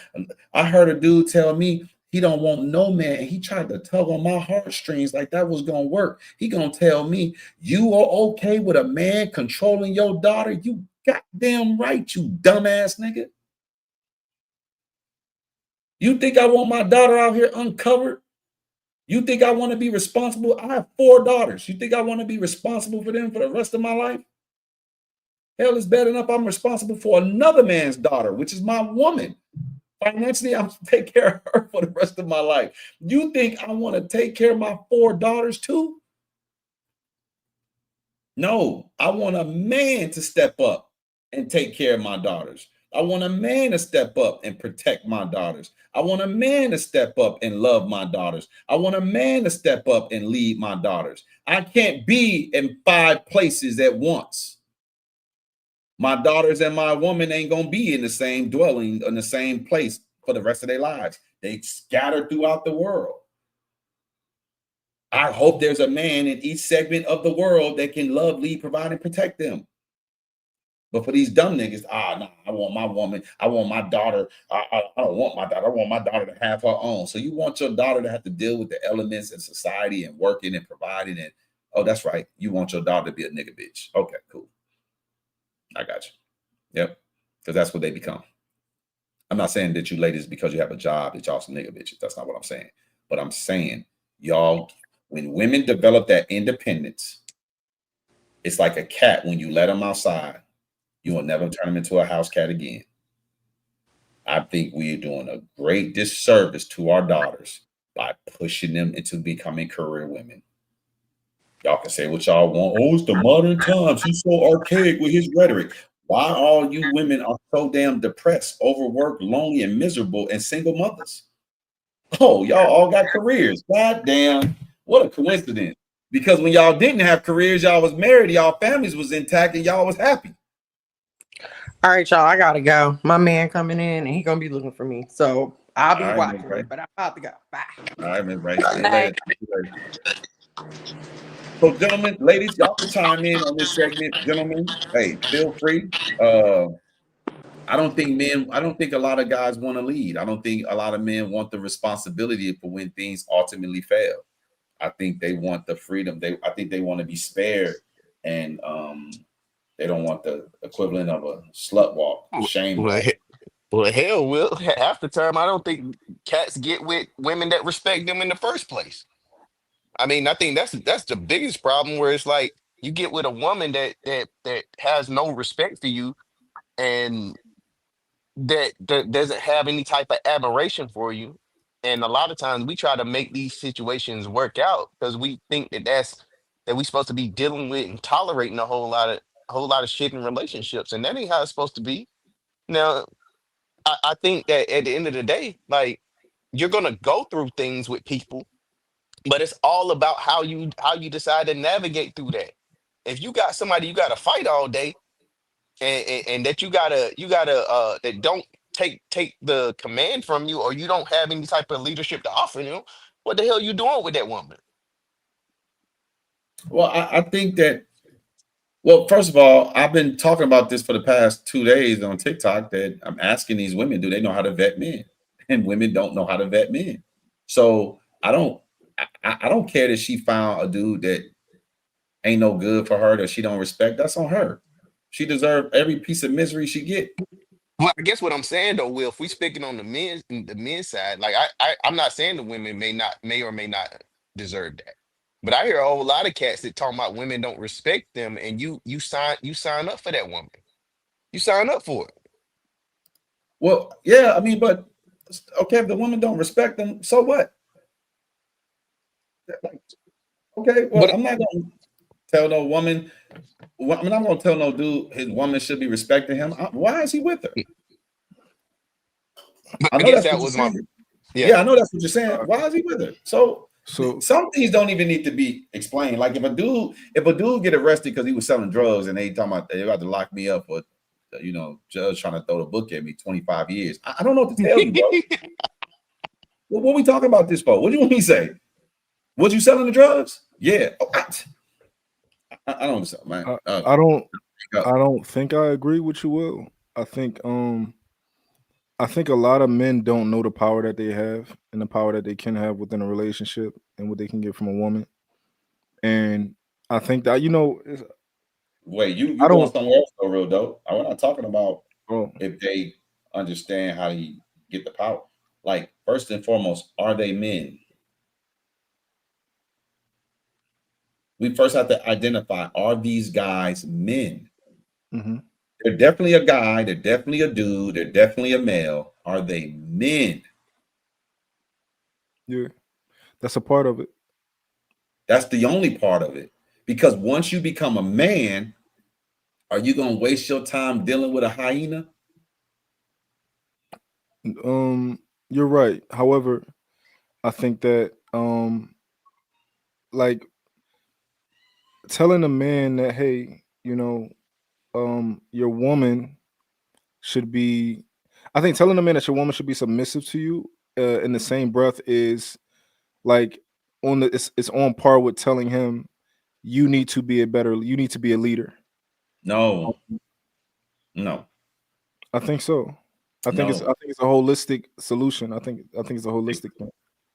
I heard a dude tell me he don't want no man. And he tried to tug on my heartstrings like that was going to work. He going to tell me, you are okay with a man controlling your daughter? You goddamn right, you dumbass nigga. You think I want my daughter out here uncovered? You think I want to be responsible? I have 4 daughters. You think I want to be responsible for them for the rest of my life? Hell, it's bad enough I'm responsible for another man's daughter, which is my woman. Financially, I'm to take care of her for the rest of my life. You think I want to take care of my 4 daughters too? No, I want a man to step up and take care of my daughters. I want a man to step up and protect my daughters. I want a man to step up and love my daughters. I want a man to step up and lead my daughters. I can't be in 5 places at once. My daughters and my woman ain't going to be in the same dwelling, in the same place for the rest of their lives. They scatter throughout the world. I hope there's a man in each segment of the world that can love, lead, provide, and protect them. But for these dumb niggas, nah, I want my woman. I want my daughter. I don't want my daughter. I want my daughter to have her own. So you want your daughter to have to deal with the elements in society and working and providing. And oh, that's right. You want your daughter to be a nigga bitch. Okay, cool. I got you. Yep. Because that's what they become. I'm not saying that you ladies, because you have a job, that y'all some nigga bitches. That's not what I'm saying. But I'm saying, y'all, when women develop that independence, it's like a cat. When you let them outside, you will never turn them into a house cat again. I think we're doing a great disservice to our daughters by pushing them into becoming career women. Y'all can say what y'all want. Oh, it's the modern times. He's so archaic with his rhetoric. Why all you women are so damn depressed, overworked, lonely, and miserable, and single mothers? Oh, y'all all got careers. God damn. What a coincidence. Because when y'all didn't have careers, y'all was married, y'all families was intact, and y'all was happy. All right, y'all, I gotta go. My man coming in, and he gonna be looking for me. So I'll be watching him, but I'm about to go. Bye. All right, Miss Ray. See you later. So, gentlemen, ladies, y'all can chime in on this segment. Gentlemen, hey, feel free. I don't think a lot of guys want to lead. I don't think a lot of men want the responsibility for when things ultimately fail. I think they want the freedom. I think they want to be spared, and they don't want the equivalent of a slut walk, shame walk. Well, hell, Will. Half the time, I don't think cats get with women that respect them in the first place. I mean, I think that's the biggest problem. Where it's like you get with a woman that has no respect for you, and that doesn't have any type of admiration for you. And a lot of times we try to make these situations work out because we think that we supposed to be dealing with and tolerating a whole lot of shit in relationships, and that ain't how it's supposed to be. Now, I think that at the end of the day, like you're gonna go through things with people, but it's all about how you decide to navigate through that. If you got somebody you gotta fight all day, and that you gotta that don't take the command from you, or you don't have any type of leadership to offer them, what the hell you doing with that woman? Well, I think that. Well, first of all, I've been talking about this for the past 2 days on TikTok that I'm asking these women, do they know how to vet men? And women don't know how to vet men. So I don't care that she found a dude that ain't no good for her, that she don't respect. That's on her. She deserves every piece of misery she get. Well, I guess what I'm saying though, Will, if we speaking on the men's side, like I'm not saying the women may or may not deserve that. But I hear a whole lot of cats that talking about women don't respect them, and you sign up for that woman. You sign up for it. Well, yeah, I mean, but okay, if the woman don't respect them, so what? Like, okay, well, But I'm not gonna tell no woman. I'm not gonna tell no dude his woman should be respecting him. Why is he with her? I I know guess that's that what you're was my saying. yeah. Yeah, I know that's what you're saying. Why is he with her? So So some things don't even need to be explained. Like if a dude get arrested because he was selling drugs and they talking about they about to lock me up for, judge trying to throw the book at me 25 years. I don't know what to tell you, bro. What we talking about this for? What do you want me to say? Was you selling the drugs? Yeah. Oh, I don't understand, man. I don't I don't think I agree with you, Will. I think a lot of men don't know the power that they have and the power that they can have within a relationship and what they can get from a woman. And I think that Wait, you I going don't. somewhere else though, real dope. I'm not talking about Oh, if they understand how to get the power. Like, first and foremost, are they men? We first have to identify, are these guys men? hmm They're definitely a guy, they're definitely a dude, they're definitely a male. Are they men? yeah, that's a part of it. That's the only part of it. Because once you become a man, are you gonna waste your time dealing with a hyena? You're right. However, I think that like telling a man that, hey, your woman should be I think telling a man that your woman should be submissive to you in the same breath is like it's on par with telling him you need to be a leader. No, no, I think so. no. I think it's a holistic solution. I think it's a holistic thing.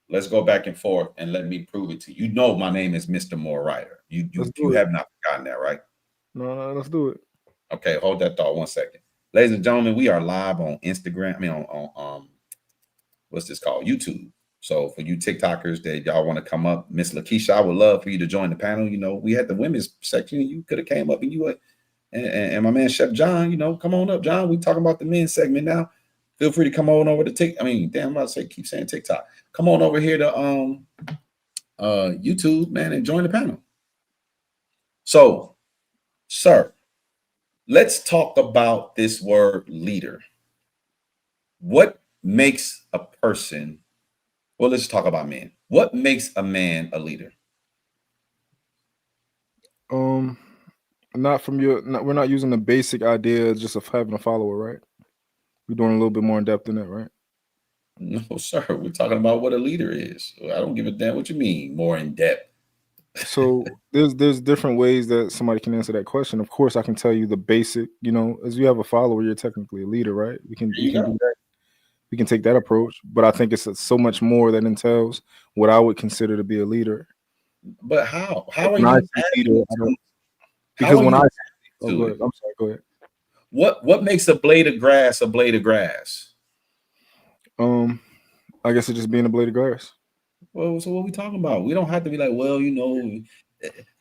Let's go back and forth and let me prove it to you. You know my name is Mr. Moore Ryder. You Let's you you do it. have not forgotten that, right? No, let's do it. Okay, hold that thought 1 second. Ladies and gentlemen, we are live on Instagram. I mean on what's this called? YouTube. So for you TikTokers that y'all want to come up, Miss Lakeisha, I would love for you to join the panel. We had the women's section. You could have came up and and my man Chef John, come on up, John. We talking about the men's segment now. Feel free to come on over to TikTok. I mean, damn, I'm about to say keep saying TikTok. Come on over here to YouTube, man, and join the panel. So, sir, let's talk about this word leader. What makes a person, well, let's talk about men. What makes a man a leader? Um, not from your. Not, we're not using the basic idea just of having a follower, right? We're doing a little bit more in depth than that, right? No, sir. We're talking about what a leader is. I don't give a damn what you mean more in depth. So there's different ways that somebody can answer that question. Of course, I can tell you the basic. You know, as you have a follower, you're technically a leader, right? We can There you do go. that. We can take that approach, but I think it's so much more that entails what I would consider to be a leader. But how? Like How are when I you say leader, adding I to? don't How because are when you I adding oh go to ahead. it? I'm sorry. Go ahead. What makes a blade of grass a blade of grass? Um, I guess it's just being a blade of grass. Well, so what we talking about? We don't have to be like, well,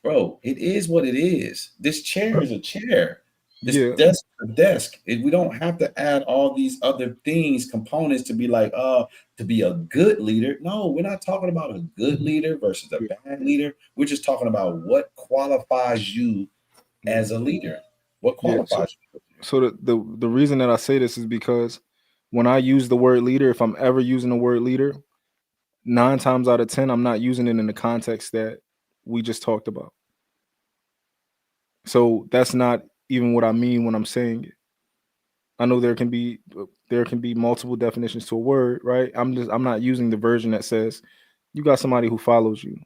bro, it is what it is. This chair is a chair. This Yeah, desk is a desk. We don't have to add all these other things, components to be like, to be a good leader. No, we're not talking about a good leader versus a yeah, bad leader. We're just talking about what qualifies you yeah. as a leader. What Yeah. So, qualifies you? so the reason that I say this is because when I use the word leader, if I'm ever using the word leader, 9 times out of 10, I'm not using it in the context that we just talked about. So that's not even what I mean when I'm saying it. I know there can be multiple definitions to a word, right? I'm not using the version that says you got somebody who follows you.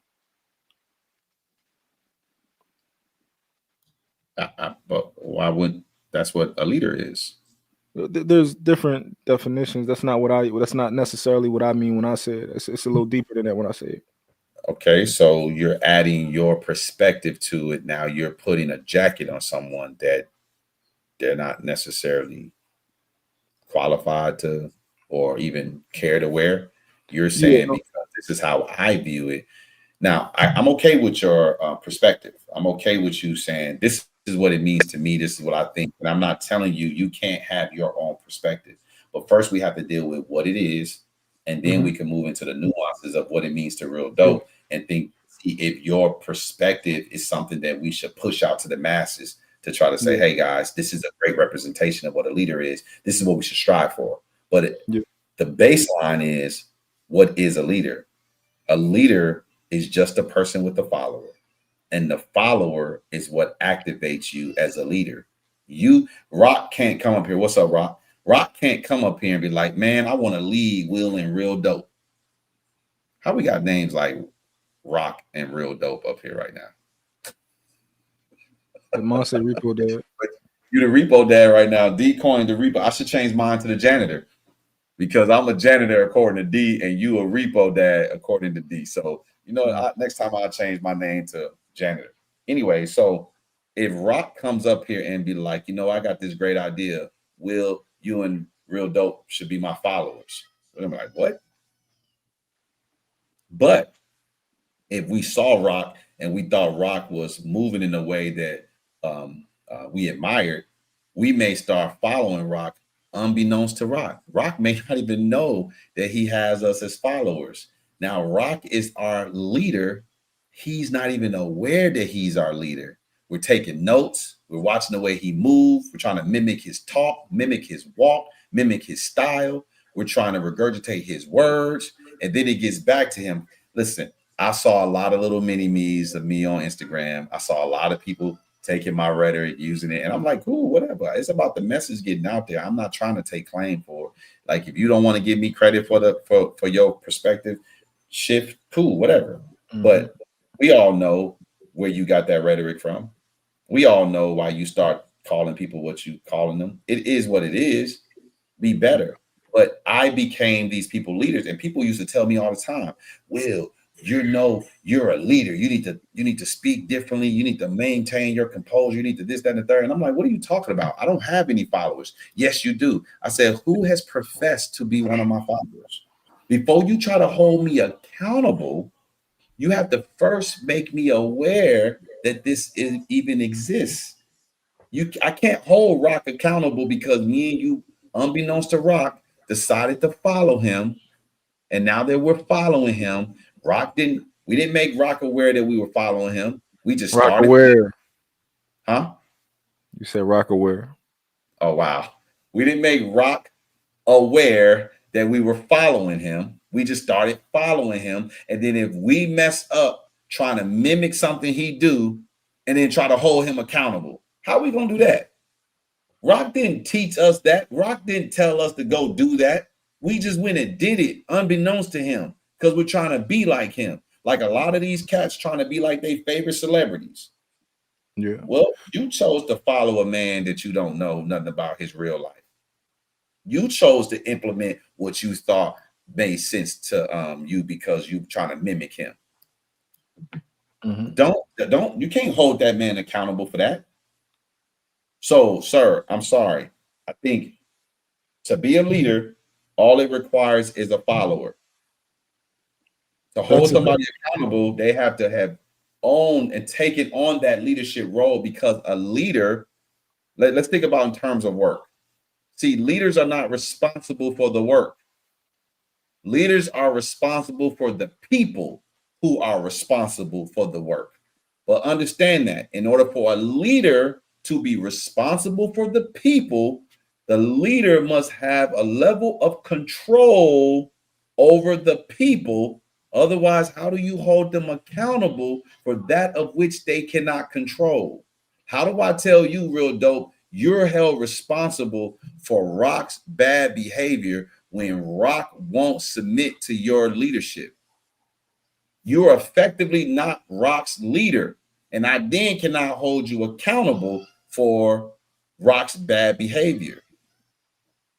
But why wouldn't that's what a leader is? There's different definitions. That's not what I. That's not necessarily what I mean when I say it. It's a little deeper than that when I say it. Okay, so you're adding your perspective to it. Now you're putting a jacket on someone that they're not necessarily qualified to or even care to wear. You're Yeah. saying because this is how I view it. Now, I'm okay with your perspective. I'm okay with you saying this is what it means to me. This is what I think. And I'm not telling you you can't have your own perspective. But first, we have to deal with what it is, and then Hmm. we can move into the nuances of what it means to real Yeah. dope and see if your perspective is something that we should push out to the masses to try to say, Yeah. hey guys, this is a great representation of what a leader is. This is what we should strive for. But Yeah. the baseline is, what is a leader? A leader is just a person with a follower, and the follower is what activates you as a leader. Rock can't come up here. What's up, Rock? Rock can't come up here and be like, man, I want to lead Will and Real Dope. How we got names like Rock and Real Dope up here right now? The Monse Repo dad. But you the repo dad right now. D coined the repo. I should change mine to the janitor because I'm a janitor according to D, and you a repo dad according to D. So Mm. next time I'll change my name to janitor. Anyway, so if Rock comes up here and be like, I got this great idea, Will, you and Real Dope should be my followers. I'm like, what? But if we saw Rock and we thought Rock was moving in a way that we admired, we may start following Rock unbeknownst to Rock. Rock may not even know that he has us as followers. Now, Rock is our leader. He's not even aware that he's our leader. We're taking notes. We're watching the way he moves. We're trying to mimic his talk, mimic his walk, mimic his style. We're trying to regurgitate his words. And then it gets back to him. Listen, I saw a lot of little mini me's of me on Instagram. I saw a lot of people taking my rhetoric, using it, and I'm like, cool, whatever. It's about the message getting out there. I'm not trying to take claim for it. Like, if you don't want to give me credit for your perspective shift, cool, whatever. Mhm. But we all know where you got that rhetoric from. We all know why you start calling people what you calling them. It is what it is. Be Yeah. better. But I became these people leaders, and people used to tell me all the time, Will, you're a leader. You need to speak differently. You need to maintain your composure. You need to this, that, and the third. And I'm like, what are you talking about? I don't have any followers. Yes, you do. I said, who has professed to be one of my followers? Before you try to hold me accountable, you have to first make me aware that even exists. I can't hold Rock accountable because me and you, unbeknownst to Rock, decided to follow him. And now that we're following him, we didn't make Rock aware that we were following him. We just Rock started, aware. huh? You said rock aware. Oh wow. We didn't make Rock aware that we were following him. We just started following him. And then if we mess up trying to mimic something he do, and then try to hold him accountable. How are we gonna do that? Rock didn't teach us that. Rock didn't tell us to go do that. We just went and did it unbeknownst to him because we're trying to be like him. Like a lot of these cats trying to be like their favorite celebrities. Yeah. Well, you chose to follow a man that you don't know nothing about his real life. You chose to implement what you thought made sense to you because you trying to mimic him. Don't you can't hold that man accountable for that. So, sir, I'm sorry. I think to be a leader, all it requires is a follower. To hold somebody accountable, they have to have owned and taken on that leadership role because a leader, let's think about in terms of work. See, leaders are not responsible for the work. Leaders are responsible for the people who are responsible for the work. But understand that in order for a leader to be responsible for the people, the leader must have a level of control over the people. Otherwise, how do you hold them accountable for that of which they cannot control? How do I tell you, real dope, you're held responsible for Rock's bad behavior when Rock won't submit to your leadership? You're effectively not Rock's leader. And I then cannot hold you accountable for Rock's bad behavior.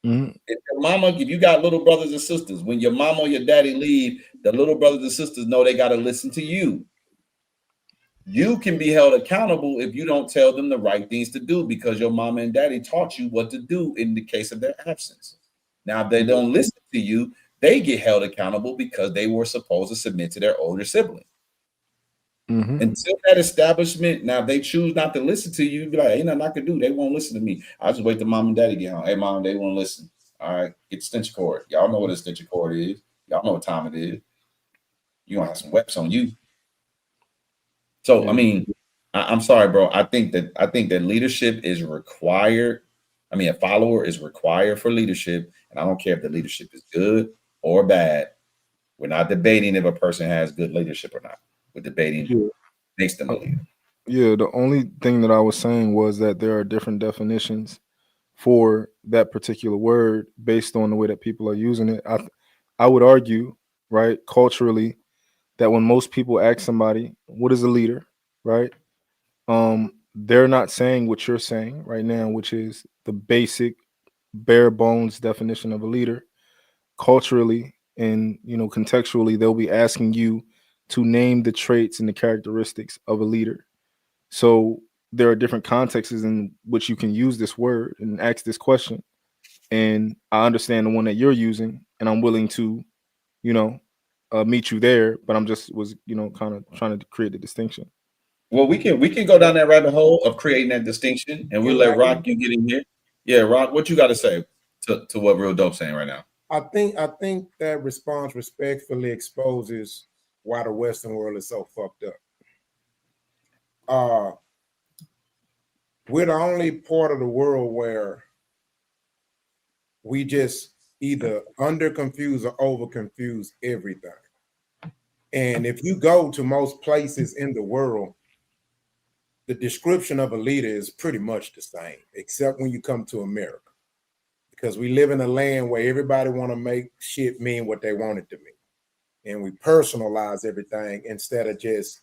If your mama, if you got little brothers and sisters, when your mama or your daddy leave, the little brothers and sisters know they got to listen to you. You can be held accountable if you don't tell them the right things to do because your mama and daddy taught you what to do in the case of their absence. Now, if they don't listen to you, they get held accountable because they were supposed to submit to their older sibling. Until that establishment, now if they choose not to listen to you, be like, ain't nothing I can do. They won't listen to me. I'll just wait till mom and daddy get home. Hey, mom, they won't listen. All right, get the extension cord. Y'all know what a extension cord is. Y'all know what time it is. You're gonna have some webs on you. So I mean, I'm sorry, bro. I think that leadership is required. I mean, a follower is required for leadership, and I don't care if the leadership is good or bad. We're not debating if a person has good leadership or not. We're debating makes them a leader. Yeah, the only thing that I was saying was that there are different definitions for that particular word based on the way that people are using it. I would argue, right, culturally, that when most people ask somebody, what is a leader, right? They're not saying what you're saying right now, which is the basic bare bones definition of a leader. Culturally and contextually, they'll be asking you to name the traits and the characteristics of a leader. So there are different contexts in which you can use this word and ask this question. And I understand the one that you're using, and I'm willing to, meet you there. But I'm just was, kind of trying to create a distinction. Well, we can go down that rabbit hole of creating that distinction, and we'll let Rock you get in here. Yeah, Rock, what you got to say to what Real Dope saying right now? I think that response respectfully exposes why the Western world is so fucked up. We're the only part of the world where we just either under confuse or over confuse everything. And if you go to most places in the world, the description of a leader is pretty much the same, except when you come to America. Because we live in a land where everybody want to make shit mean what they want it to mean. And we personalize everything instead of just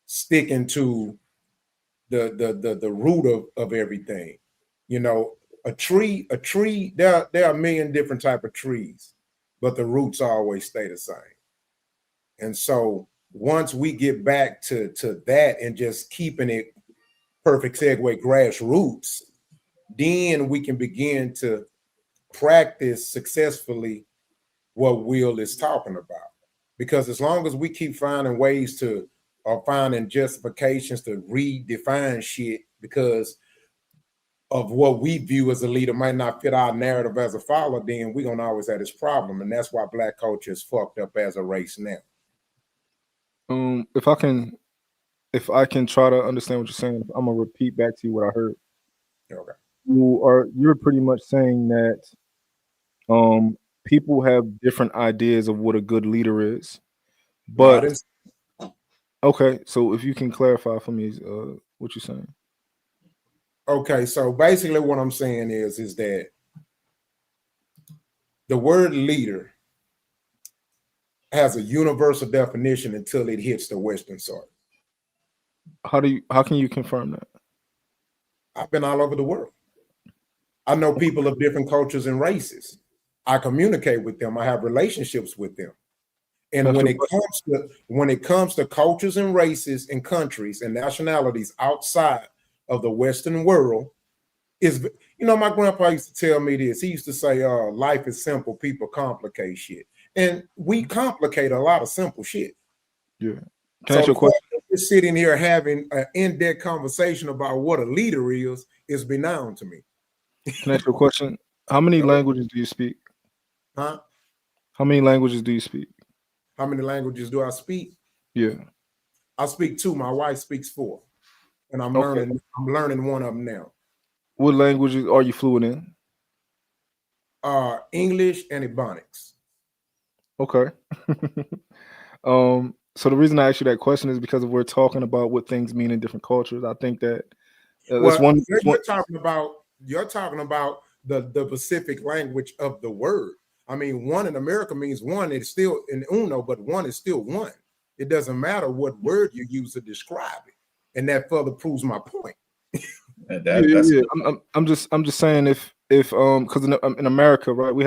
sticking to the root of everything. A tree, there are a million different type of trees, but the roots always stay the same. And so once we get back to that and just keeping it perfect segue grassroots, then we can begin to practice successfully what Will is talking about. Because as long as we keep finding ways to or finding justifications to redefine shit because of what we view as a leader might not fit our narrative as a follower, then we're gonna always have this problem. And that's why Black culture is fucked up as a race now. If I can try to understand what you're saying, I'm gonna repeat back to you what I heard. Okay. You're pretty much saying that people have different ideas of what a good leader is, but Okay, so if you can clarify for me, what you're saying. Okay, so basically what I'm saying is that the word leader has a universal definition until it hits the Western side. How can you confirm that? I've been all over the world. I know people of different cultures and races. I communicate with them. I have relationships with them. And when it comes to cultures and races and countries and nationalities outside of the Western world, is my grandpa used to tell me this. He used to say, life is simple, people complicate shit. And we complicate a lot of simple shit. Yeah. Can I ask you a question? We're sitting here having an in-depth conversation about what a leader is renowned to me. Can I ask you a question? How many languages do you speak? Huh? How many languages do you speak? How many languages do I speak? Yeah. I speak 2. My wife speaks 4. And I'm learning one of them now. What languages are you fluent in? English and Ebonics. Okay. So the reason I asked you that question is because we're talking about what things mean in different cultures. I think that you're talking about the specific language of the word. I mean, one in America means one. It's still in uno, but one is still one. It doesn't matter what word you use to describe it, and that further proves my point. I'm just saying if because in America, right, we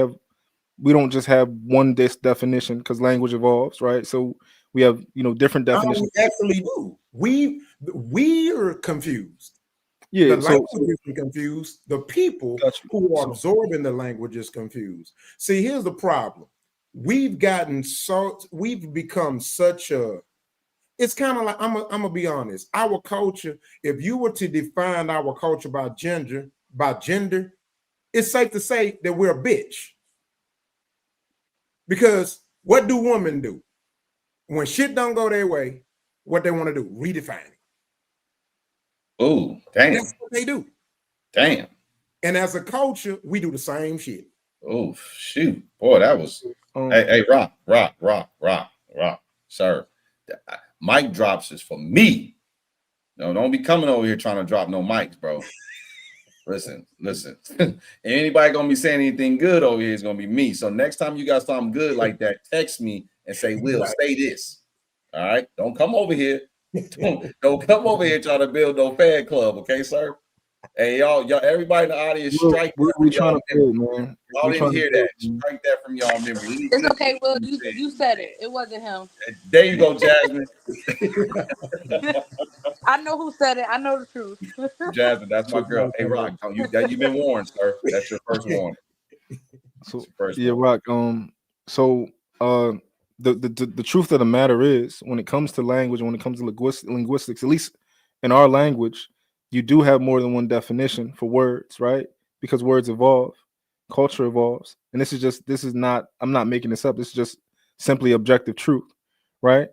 don't just have one definition because language evolves, right? So we have different definitions. We actually do. We are confused. Yeah, the language is confused. The people who are absorbing the language is confused. See, here's the problem. We've become such a. It's kind of like I'm gonna be honest. Our culture, if you were to define our culture by gender, it's safe to say that we're a bitch. Because what do women do? When shit don't go their way, what they want to do? Redefine it. Oh, damn. That's what they do. Damn. And as a culture, we do the same shit. Oh, shoot. Boy, that was hey, rock, sir. Mic drops is for me. No, don't be coming over here trying to drop no mics, bro. Listen. Anybody gonna be saying anything good over here is gonna be me. So next time you got something good like that, text me and say, Will, say this. All right. Don't come over here. Don't come over here trying to build no fan club, okay, sir? Hey, y'all, everybody in the audience, strike that from y'all memory. Man. Y'all didn't hear that. Strike that from y'all memory. It's okay, Will. You said it. It wasn't him. There you go, Jasmine. I know who said it. I know the truth. Jasmine, that's my girl. Hey, Rock, you've been warned, sir. That's your first warning. So Rock. So the truth of the matter is, when it comes to language, when it comes to linguistics, at least in our language, you do have more than one definition for words, right? Because words evolve, culture evolves, and this is not. I'm not making this up. This is just simply objective truth, right?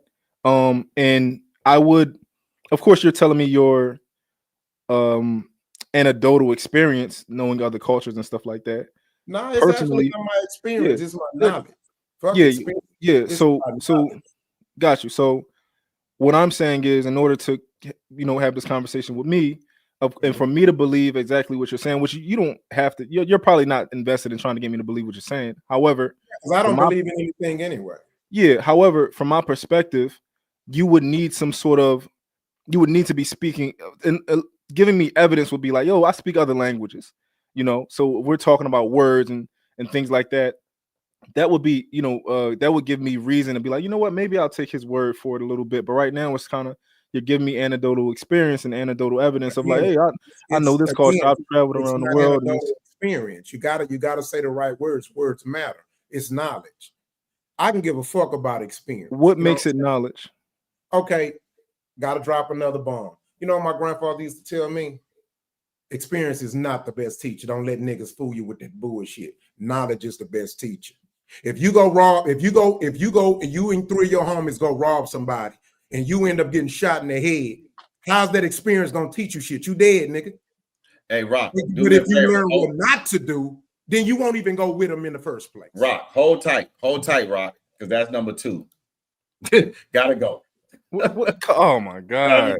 And I would, of course, you're telling me your anecdotal experience, knowing other cultures and stuff like that. No, it's personally not my experience. It's my knowledge. So got you. So what I'm saying is, in order to have this conversation with me, and for me to believe exactly what you're saying, which you don't have to, you're probably not invested in trying to get me to believe what you're saying. However, because I don't believe in anything anyway. Yeah. However, from my perspective, you would need to be speaking and giving me evidence would be like, yo, I speak other languages, so we're talking about words and things like that. That would be, that would give me reason to be like, you know what, maybe I'll take his word for it a little bit. But right now it's kind of, you're giving me anecdotal experience and anecdotal evidence of like, hey, I know this culture. I've traveled around the world. Experience. You gotta say the right words. Words matter. It's knowledge. I can give a fuck about experience. What makes it knowledge? Okay, gotta drop another bomb. My grandfather used to tell me, experience is not the best teacher. Don't let niggas fool you with that bullshit. Knowledge is the best teacher. If you and 3 of your homies go rob somebody and you end up getting shot in the head, how's that experience gonna teach you shit? You dead, nigga. Hey, Rock. But if you learn what not to do, then you won't even go with them in the first place. Rock, hold tight, Rock, because that's number 2. Gotta go. What? Oh my God!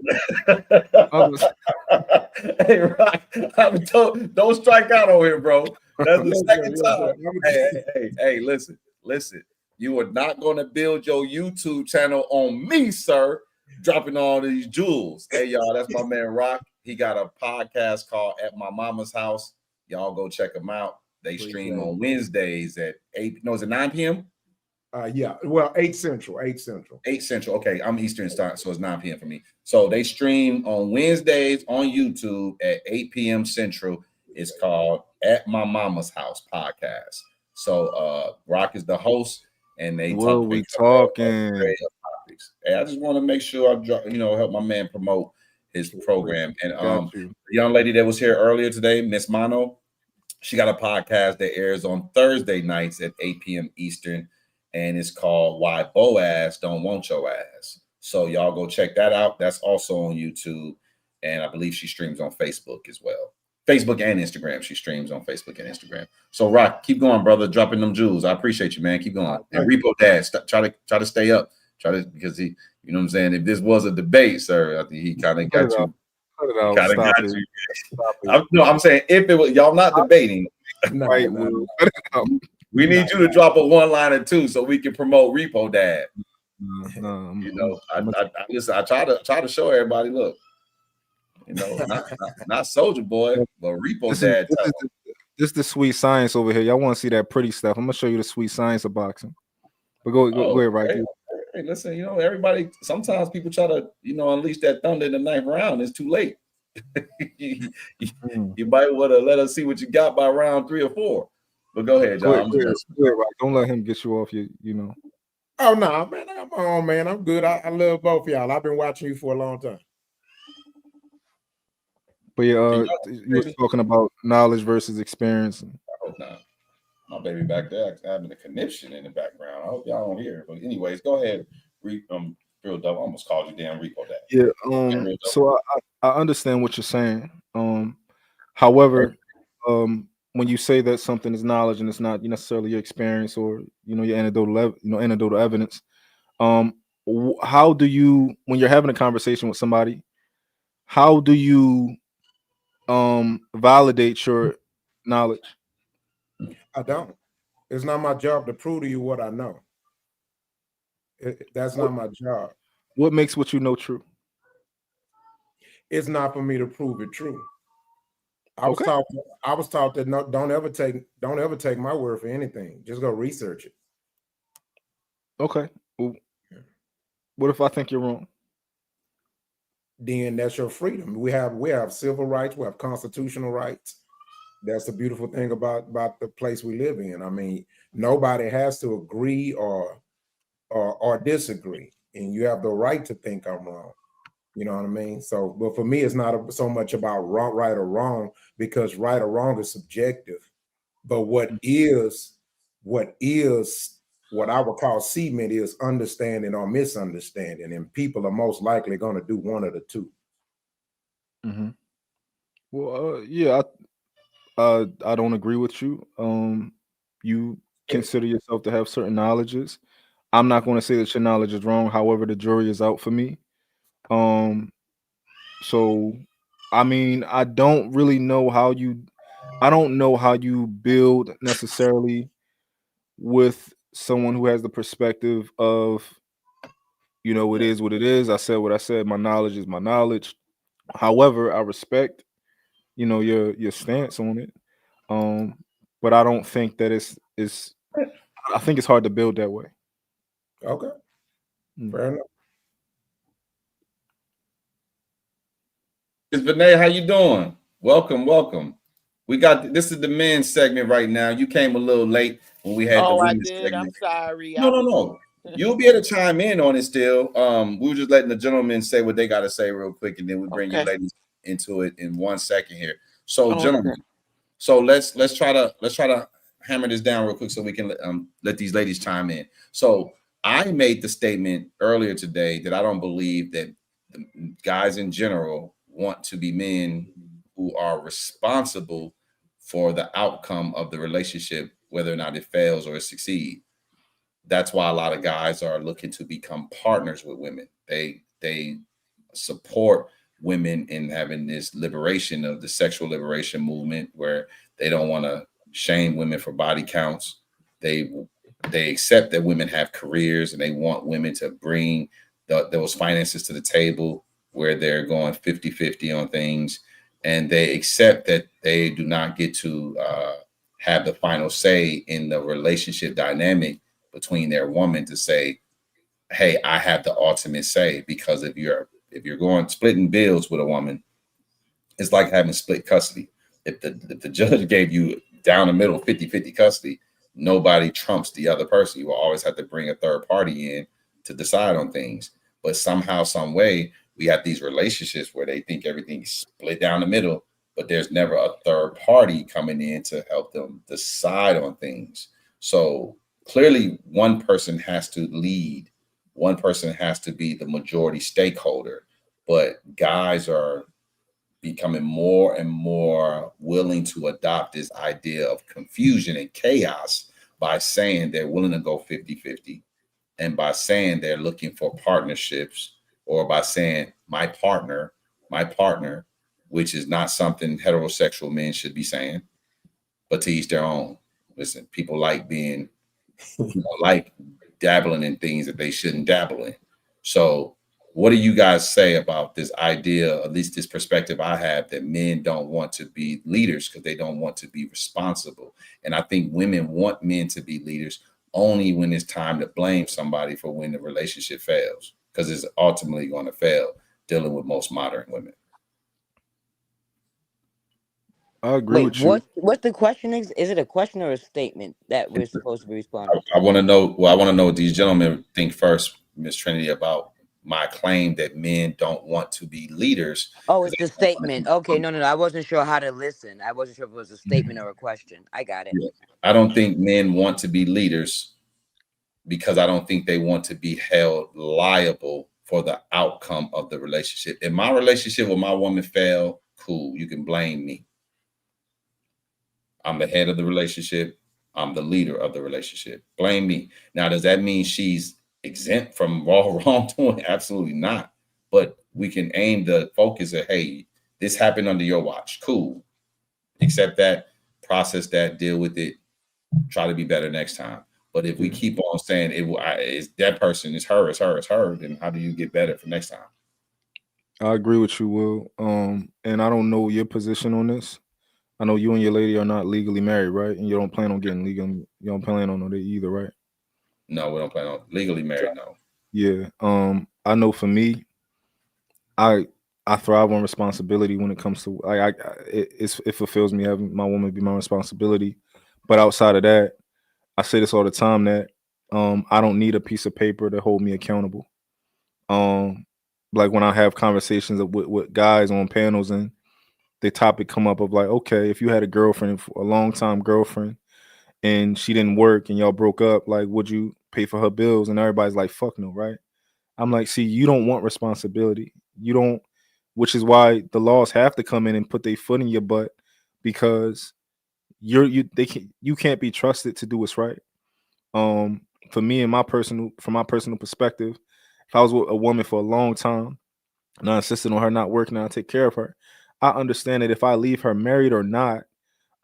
Hey, Rock, don't strike out on here, bro. That's the second time. Hey, listen. You are not going to build your YouTube channel on me, sir. Dropping all these jewels. Hey, y'all, that's my man Rock. He got a podcast called At My Mama's House. Y'all go check him out. They stream on Wednesdays at 8. No, is it 9 p.m.? Yeah, well, 8 Central. 8 Central. Okay, I'm Eastern start, so it's 9 p.m. for me. So they stream on Wednesdays on YouTube at 8 p.m. Central. It's called At My Mama's House podcast. So Rock is the host, and they what we talking? Topics. Hey, I just want to make sure I help my man promote his program. And the young lady that was here earlier today, Miss Mano, she got a podcast that airs on Thursday nights at 8 p.m. Eastern. And it's called Why Boaz Don't Want Your Ass. So y'all go check that out. That's also on YouTube. And I believe she streams on Facebook as well. Facebook and Instagram. She streams on Facebook and Instagram. So Rock, keep going, brother. Dropping them jewels. I appreciate you, man. Keep going. And Repo Dad, try to stay up. Because he, you know what I'm saying? If this was a debate, sir, I think he kind of got you. Kind of got you. No, I'm saying if it was, y'all not debating. Right. We need you to drop a one-liner too, so we can promote Repo Dad. I try to show everybody. Look, not Soldier Boy, but Repo Dad. This is the sweet science over here. Y'all want to see that pretty stuff? I'm gonna show you the sweet science of boxing. But go ahead, right? Hey, listen, everybody. Sometimes people try to, unleash that thunder in the 9th round. It's too late. You might want to let us see what you got by round 3 or 4. But go ahead, John. Don't let him get you off your. Oh no, man! Come on, man! I'm good. I love both of y'all. I've been watching you for a long time. But yeah, you were talking about knowledge versus experience. I hope not. My baby back there having a conniption in the background. I hope y'all don't hear. But anyways, go ahead. Real double. I almost called you damn Repo Dad. Yeah. So I understand what you're saying. However, when you say that something is knowledge and it's not necessarily your experience or your anecdotal evidence, how do you, when you're having a conversation with somebody, how do you validate your knowledge? I don't. It's not my job to prove to you what I know. That's not my job. What makes what you know true? It's not for me to prove it true. I was taught that don't ever take my word for anything. Just go research it. Okay. Well, what if I think you're wrong? Then that's your freedom. We have civil rights. We have constitutional rights. That's the beautiful thing about the place we live in. I mean, nobody has to agree or disagree, and you have the right to think I'm wrong. You know what I mean? So, but for me, it's not so much about right or wrong, because right or wrong is subjective. But what I would call cement is understanding or misunderstanding, and people are most likely going to do one of the two. Mm-hmm. Well, yeah, I don't agree with you. You consider yourself to have certain knowledges. I'm not going to say that your knowledge is wrong. However, the jury is out for me. So I mean, I don't know how you build necessarily with someone who has the perspective of, it is what it is. I said what I said. My knowledge is my knowledge. However, I respect, your stance on it. But I don't think that I think it's hard to build that way. Okay. Fair enough. It's Vinay, how you doing? Welcome. This is the men's segment right now. You came a little late when we had the women's segment. I'm sorry. No. You'll be able to chime in on it still. We were just letting the gentlemen say what they got to say real quick, and then we bring you ladies into it in 1 second here. So, gentlemen, so let's try to hammer this down real quick so we can let these ladies chime in. So I made the statement earlier today that I don't believe that the guys in general want to be men who are responsible for the outcome of the relationship, whether or not it fails or it succeeds. that's why a lot of guys are looking to become partners with women. They support women in having this liberation of the sexual liberation movement, where they don't want to shame women for body counts. They accept that women have careers, and they want women to bring those finances to the table, where they're going 50-50 on things, and they accept that they do not get to have the final say in the relationship dynamic between their woman, to say, hey, I have the ultimate say. Because if you're going splitting bills with a woman, it's like having split custody. If the judge gave you down the middle 50-50 custody, nobody trumps the other person. You will always have to bring a third party in to decide on things. But somehow, some way, we have these relationships where they think everything's split down the middle, but there's never a third party coming in to help them decide on things. So clearly, one person has to lead. One person has to be the majority stakeholder. But guys are becoming more and more willing to adopt this idea of confusion and chaos by saying they're willing to go 50-50, and by saying they're looking for partnerships, or by saying my partner, which is not something heterosexual men should be saying, but to each their own. Listen, people like being, like dabbling in things that they shouldn't dabble in. So what do you guys say about this idea, at least this perspective I have, that men don't want to be leaders because they don't want to be responsible? And I think women want men to be leaders only when it's time to blame somebody for when the relationship fails, because it's ultimately going to fail dealing with most modern women. I agree with you. What's the question? Is it a question or a statement that we're supposed to be responding to? I want to know. Well, I want to know what these gentlemen think first, Miss Trinity, about my claim that men don't want to be leaders. Oh, it's the statement. Okay, no. I wasn't sure how to listen. I wasn't sure if it was a statement or a question. I got it. Yeah. I don't think men want to be leaders because I don't think they want to be held liable for the outcome of the relationship. If my relationship with my woman failed, cool, you can blame me. I'm the head of the relationship. I'm the leader of the relationship. Blame me. Now, does that mean she's exempt from all wrongdoing? Absolutely not. But we can aim the focus at, hey, this happened under your watch. Cool. Accept that, process that, deal with it, try to be better next time. But if we keep on saying it's that person, it's her, then how do you get better for next time? I agree with you, Will. And I don't know your position on this. I know you and your lady are not legally married, right? And you don't plan on getting legal. You don't plan on it either, right? No, we don't plan on legally married. No. Yeah. I know for me, I thrive on responsibility when it comes to it fulfills me having my woman be my responsibility. But outside of that, I say this all the time, that I don't need a piece of paper to hold me accountable. Like when I have conversations with guys on panels, and the topic come up of like, okay, if you had a girlfriend, a long time girlfriend, and she didn't work and y'all broke up, like, would you pay for her bills? And everybody's like, fuck no, right? I'm like, see, you don't want responsibility. You don't, which is why the laws have to come in and put their foot in your butt, because you can't be trusted to do what's right. For me and from my personal perspective, if I was with a woman for a long time and I insisted on her not working and I take care of her, I understand that if I leave her, married or not,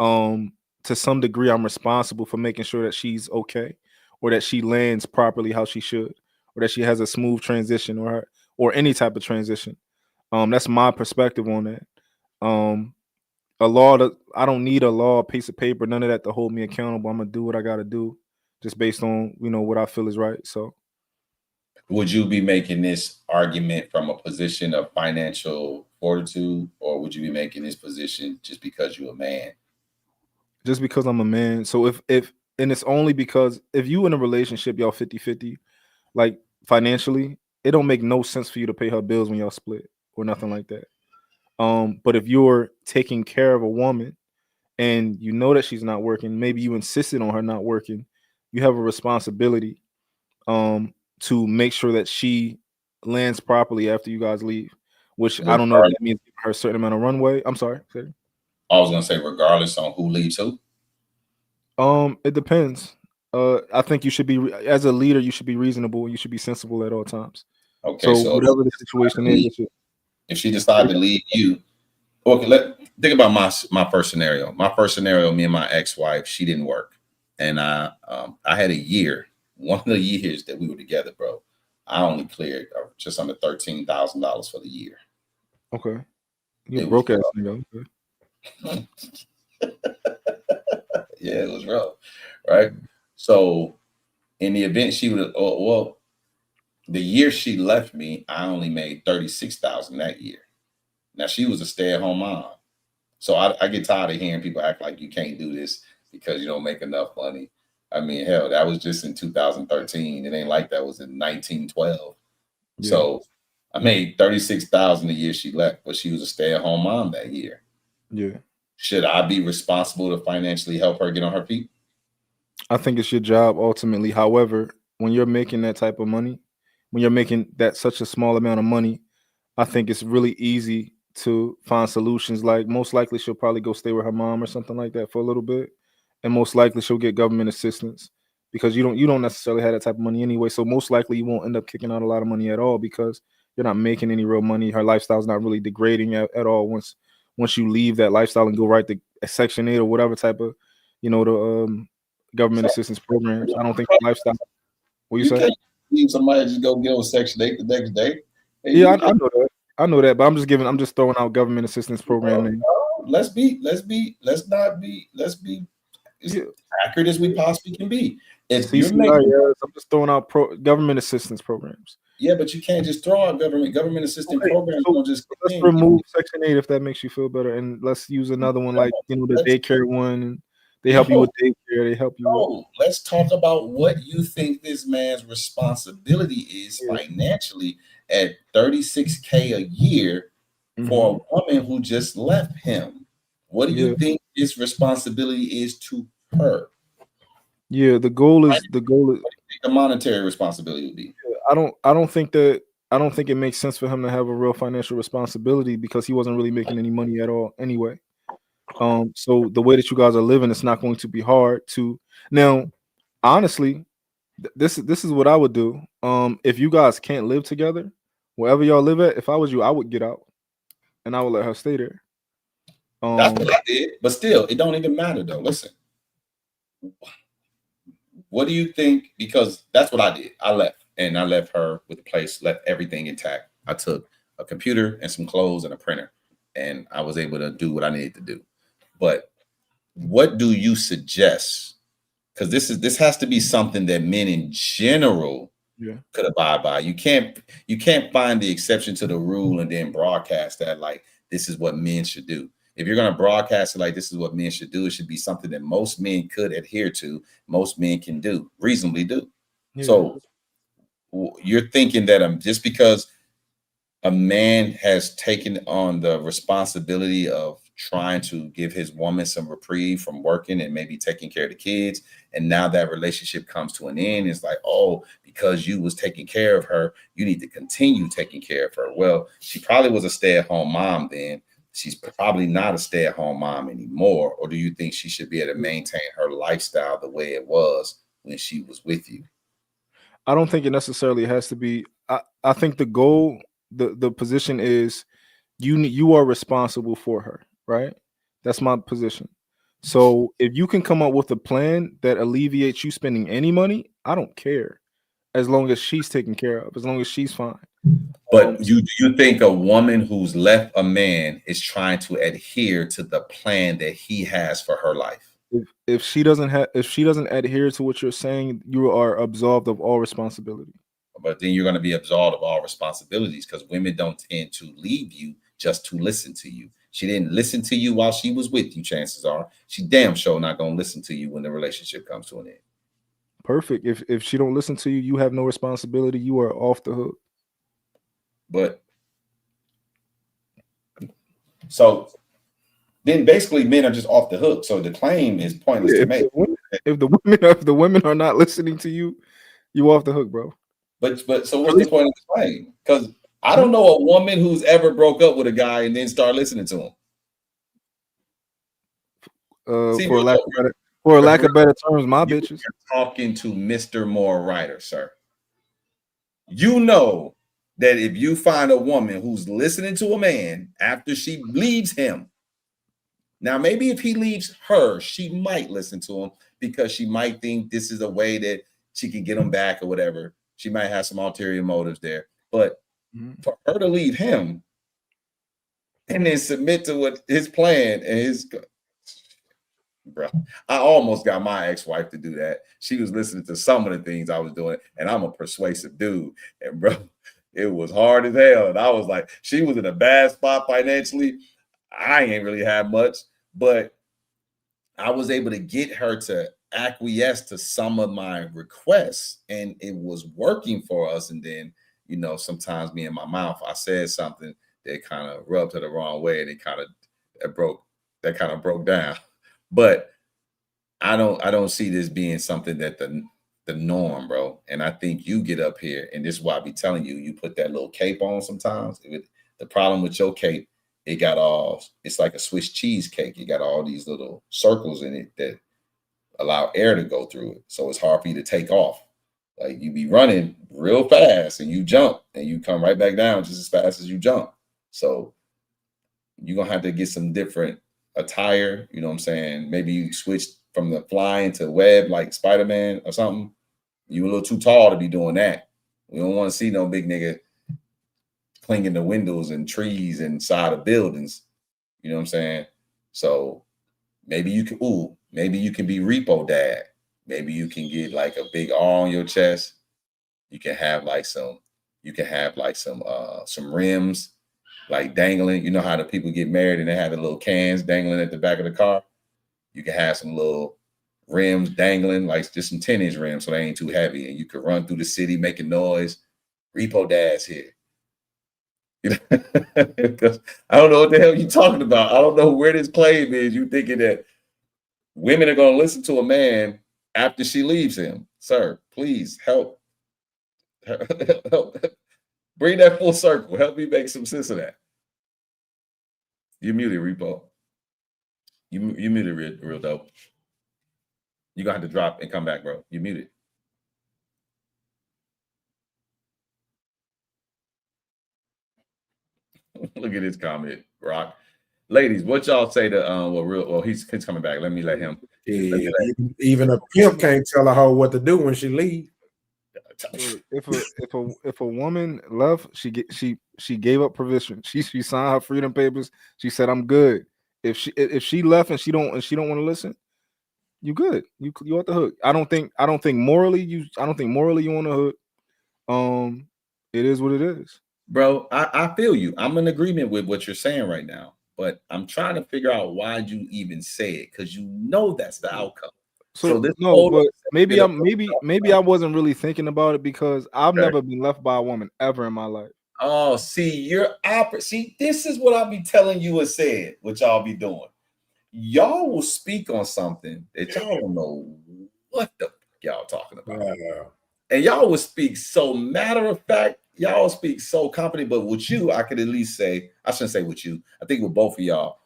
to some degree, I'm responsible for making sure that she's okay, or that she lands properly how she should, or that she has a smooth transition, or any type of transition. That's my perspective on that. I don't need a law, a piece of paper, none of that to hold me accountable. I'm gonna do what I gotta do, just based on what I feel is right. So, would you be making this argument from a position of financial fortitude, or would you be making this position just because you're a man? Just because I'm a man. So and it's only because if you in a relationship, y'all 50-50, like financially, it don't make no sense for you to pay her bills when y'all split or nothing like that. But if you're taking care of a woman and you know that she's not working, maybe you insisted on her not working, you have a responsibility to make sure that she lands properly after you guys leave, which I don't know if that means give her a certain amount of runway. I'm sorry. I was gonna say regardless on who leaves who. It depends. I think you should be as a leader. You should be reasonable. You should be sensible at all times. Okay, so whatever the situation is, if she decided to leave you, okay. Think about my first scenario. My first scenario, me and my ex-wife, she didn't work, and I had a year. One of the years that we were together, bro, I only cleared just under $13,000 for the year. Okay, you broke ass nigga. Okay. Yeah, it was rough, right? So, in the event she would, the year she left me, I only made $36,000 that year. Now she was a stay-at-home mom, so I get tired of hearing people act like you can't do this because you don't make enough money. I mean, hell, that was just in 2013. It ain't like that was in 1912. Yeah. So I made $36,000 the year she left, but she was a stay-at-home mom that year. Yeah. Should I be responsible to financially help her get on her feet? I think it's your job ultimately. However, when you're making that type of money, when you're making that such a small amount of money, I think it's really easy to find solutions. Like most likely she'll probably go stay with her mom or something like that for a little bit. And most likely she'll get government assistance because you don't necessarily have that type of money anyway. So most likely you won't end up kicking out a lot of money at all because you're not making any real money. Her lifestyle's not really degrading at all once you leave that lifestyle and go right to Section 8 or whatever type of, the government assistance programs. I don't think the lifestyle. What you say? Can't leave somebody just go get on Section 8 the next day. Hey, yeah, I know that. I know that, but I'm just throwing out government assistance program. Let's be as accurate as we possibly can be. If you're I'm just throwing out government assistance programs. Yeah, but you can't just throw out government assistance programs. So let's remove Section 8 if that makes you feel better, and let's use another one like the daycare one. And they help you with daycare. They help you. Let's talk about what you think this man's responsibility is financially at $36K a year for a woman who just left him. What do you think his responsibility is to her? Yeah, the goal is the monetary responsibility would be. I don't think it makes sense for him to have a real financial responsibility because he wasn't really making any money at all anyway. So the way that you guys are living, it's not going to be hard to now. Honestly, this is what I would do. If you guys can't live together, wherever y'all live at, if I was you, I would get out and I would let her stay there. That's what I did, but still, it don't even matter though. Listen, what do you think? Because that's what I did. I left, and I left her with the place, left everything intact. I took a computer and some clothes and a printer, and I was able to do what I needed to do. But what do you suggest? Because this has to be something that men in general could abide by. You can't find the exception to the rule and then broadcast that like this is what men should do. If you're going to broadcast it like this is what men should do, it should be something that most men could adhere to, most men can do, reasonably do. Yeah. So you're thinking that just because a man has taken on the responsibility of trying to give his woman some reprieve from working and maybe taking care of the kids, and now that relationship comes to an end, it's like, oh, because you was taking care of her, you need to continue taking care of her. Well, she probably was a stay-at-home mom then. She's probably not a stay-at-home mom anymore. Or do you think she should be able to maintain her lifestyle the way it was when she was with you? I don't think it necessarily has to be. I think the goal, the position is you are responsible for her, right? That's my position. So if you can come up with a plan that alleviates you spending any money, I don't care. As long as she's taken care of, as long as she's fine. But do you think a woman who's left a man is trying to adhere to the plan that he has for her life? If she doesn't adhere to what you're saying, you are absolved of all responsibility. But then you're going to be absolved of all responsibilities because women don't tend to leave you just to listen to you. She didn't listen to you while she was with you. Chances are she damn sure not going to listen to you when the relationship comes to an end. Perfect. If she don't listen to you, you have no responsibility. You are off the hook. But so then basically men are just off the hook. So the claim is pointless to make. If the women are not listening to you, you off the hook, bro. But so what's the point of the claim? Because I don't know a woman who's ever broke up with a guy and then start listening to him. For lack of better terms, my bitches. Talking to Mr. Moore Writer, sir. You know that if you find a woman who's listening to a man after she leaves him, now maybe if he leaves her, she might listen to him because she might think this is a way that she can get him back or whatever. She might have some ulterior motives there. But for her to leave him and then submit to what his plan and his, bro, I almost got my ex-wife to do that. She was listening to some of the things I was doing, and I'm a persuasive dude. And bro, it was hard as hell. And I was like, she was in a bad spot financially. I ain't really had much, but I was able to get her to acquiesce to some of my requests, and it was working for us. And then, you know, sometimes me in my mouth, I said something that kind of rubbed her the wrong way, and it kind of broke down. But I don't see this being something that the norm, bro. And I think you get up here, and this is why I be telling you, you put that little cape on sometimes. The problem with your cape, it's like a Swiss cheesecake. You got all these little circles in it that allow air to go through it. So it's hard for you to take off. Like you be running real fast and you jump and you come right back down just as fast as you jump. So you're going to have to get some different attire. You know what I'm saying? Maybe you switch from the flying to web like Spider-Man or something. You a little too tall to be doing that. We don't want to see no big nigga clinging to windows and trees inside of buildings. You know what I'm saying? So maybe you can be Repo Dad. Maybe you can get like a big R on your chest. You can have some rims like dangling. You know how the people get married and they have the little cans dangling at the back of the car? You can have some little rims dangling, like just some 10-inch rims so they ain't too heavy. And you can run through the city making noise. Repo Dad's here. You know? Because I don't know what the hell you're talking about. I don't know where this claim is. You thinking that women are going to listen to a man after she leaves him. Sir, please help. Bring that full circle. Help me make some sense of that. You muted, Repo. You muted real dope. You're going to have to drop and come back, bro. You muted. Look at his comment, Rock. Ladies, what y'all say to he's coming back. Let me let him. Even a pimp can't tell a hoe what to do when she leaves. If a woman left, she gave up provision. She signed her freedom papers. She said, "I'm good." If she left and she don't want to listen, you good. You off the hook. I don't think morally you on the hook. It is what it is. Bro, I feel you. I'm in agreement with what you're saying right now, but I'm trying to figure out why you even say it, because you know that's the outcome. So this but maybe I wasn't really thinking about it because I've never been left by a woman ever in my life. Oh, see, you're opposite. See, this is what I'll be telling you and saying, what y'all be doing. Y'all will speak on something that y'all don't know what the fuck y'all talking about. And y'all will speak so matter of fact, y'all speak so confident, but with you, I could at least say, I shouldn't say with you, I think with both of y'all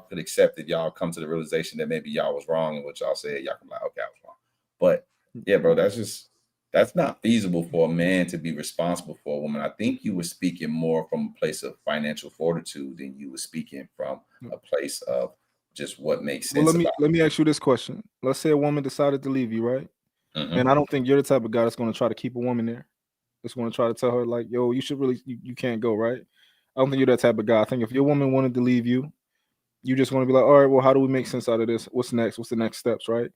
could accept that y'all come to the realization that maybe y'all was wrong in what y'all said. Y'all can be like, okay, I was wrong. But yeah, bro, that's not feasible for a man to be responsible for a woman. I think you were speaking more from a place of financial fortitude than you were speaking from a place of just what makes sense. Well, let me ask you this question. Let's say a woman decided to leave you, right? Mm-hmm. And I don't think you're the type of guy that's going to try to keep a woman there. That's going to try to tell her like, yo, you should really, you can't go, right? I don't think you're that type of guy. I think if your woman wanted to leave you, you just want to be like, all right, well, how do we make sense out of this? What's next? What's the next steps, right?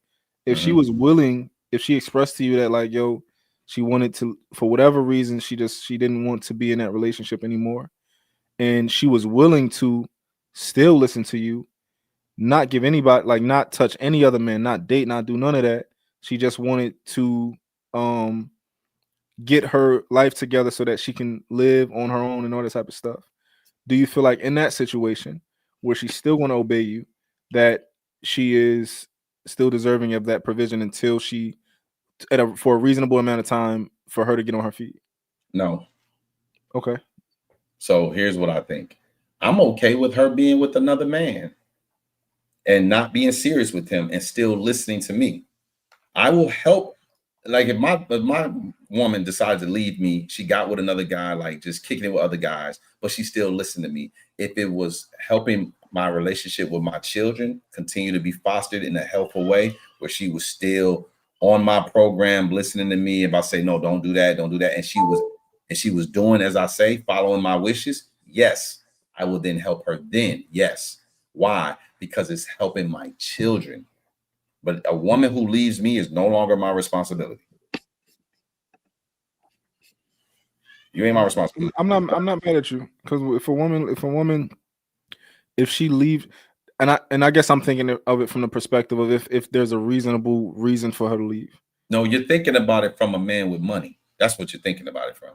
If she was willing, if she expressed to you that like, yo, she wanted to, for whatever reason, she didn't want to be in that relationship anymore, and she was willing to still listen to you, not give anybody, like not touch any other man, not date, not do none of that. She just wanted to get her life together so that she can live on her own and all that type of stuff. Do you feel like in that situation where she's still going to obey you, that she is still deserving of that provision until she, for a reasonable amount of time for her to get on her feet? No. Okay. So here's what I think. I'm okay with her being with another man. and not being serious with him and still listening to me. I will help. Like if my woman decides to leave me, she got with another guy, like just kicking it with other guys, but she still listened to me. If it was helping my relationship with my children continue to be fostered in a helpful way, where she was still on my program, listening to me, if I say no, don't do that, and she was doing as I say, following my wishes, yes, I will then help her. Then yes, why? Because it's helping my children. But a woman who leaves me is no longer my responsibility. You ain't my responsibility. I'm not mad at you, because if a woman, if she leaves, and I guess I'm thinking of it from the perspective of if there's a reasonable reason for her to leave. No, you're thinking about it from a man with money. That's what you're thinking about it from.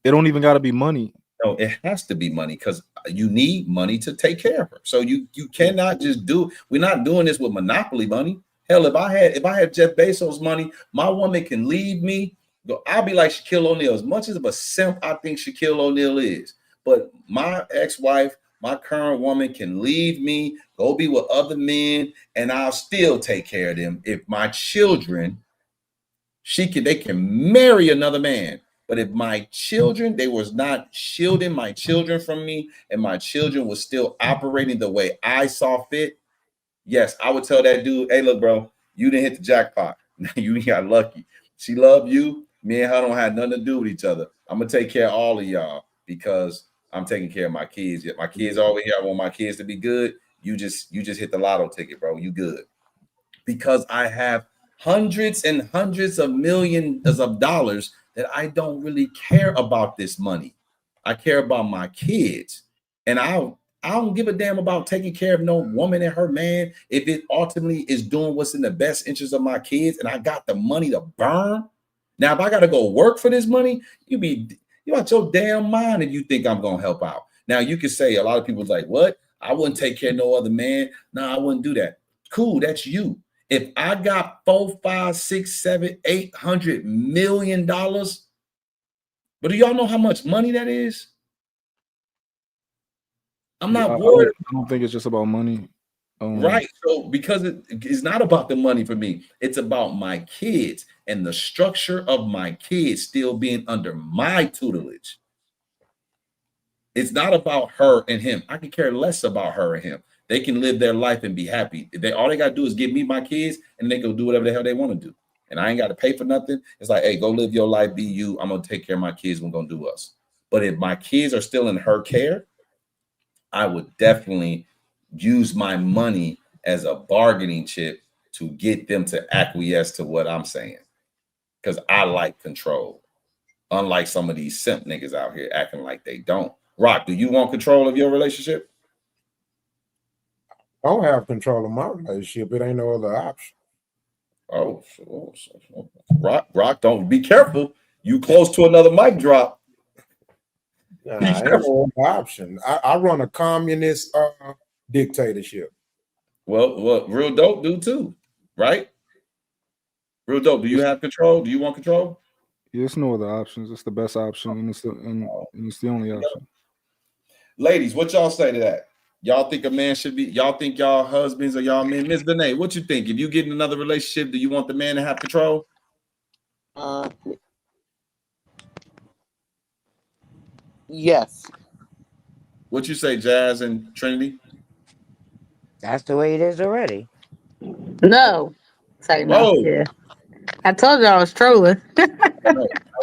It don't even got to be money. No, it has to be money, because you need money to take care of her. So you cannot just do. We're not doing this with monopoly money. Hell, if I had Jeff Bezos money, my woman can leave me. I'll be like Shaquille O'Neal. As much as of a simp I think Shaquille O'Neal is, but my ex-wife, my current woman, can leave me, go be with other men, and I'll still take care of them. If my children, they can marry another man. But if my children, they was not shielding my children from me, and my children was still operating the way I saw fit, yes, I would tell that dude, hey, look, bro, you didn't hit the jackpot. You got lucky. She loved you. Me and her don't have nothing to do with each other. I'm gonna take care of all of y'all because I'm taking care of my kids. My kids are over here. I want my kids to be good. You just hit the lotto ticket, bro. You good. Because I have hundreds and hundreds of millions of dollars that I don't really care about this money. I care about my kids. And I don't give a damn about taking care of no woman and her man if it ultimately is doing what's in the best interest of my kids and I got the money to burn. Now, if I got to go work for this money, you out your damn mind if you think I'm going to help out. Now, you could say, a lot of people's like, what? I wouldn't take care of no other man. No, I wouldn't do that. Cool, that's you. If I got $4, $5, $6, $7, $800 million, but do y'all know how much money that is? I'm not worried. I don't think it's just about money. Right. So because it's not about the money for me, it's about my kids and the structure of my kids still being under my tutelage. It's not about her and him. I can care less about her and him. They can live their life and be happy. All they got to do is give me my kids and they go do whatever the hell they want to do. And I ain't got to pay for nothing. It's like, hey, go live your life, be you. I'm going to take care of my kids. We're going to do us. But if my kids are still in her care, I would definitely use my money as a bargaining chip to get them to acquiesce to what I'm saying. Because I like control. Unlike some of these simp niggas out here acting like they don't. Rock, do you want control of your relationship? I don't have control of my relationship. It ain't no other option. Oh, Rock, don't be careful. You close to another mic drop. Ain't no other option. I run a communist dictatorship. Well, real dope do too, right? Real dope. Do you have control? Do you want control? There's no other options. It's the best option, and it's the only option. Ladies, what y'all say to that? Y'all think a man should be? Y'all think y'all husbands or y'all men? Ms. Danae, what you think? If you get in another relationship, do you want the man to have control? Yes. What you say, Jazz and Trinity? That's the way it is already. No. Say no. Yeah. I told you I was trolling. No, I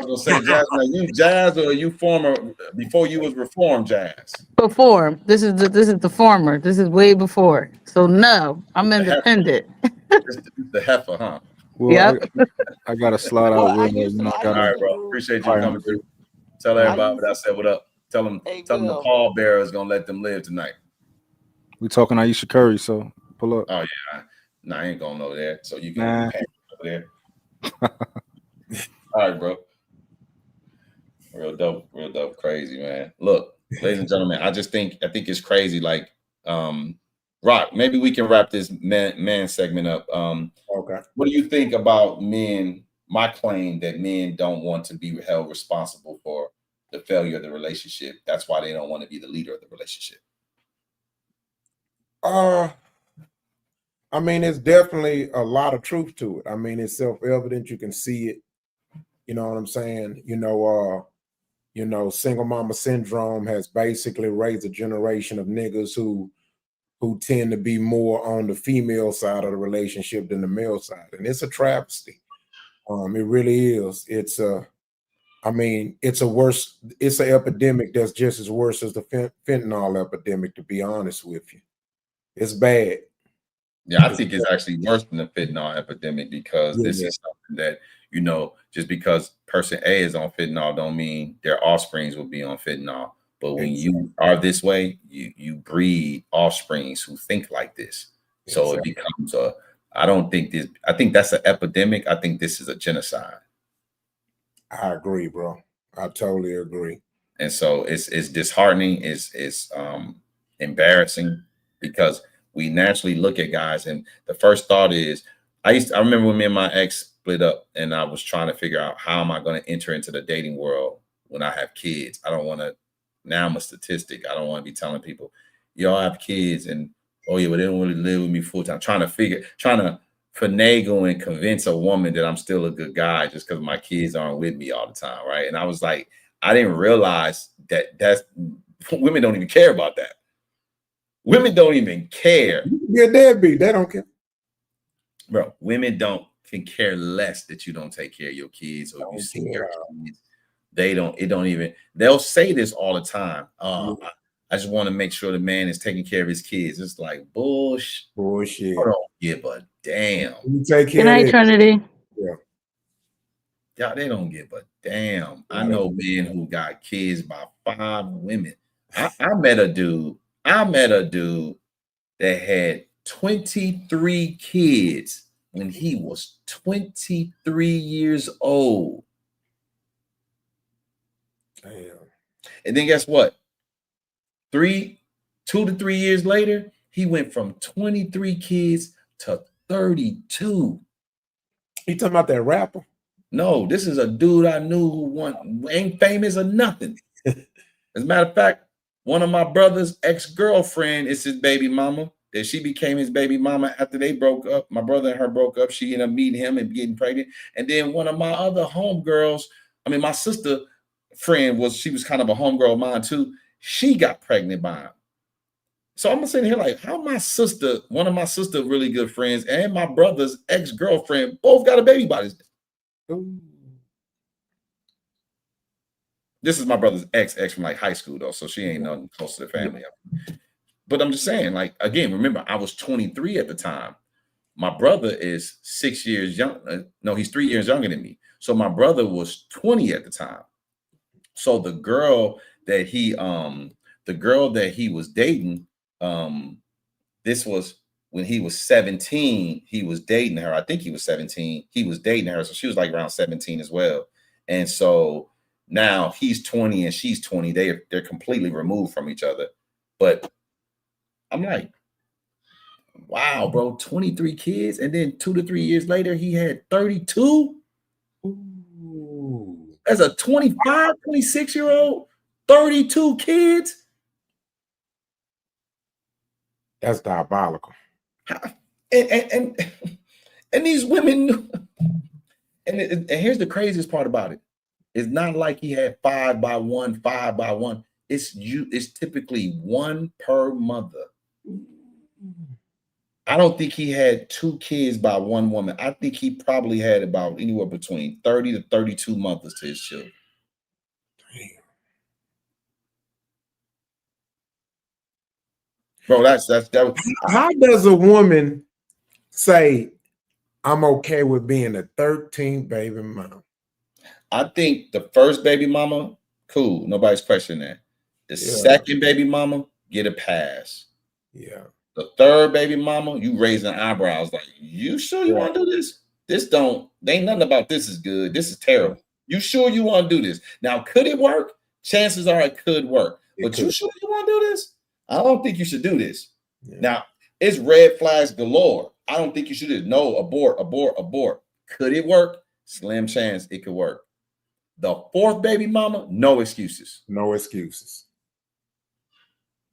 was gonna say, Jazz. Now you Jazz or you former before you was reformed Jazz? Reform. This is the former. This is way before. So no, I'm independent. The heifer, huh? Well, yep. I gotta slide out. All right, bro. Appreciate you coming through. Tell everybody what I said. What up? Tell them the pallbearer is gonna let them live tonight. We talking Aisha Curry, so pull up. Oh yeah, no, I ain't gonna know that. So you can pay over there. All right, bro. Real dope, crazy, man. Look, ladies and gentlemen, I think it's crazy. Like, Rock, maybe we can wrap this man segment up. Okay. What do you think about men? My claim that men don't want to be held responsible for the failure of the relationship. That's why they don't want to be the leader of the relationship. I mean, it's definitely a lot of truth to it. I mean, it's self-evident. You can see it. You know what I'm saying? Single mama syndrome has basically raised a generation of niggas who tend to be more on the female side of the relationship than the male side. And it's a travesty. It really is. It's an epidemic that's just as worse as the fentanyl epidemic, to be honest with you. It's bad. Yeah, I think it's actually worse than the fentanyl epidemic because this is something that, just because person A is on fentanyl don't mean their offsprings will be on fentanyl. But when you are this way, you breed offsprings who think like this. So it becomes I think that's an epidemic. I think this is a genocide. I agree, bro. I totally agree. And so it's disheartening, it's embarrassing because we naturally look at guys and the first thought is, I remember when me and my ex split up and I was trying to figure out how am I going to enter into the dating world when I have kids. I don't want to, now I'm a statistic. I don't want to be telling people, y'all have kids and oh yeah, but they don't really live with me full time. Trying to finagle and convince a woman that I'm still a good guy just because my kids aren't with me all the time, right? And I was like, I didn't realize that's women don't even care about that. Women don't even care. Yeah, deadbeat. They don't care. Bro, women can care less that you don't take care of your kids or if you see your kids. They'll say this all the time. I just want to make sure the man is taking care of his kids. It's like bullshit. Bullshit. I don't give a damn. You take care Good night, Trinity. Yeah. Yeah, they don't give a damn. I know men who got kids by 5 women. I met a dude that had 23 kids when he was 23 years old. Damn. And then guess what? 2 to 3 years later, he went from 23 kids to 32. You talking about that rapper? No, this is a dude I knew who ain't famous or nothing. As a matter of fact, one of my brother's ex-girlfriend is his baby mama. That she became his baby mama after they broke up. My brother and her broke up. She ended up meeting him and getting pregnant. And then one of my other homegirls, my sister friend she was kind of a homegirl of mine too. She got pregnant by him. So I'm sitting here like, how one of my sister really good friends and my brother's ex-girlfriend both got a baby by this. This is my brother's ex from like high school though, so she ain't nothing close to the family. But I'm just saying, like, again, remember, I was 23 at the time. My brother is 6 years young. No, he's 3 years younger than me. So my brother was 20 at the time. So the girl that he was dating, this was when he was 17, he was dating her. I think he was 17. He was dating her. So she was like around 17 as well. And so now he's 20 and she's 20. They're completely removed from each other. But I'm like, wow, bro, 23 kids. And then 2 to 3 years later, he had 32. Ooh. As a 25, 26-year-old, 32 kids. That's diabolical. And these women, and here's the craziest part about it. It's not like he had 5 by 1. It's typically 1 per mother. I don't think he had 2 kids by 1 woman. I think he probably had about anywhere between 30 to 32 mothers to his children. Damn. Bro, how does a woman say, I'm okay with being the 13th baby mama? I think the first baby mama, cool. Nobody's questioning that. The second baby mama, get a pass. Yeah. The third baby mama, you raising eyebrows like, you sure you want to do this? Ain't nothing about this is good. This is terrible. You sure you want to do this? Now, could it work? Chances are it could work. But you sure you want to do this? I don't think you should do this. Yeah. Now, it's red flags galore. I don't think you should do this. No, abort. Could it work? Slim chance it could work. The fourth baby mama, no excuses. No excuses.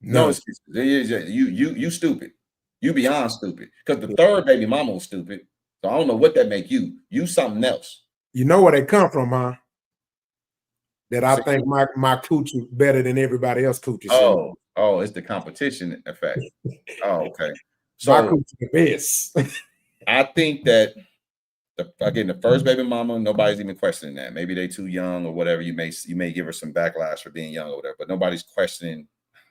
No excuses. You stupid. You beyond stupid. Because the third baby mama was stupid. So I don't know what that make you. You something else. You know where they come from, huh? That I think my coochie better than everybody else coochie. Oh, it's the competition effect. Oh, okay. So my coochie the best. I think that the first baby mama, nobody's even questioning that. Maybe they too young or whatever. You may give her some backlash for being young or whatever, but nobody's questioning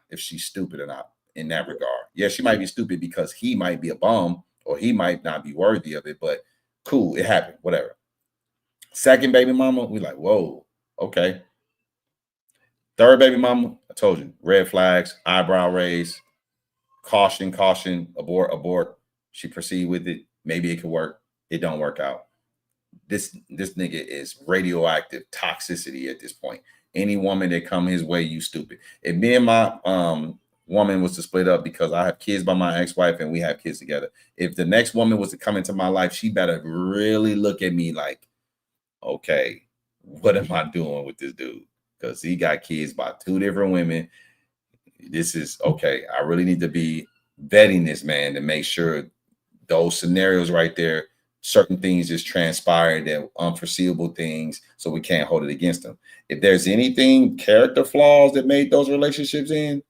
if she's stupid or not in that regard. Yeah, she might be stupid because he might be a bum or he might not be worthy of it, but cool, it happened, whatever. Second baby mama, we like, whoa, okay. Third baby mama, I told you, red flags, eyebrow raised, caution, abort. She proceed with it. Maybe it could work. It don't work out. This nigga is radioactive toxicity at this point. Any woman that come his way, you stupid. If me and my woman was to split up because I have kids by my ex-wife and we have kids together, if the next woman was to come into my life, she better really look at me like, okay, what am I doing with this dude? Because he got kids by 2 different women. This is okay. I really need to be vetting this man to make sure those scenarios right there, certain things just transpired, that unforeseeable things, so we can't hold it against them. If there's anything, character flaws that made those relationships end,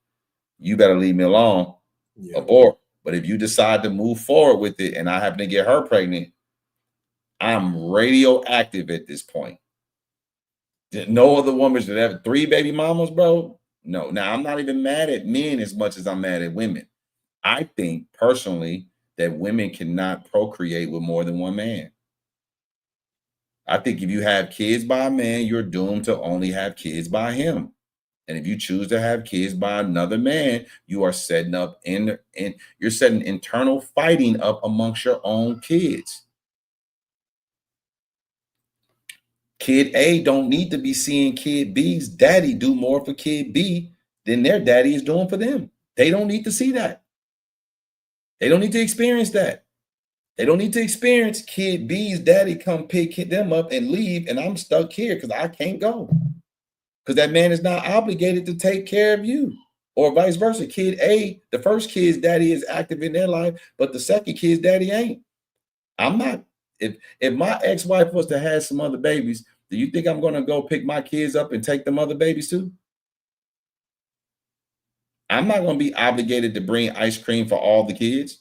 you better leave me alone. Yeah. Abort. But if you decide to move forward with it and I happen to get her pregnant, I'm radioactive at this point. No other woman should have 3 baby mamas, bro. No. Now, I'm not even mad at men as much as I'm mad at women. I think personally that women cannot procreate with more than one man. I think if you have kids by a man, you're doomed to only have kids by him. And if you choose to have kids by another man, you are setting up you're setting internal fighting up amongst your own kids. Kid A don't need to be seeing kid B's daddy do more for kid B than their daddy is doing for them. They don't need to see that. They don't need to experience that. They don't need to experience kid B's daddy come pick them up and leave, and I'm stuck here because I can't go. Because that man is not obligated to take care of you. Or vice versa. Kid A, the first kid's daddy is active in their life, but the second kid's daddy ain't. I'm not. If my ex-wife was to have some other babies, do you think I'm going to go pick my kids up and take them other babies too? I'm not going to be obligated to bring ice cream for all the kids.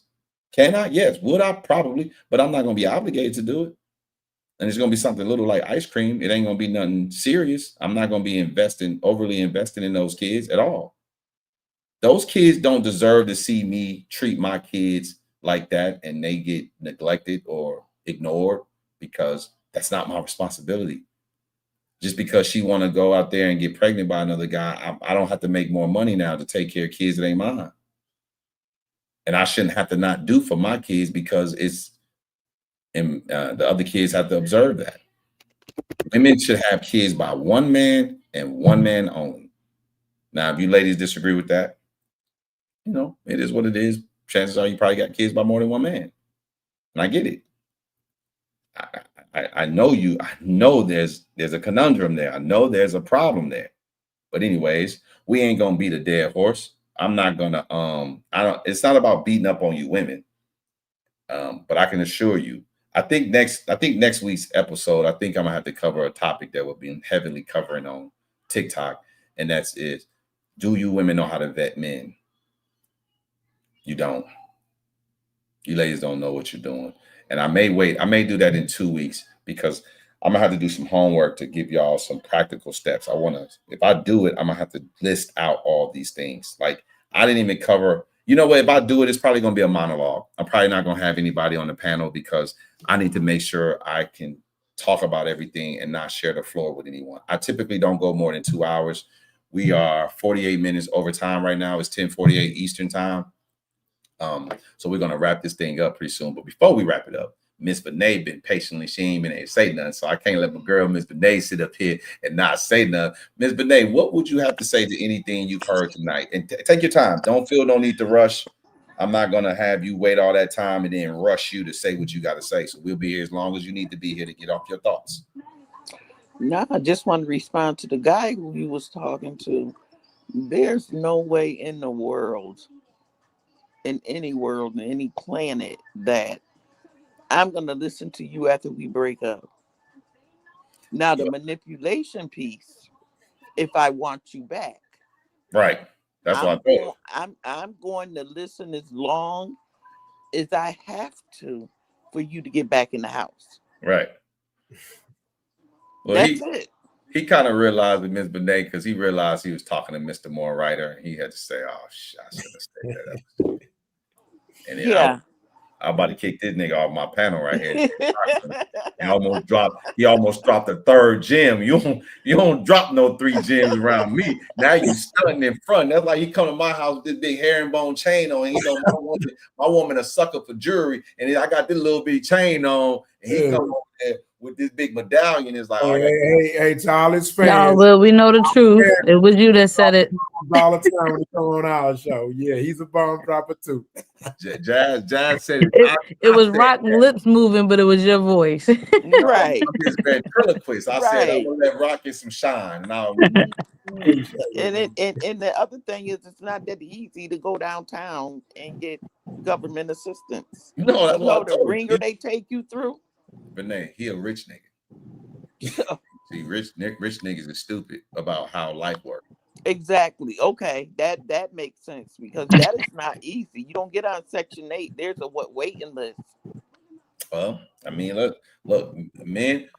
Can I? Yes. Would I? Probably. But I'm not going to be obligated to do it. And it's going to be something little like ice cream. It ain't going to be nothing serious. I'm not going to be overly investing in those kids at all. Those kids don't deserve to see me treat my kids like that and they get neglected or ignored, because that's not my responsibility. Just because she want to go out there and get pregnant by another guy, I don't have to make more money now to take care of kids that ain't mine. And I shouldn't have to not do for my kids because the other kids have to observe that. Women should have kids by one man and one man only. Now, if you ladies disagree with that, it is what it is. Chances are you probably got kids by more than one man. And I get it. I know you. I know there's a conundrum there. I know there's a problem there. But anyways, we ain't gonna beat a dead horse. I'm not gonna. It's not about beating up on you women. But I can assure you, I think next week's episode, I think I'm gonna have to cover a topic that we've been heavily covering on TikTok, and is, do you women know how to vet men? You don't. You ladies don't know what you're doing. And I may do that in 2 weeks, because I'm gonna have to do some homework to give y'all some practical steps. If I do it, I'm gonna have to list out all these things. Like, I didn't even cover, if I do it, it's probably gonna be a monologue. I'm probably not gonna have anybody on the panel, because I need to make sure I can talk about everything and not share the floor with anyone. I typically don't go more than 2 hours. We are 48 minutes over time right now. It's 10:48 Eastern time. So we're gonna wrap this thing up pretty soon. But before we wrap it up, Miss Benet been patiently, she ain't been able to say nothing. So I can't let my girl Miss Benet sit up here and not say nothing. Miss Benet, what would you have to say to anything you've heard tonight? And take your time. Don't need to rush. I'm not gonna have you wait all that time and then rush you to say what you got to say. So we'll be here as long as you need to be here to get off your thoughts. No, I just want to respond to the guy who you was talking to. There's no way in the world in any world, in any planet, that I'm going to listen to you after we break up. Now, the manipulation piece, if I want you back. Right. That's what I thought. I'm going to listen as long as I have to for you to get back in the house. Right. Well, That's it. He kind of realized with Ms. Benet, because he realized he was talking to Mr. Moore Writer, and he had to say, "Oh, I should have said that." And then Yeah. I'm about to kick this nigga off my panel right here. He almost dropped the third gem. You don't drop no 3 gems around me. Now you stunting in front. That's like he come to my house with this big herringbone chain on. And, my woman a sucker for jewelry, and then I got this little bitty chain on, and he come over there with this big medallion. Is like, hey, Charlie's fans. No, well, we know the truth. It was you that said it. All the time when he come on our show. Yeah, he's a bomb dropper too. Jazz said it was Rock lips moving, but it was your voice. Right. I'm his ventriloquist. I said I'm gonna let Rock get some shine. Now, and the other thing is, it's not that easy to go downtown and get government assistance. No, that's what the ringer they take you through. Benet, he a rich nigga. See, rich niggas are stupid about how life works. Exactly. Okay, that makes sense, because that is not easy. You don't get on Section 8. There's a waiting list. Well, I mean, look, man,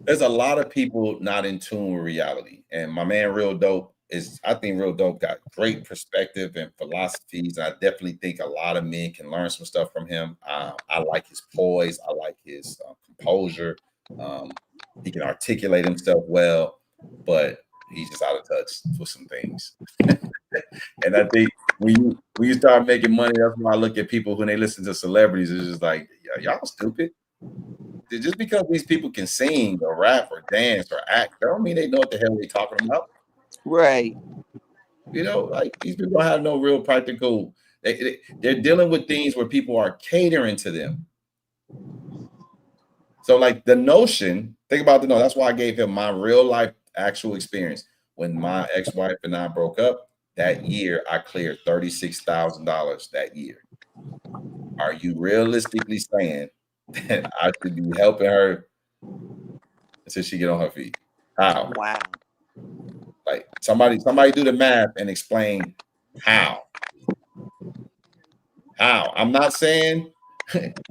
there's a lot of people not in tune with reality, and my man, Real Dope, I think Real Dope got great perspective and philosophies. I definitely think a lot of men can learn some stuff from him. I like his poise. I like his composure. He can articulate himself well, but he's just out of touch with some things. And I think when you start making money, that's why I look at people when they listen to celebrities. It's just like, y'all stupid. Just because these people can sing or rap or dance or act, that don't mean they know what the hell they're talking about. Right. Like these people don't have no real practical. They're dealing with things where people are catering to them. So, like the notion, think about that's why I gave him my real life actual experience. When my ex-wife and I broke up, that year I cleared $36,000 that year. Are you realistically saying that I should be helping her until she get on her feet? How? Wow. Like somebody do the math and explain how. I'm not saying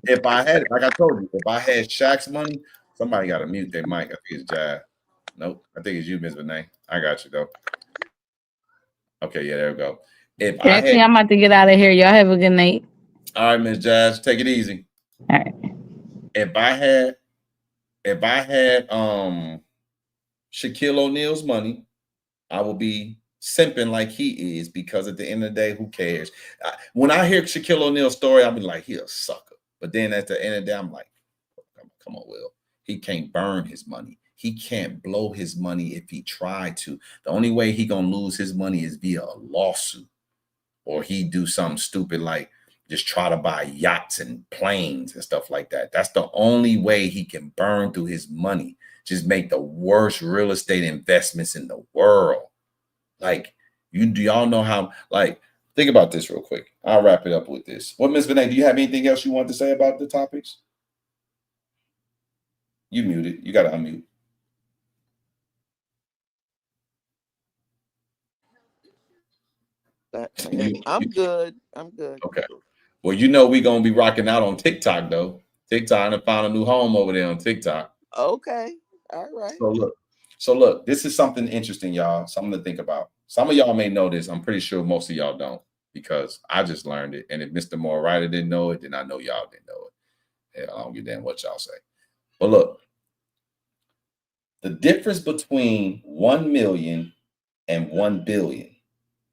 if I had, like I told you, if I had Shaq's money, somebody got to mute their mic. I think it's Jazz. Nope, I think it's you, Ms. Benet. I got you though. Okay, yeah, there we go. I'm about to get out of here. Y'all have a good night. All right, Ms. Jazz, take it easy. All right. If I had Shaquille O'Neal's money, I will be simping like he is, because at the end of the day, who cares? When I hear Shaquille O'Neal's story, I'll be like, he a sucker. But then at the end of the day, I'm like, come on, Will. He can't burn his money. He can't blow his money if he tried to. The only way he gonna lose his money is via a lawsuit, or he do something stupid like just try to buy yachts and planes and stuff like that. That's the only way he can burn through his money. Just make the worst real estate investments in the world. Like, do y'all know how, like, think about this real quick. I'll wrap it up with this. Well, Ms. Benet, do you have anything else you want to say about the topics? You muted. You got to unmute. I'm good. Okay. Well, we're going to be rocking out on TikTok, though. TikTok, and found a new home over there on TikTok. Okay. All right. So look, this is something interesting, y'all. Something to think about. Some of y'all may know this. I'm pretty sure most of y'all don't, because I just learned it. And if Mr. Moore Writer didn't know it, then I know y'all didn't know it. Hell, I don't give a damn what y'all say. But look, the difference between 1 million and 1 billion.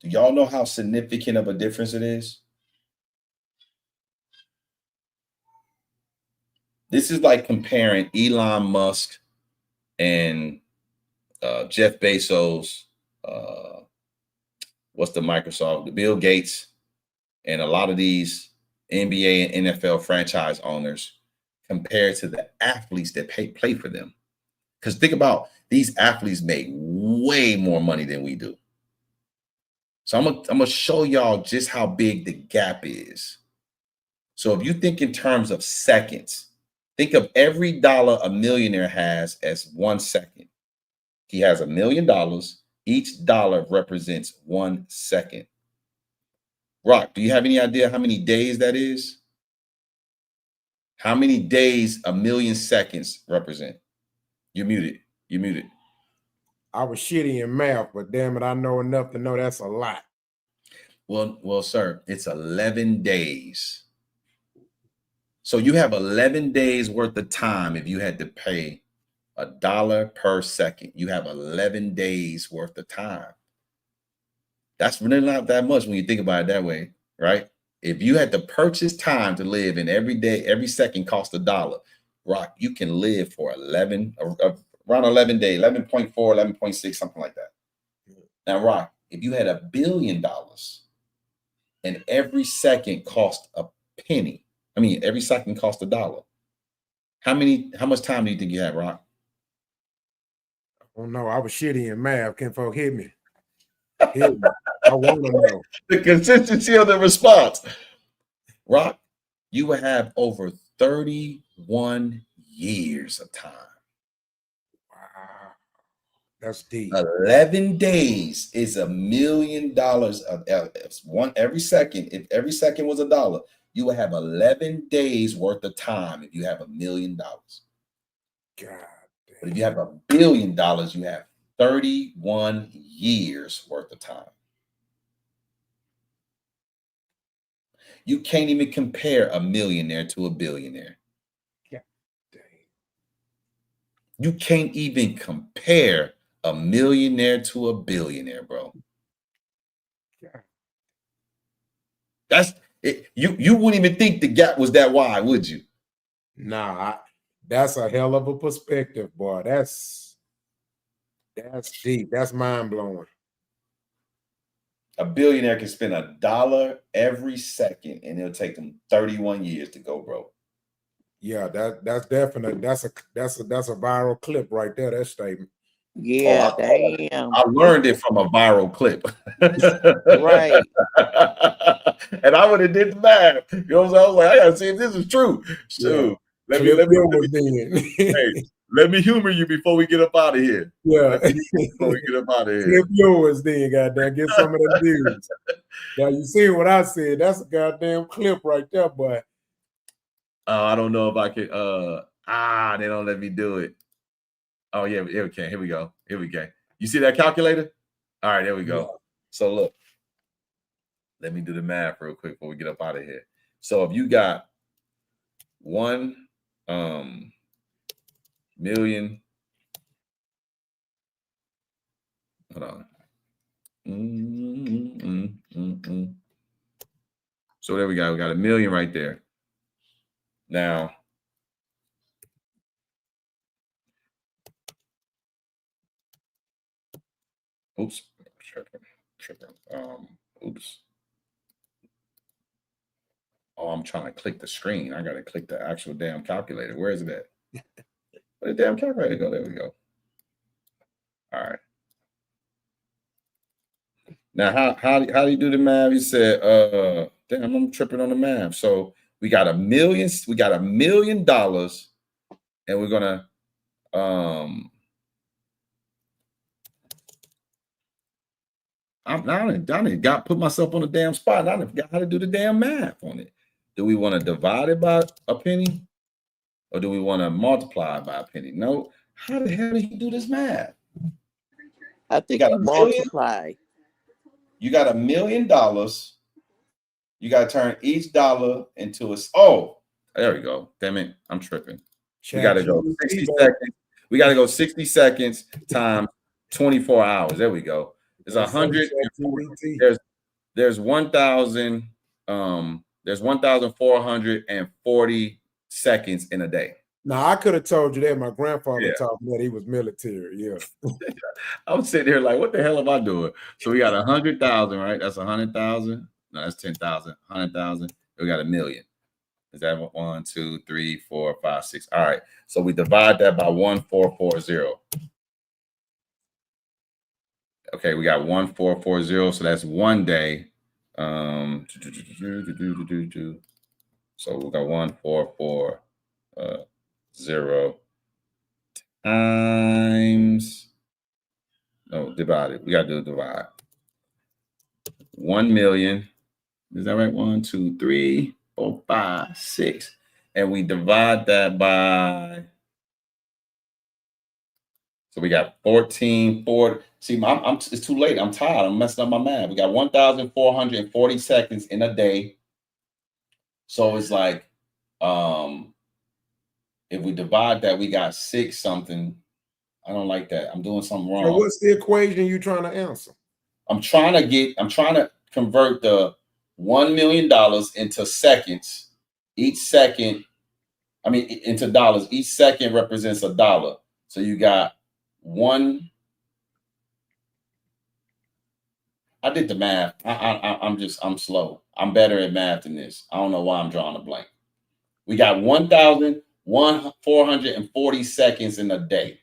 Do y'all know how significant of a difference it is? This is like comparing Elon Musk and Jeff Bezos, what's the Microsoft, the Bill Gates, and a lot of these NBA and NFL franchise owners compared to the athletes that play for them. Because think about, these athletes make way more money than we do. So I'm gonna show y'all just how big the gap is. So if you think in terms of seconds, think of every dollar a millionaire has as 1 second. He has $1 million. Each dollar represents 1 second. Rock, do you have any idea how many days that is? How many days 1,000,000 seconds represent? You're muted. You're muted. I was shitty in math, but damn it, I know enough to know that's a lot. Well, sir, it's 11 days. So you have 11 days worth of time if you had to pay $1 per second. You have 11 days worth of time. That's really not that much when you think about it that way, right? If you had to purchase time to live and every day, every second cost $1, Rock, you can live for around 11 days, 11.4, 11.6, something like that. Now, Rock, if you had $1 billion and every second cost a penny, I mean, every second cost $1, how much time do you think you had, Rock? Oh no, I was shitty in math. Can folk hit me? Hit me. I want to know. The consistency of the response. Rock, you will have over 31 years of time. Wow. That's deep. 11 days is $1 million of every second. If every second was $1, you would have 11 days worth of time if you have $1 million. God damn. But if you have $1 billion, you have 31 years worth of time. You can't even compare a millionaire to a billionaire. Yeah. Dang. You can't even compare a millionaire to a billionaire, bro. Yeah. That's it. You wouldn't even think the gap was that wide, would you? Nah, that's a hell of a perspective, boy. That's deep. That's mind-blowing. A billionaire can spend $1 every second, and it'll take them 31 years to go broke. Yeah, that's definitely that's a viral clip right there. That statement. Yeah, damn. I learned it from a viral clip. Right. And I would have did the math. You know what I'm saying? I was like, I gotta see if this is true. So yeah. let me humor you before we get up out of here. Yeah. Before we get up out of here. Flip yours then, goddamn. Get some of the views. Now you see what I said. That's a goddamn clip right there, boy. I don't know if I could they don't let me do it. Oh yeah, okay. Here we go. Here we go. You see that calculator? All right, there we go. Yeah. So look, let me do the math real quick before we get up out of here. So if you got 1 million, hold on. So there we go. We got 1 million right there. Now, oops, tripping. Oops. Oh, I'm trying to click the screen. I gotta click the actual damn calculator. Where is it at? Where the damn calculator go? There we go. All right. Now, how do you do the math? You said, damn, I'm tripping on the math. So we got $1 million. We got $1 million, and we're gonna I got put myself on the damn spot. I forgot how to do the damn math on it. Do we want to divide it by a penny, or do we want to multiply it by a penny? No. How the hell did he do this math? I think you multiply. You got $1 million. You got to turn each dollar into a. Oh, there we go. Damn it, I'm tripping. We got to go 60 seconds. We got to go 60 seconds times 24 hours. There we go. There's 100. There's 1,000. There's 1,440 seconds in a day. Now I could have told you that. My grandfather taught me that he was military. Yeah. I was sitting here like, what the hell am I doing? So we got 100,000, right? That's 100,000. No, that's 10,000. 100,000. We got $1 million. Is that 1, 2, 3, 4, 5, 6? All right. So we divide that by 1,440. Okay, we got 1440, so that's 1 day. So we got 1440 times, divided. We got to do a divide. 1 million. Is that right? 1, 2, 3, 4, 5, 6. And we divide that by, so we got 1440. See, it's too late. I'm tired. I'm messing up my math. We got 1,440 seconds in a day. So it's like, if we divide that, we got 6 something. I don't like that. I'm doing something wrong. So what's the equation you trying to answer? I'm trying to convert the $1 million into seconds. Each second, into dollars. Each second represents $1. So you got one. I did the math. I'm slow. I'm better at math than this. I don't know why I'm drawing a blank. We got 1,440 seconds in a day.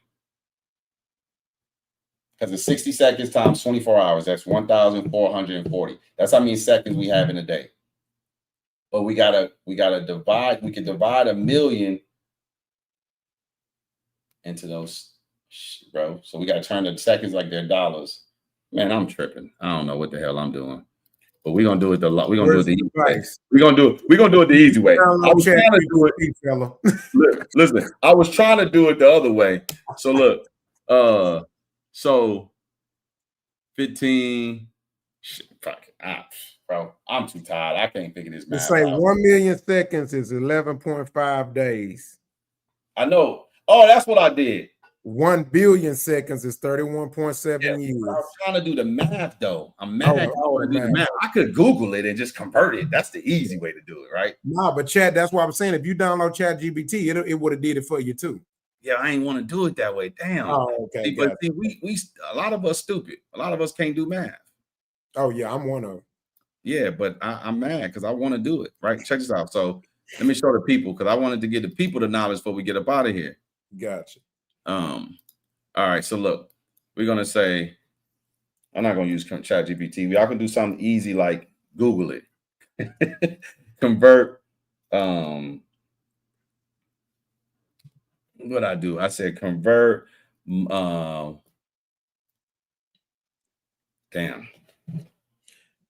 Because it's 60 seconds times 24 hours. That's 1,440. That's how many seconds we have in a day. But we gotta divide. We can divide 1 million into those, bro. So we gotta turn the seconds like they're dollars. Man, I'm tripping. I don't know what the hell I'm doing. But we're gonna do it the easy way. We're gonna do it the easy way. I was trying to do it, fella. Listen, I was trying to do it the other way. So look, so 15. Fuck, bro, I'm too tired. I can't figure this math out. Say 1 million seconds is 11.5 days. I know. Oh, that's what I did. 1 billion seconds is 31.7 years. I was trying to do the math though. I'm mad. I want to do the math. I could Google it and just convert it. That's the easy way to do it, right? No, but Chat, that's what I'm saying. If you download ChatGPT, it would have did it for you too. Yeah, I ain't want to do it that way. Damn. Oh, okay. See, but see, we a lot of us stupid. A lot of us can't do math. Oh yeah, I'm one of them. Yeah, but I'm mad because I want to do it. Right? Check this out. So let me show the people because I wanted to give the people the knowledge before we get up out of here. Gotcha. All right, so look, we're gonna say, I'm not gonna use ChatGPT. Y'all can do something easy like Google it. Convert. What I do? I said convert. Damn.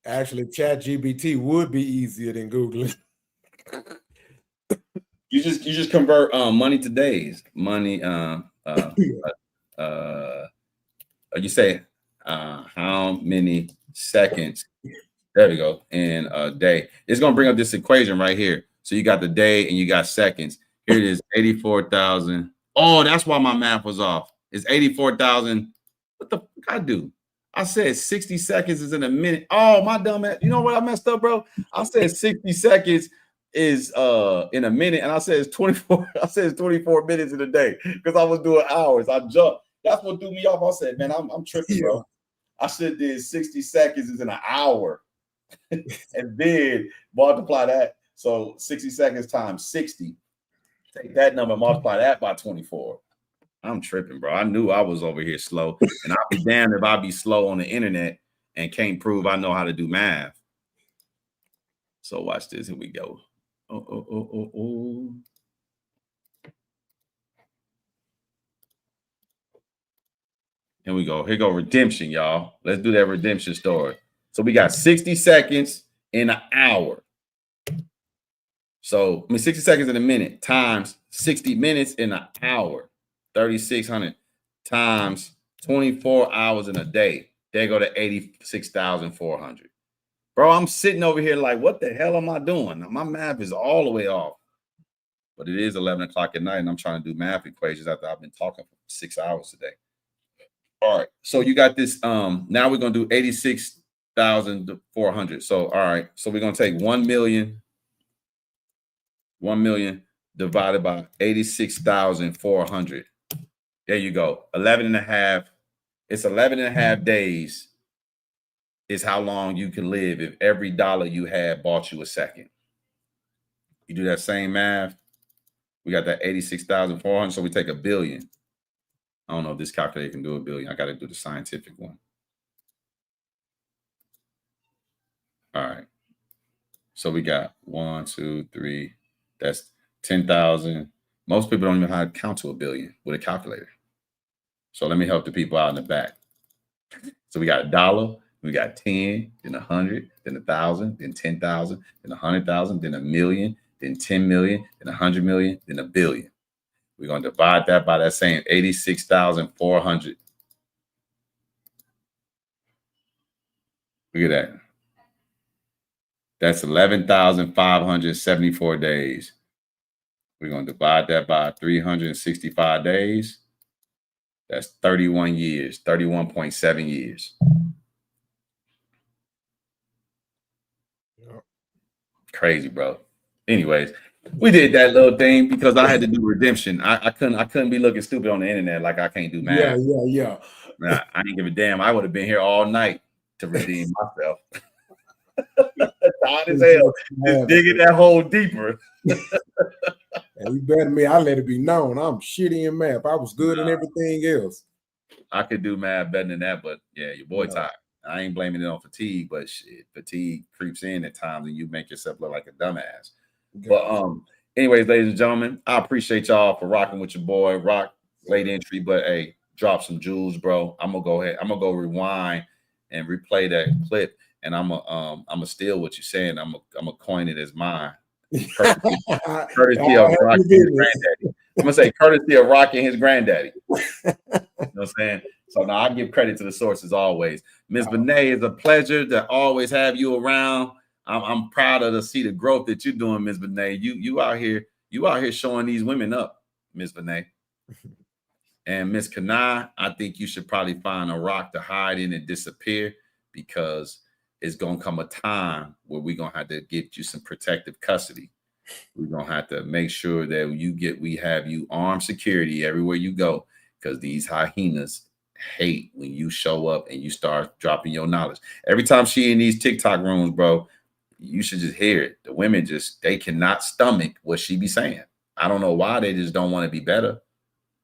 Actually, ChatGPT would be easier than Google it. You just convert money to days. Money. You say how many seconds? There we go. In a day. It's gonna bring up this equation right here. So you got the day and you got seconds. Here it is, 84,000. Oh, that's why my math was off. It's 84,000. What the fuck I do? I said 60 seconds is in a minute. Oh, my dumb ass. You know what I messed up, bro? I said 60 seconds is in a minute, and I said it's 24. I said it's 24 minutes in a day because I was doing hours. I jumped. That's what threw me off. I said, man, I'm tripping, bro. I should have did 60 seconds is in an hour. And then multiply that. So 60 seconds times 60. Take that number, multiply that by 24. I'm tripping, bro. I knew I was over here slow. And I'll be damned if I be slow on the internet and can't prove I know how to do math. So watch this. Here we go. Oh. Here we go. Here go redemption, y'all. Let's do that redemption story. So we got 60 seconds in an hour. So 60 seconds in a minute times 60 minutes in an hour. 3,600 times 24 hours in a day. They go to 86,400. Bro, I'm sitting over here like, what the hell am I doing? My math is all the way off. But it is 11 o'clock at night, and I'm trying to do math equations after I've been talking for 6 hours today. All right, so you got this. Now we're gonna do 86,400. So all right, so we're gonna take 1 million divided by 86,400. There you go. 11 and a half. It's 11 and a half days is how long you can live if every dollar you had bought you a second. You do that same math. We got that 86,400. So we take 1 billion. I don't know if this calculator can do 1 billion. I got to do the scientific one. All right. So we got 1, 2, 3. That's 10,000. Most people don't even know how to count to a billion with a calculator. So let me help the people out in the back. So we got $1, we got 10, then 100, then 1,000, then 10,000, then 100,000, then 1,000,000, then 10 million, then 100 million, then a billion. We're going to divide that by that same 86,400. Look at that. That's 11,574 days. We're going to divide that by 365 days. That's 31 years, 31.7 years. Yep. Crazy, bro. Anyways, we did that little thing because I had to do redemption. I couldn't be looking stupid on the internet like I can't do math. Yeah. Nah, I didn't give a damn. I would have been here all night to redeem myself. Tired as hell. Just digging that hole deeper. And you better than me. I let it be known. I'm shitty in math. I was good in everything else. I could do math better than that, but yeah, your boy tired. I ain't blaming it on fatigue, but shit, fatigue creeps in at times and you make yourself look like a dumbass. But anyways, ladies and gentlemen, I appreciate y'all for rocking with your boy. Rock late entry, but hey, drop some jewels, bro. I'm gonna go ahead. I'm gonna go rewind and replay that clip, and I'm gonna steal what you're saying. I'm gonna coin it as mine. Courtesy of Rock and his granddaddy. I'm gonna say courtesy of Rock and his granddaddy. You know what I'm saying? So now I give credit to the sources always. Ms. Benet, it's a pleasure to always have you around. I'm proud to see the growth that you're doing, Ms. Benet. You out here showing these women up, Ms. Benet. And Ms. Kanai, I think you should probably find a rock to hide in and disappear, because it's gonna come a time where we're gonna have to get you some protective custody. We're gonna have to make sure that we have you armed security everywhere you go, because these hyenas hate when you show up and you start dropping your knowledge. Every time she in these TikTok rooms, bro, you should just hear it. The women they cannot stomach what she be saying. I don't know why. They just don't want to be better.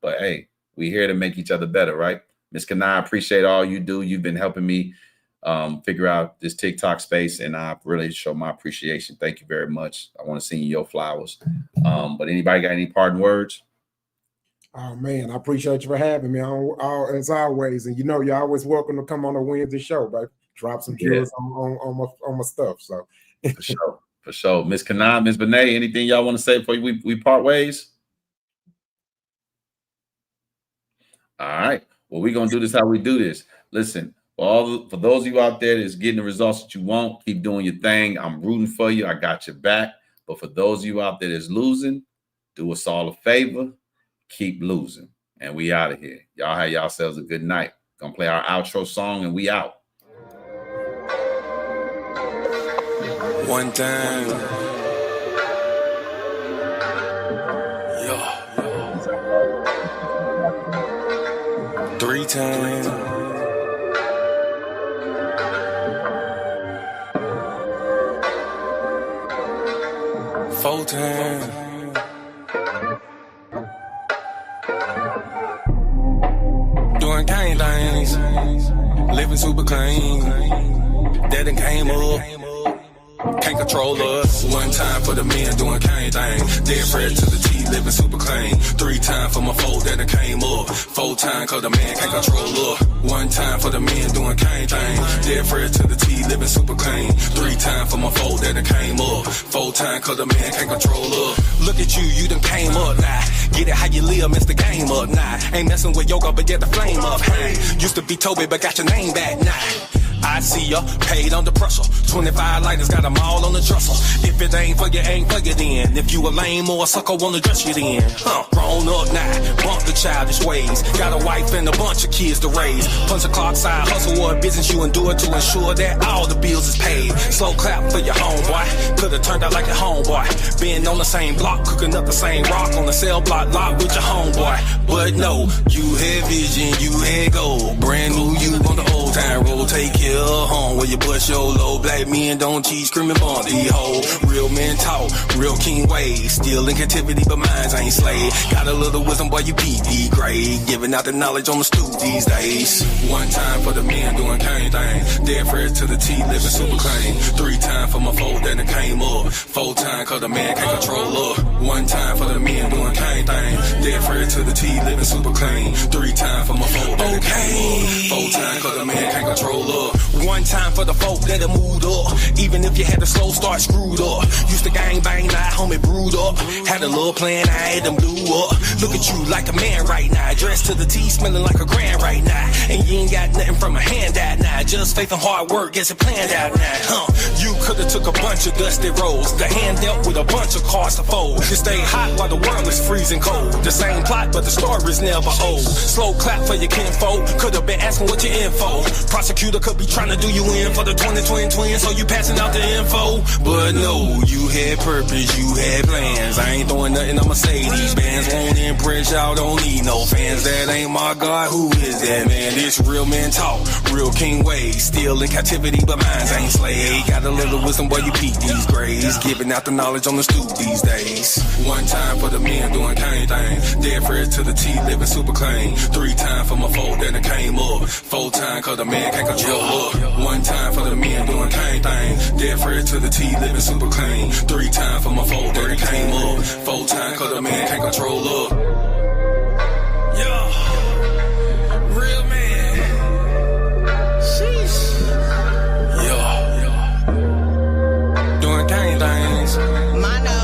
But hey, we here to make each other better, right? Ms. Kanai, I appreciate all you do. You've been helping me figure out this TikTok space, and I really show my appreciation. Thank you very much. I want to send you your flowers. But anybody got any parting words? Oh man, I appreciate you for having me as always. And you're always welcome to come on a Wednesday show, baby. Drop some jewels on my stuff. So for sure. Ms. Kanai, Ms. Benet, anything y'all want to say before we part ways? All right. Well, we're gonna do this how we do this. Listen, for those of you out there that's getting the results that you want, keep doing your thing. I'm rooting for you. I got your back. But for those of you out there that's losing, do us all a favor. Keep losing. And we out of here. Y'all have yourselves a good night. Gonna play our outro song and we out. One time. Yeah. 3 times. 4 times. Doing gang things, living super clean. That done came up. Can't control us. 1 time for the men doing cane thing. Dead fresh to the T, living super clean. 3 times for my folk that done came up. 4 times cause the man can't control us. 1 time for the men doing cane thing. Dead fresh to the T, living super clean. 3 times for my folk that done came up. 4 times cause the man can't control us. Look at you done came up now. Get it how you live, miss the game up now. Ain't messing with yoga, but get the flame up. Hey, used to be Toby, but got your name back now. I see ya, paid under pressure. 25 lighters, got them all on the trestle. If it ain't for you, ain't for you then. If you a lame or a sucker, wanna dress you then. Grown up now, bump the childish ways. Got a wife and a bunch of kids to raise. Punch a clock side, hustle or a business you endure to ensure that all the bills is paid. Slow clap for your homeboy, could've turned out like a homeboy. Been on the same block, cooking up the same rock on the cell block lot with your homeboy. But no, you had vision, you had gold. Brand new, you on the old time rotate. take care of home. Where you bust your low, black men don't cheat, screaming bomb these hoes. Real men talk, real king ways. Still in captivity, but minds ain't slave. Got a little wisdom, boy, you PD grade. Giving out the knowledge on the stoop these days. One time for the men doing cane thing. Dead fresh to the T, living super clean. 3 times for my foe that it came up. 4 times cause the man can't control up. 1 time for the men doing cane thing. Dead fresh to the T, living super clean. 3 times for my foe that it came up. 4 times cause the man can't control up. 1 time for the folk that it moved up. Even if you had a slow start screwed up. Used to gang bang, now homie brewed up. Had a little plan, I had them blew up. Look at you like a man right now. Dressed to the T, smelling like a grand right now. And you ain't got nothing from a handout now. Just faith and hard work gets it planned out now. You could've took a bunch of dusty rolls. The hand dealt with a bunch of cards to fold. You stay hot while the world is freezing cold. The same plot, but the story's never old. Slow clap for your kinfolk. Could've been asking what your info. Prosecutor could be trying to do you in for the 2020 twins, so you passing out the info. But no, you had purpose, you had plans. I ain't throwing nothing on Mercedes bands. Won't impress y'all, don't need no fans. That ain't my God, who is that man? This real men talk, real king ways. Still in captivity, but minds ain't slave. Got a little wisdom, boy, you peak these grades. Giving out the knowledge on the stoop these days. 1 time for the men doing cane thing. Dead fresh to the T, living super clean. 3 times for my foe that it came up. 4 times cause the man can't control up. 1 time for the men doing cane thing. Dead fresh to the T, living super clean. 3 times for my foe that it came up. 4 times cause the man can't control up. Yeah, real man. Sheesh. Yeah, doing cane things.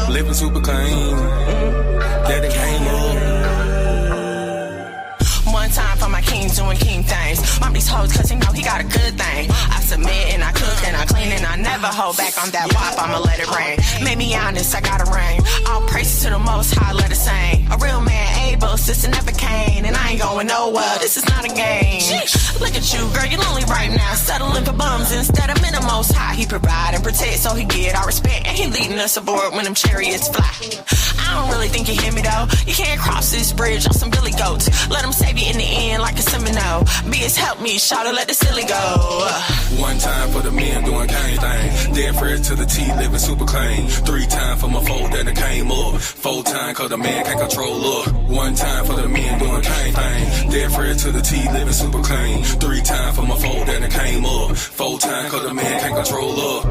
Living super clean. That it came up. 1 time for my king doing king things. Mom these hoes cause he know he got a good thing. I submit and I cook and I clean and I never hold back on that wop, I'ma let it rain. Made me honest, I gotta rain. All praises to the most high, let it sing. A real man able, sister never came. And I ain't going nowhere, this is not a game. Look at you, girl, you lonely right now. Settling for bums instead of men the most high. He provide and protect so he get our respect. And he leading us aboard when them chariots fly. I don't really think you hear me though. You can't cross this bridge on some billy goats. Let them save you in the end like a Seminole. BS help me, shout let the silly go. 1 time for the men doing cane thing. Dead fresh to the T, living super clean. 3 times for my foe that it came up. 4 times cause the man can't control up. 1 time for the men doing cane thing. Dead fresh to the T, living super clean. 3 times for my foe that it came up. 4 times cause the man can't control up.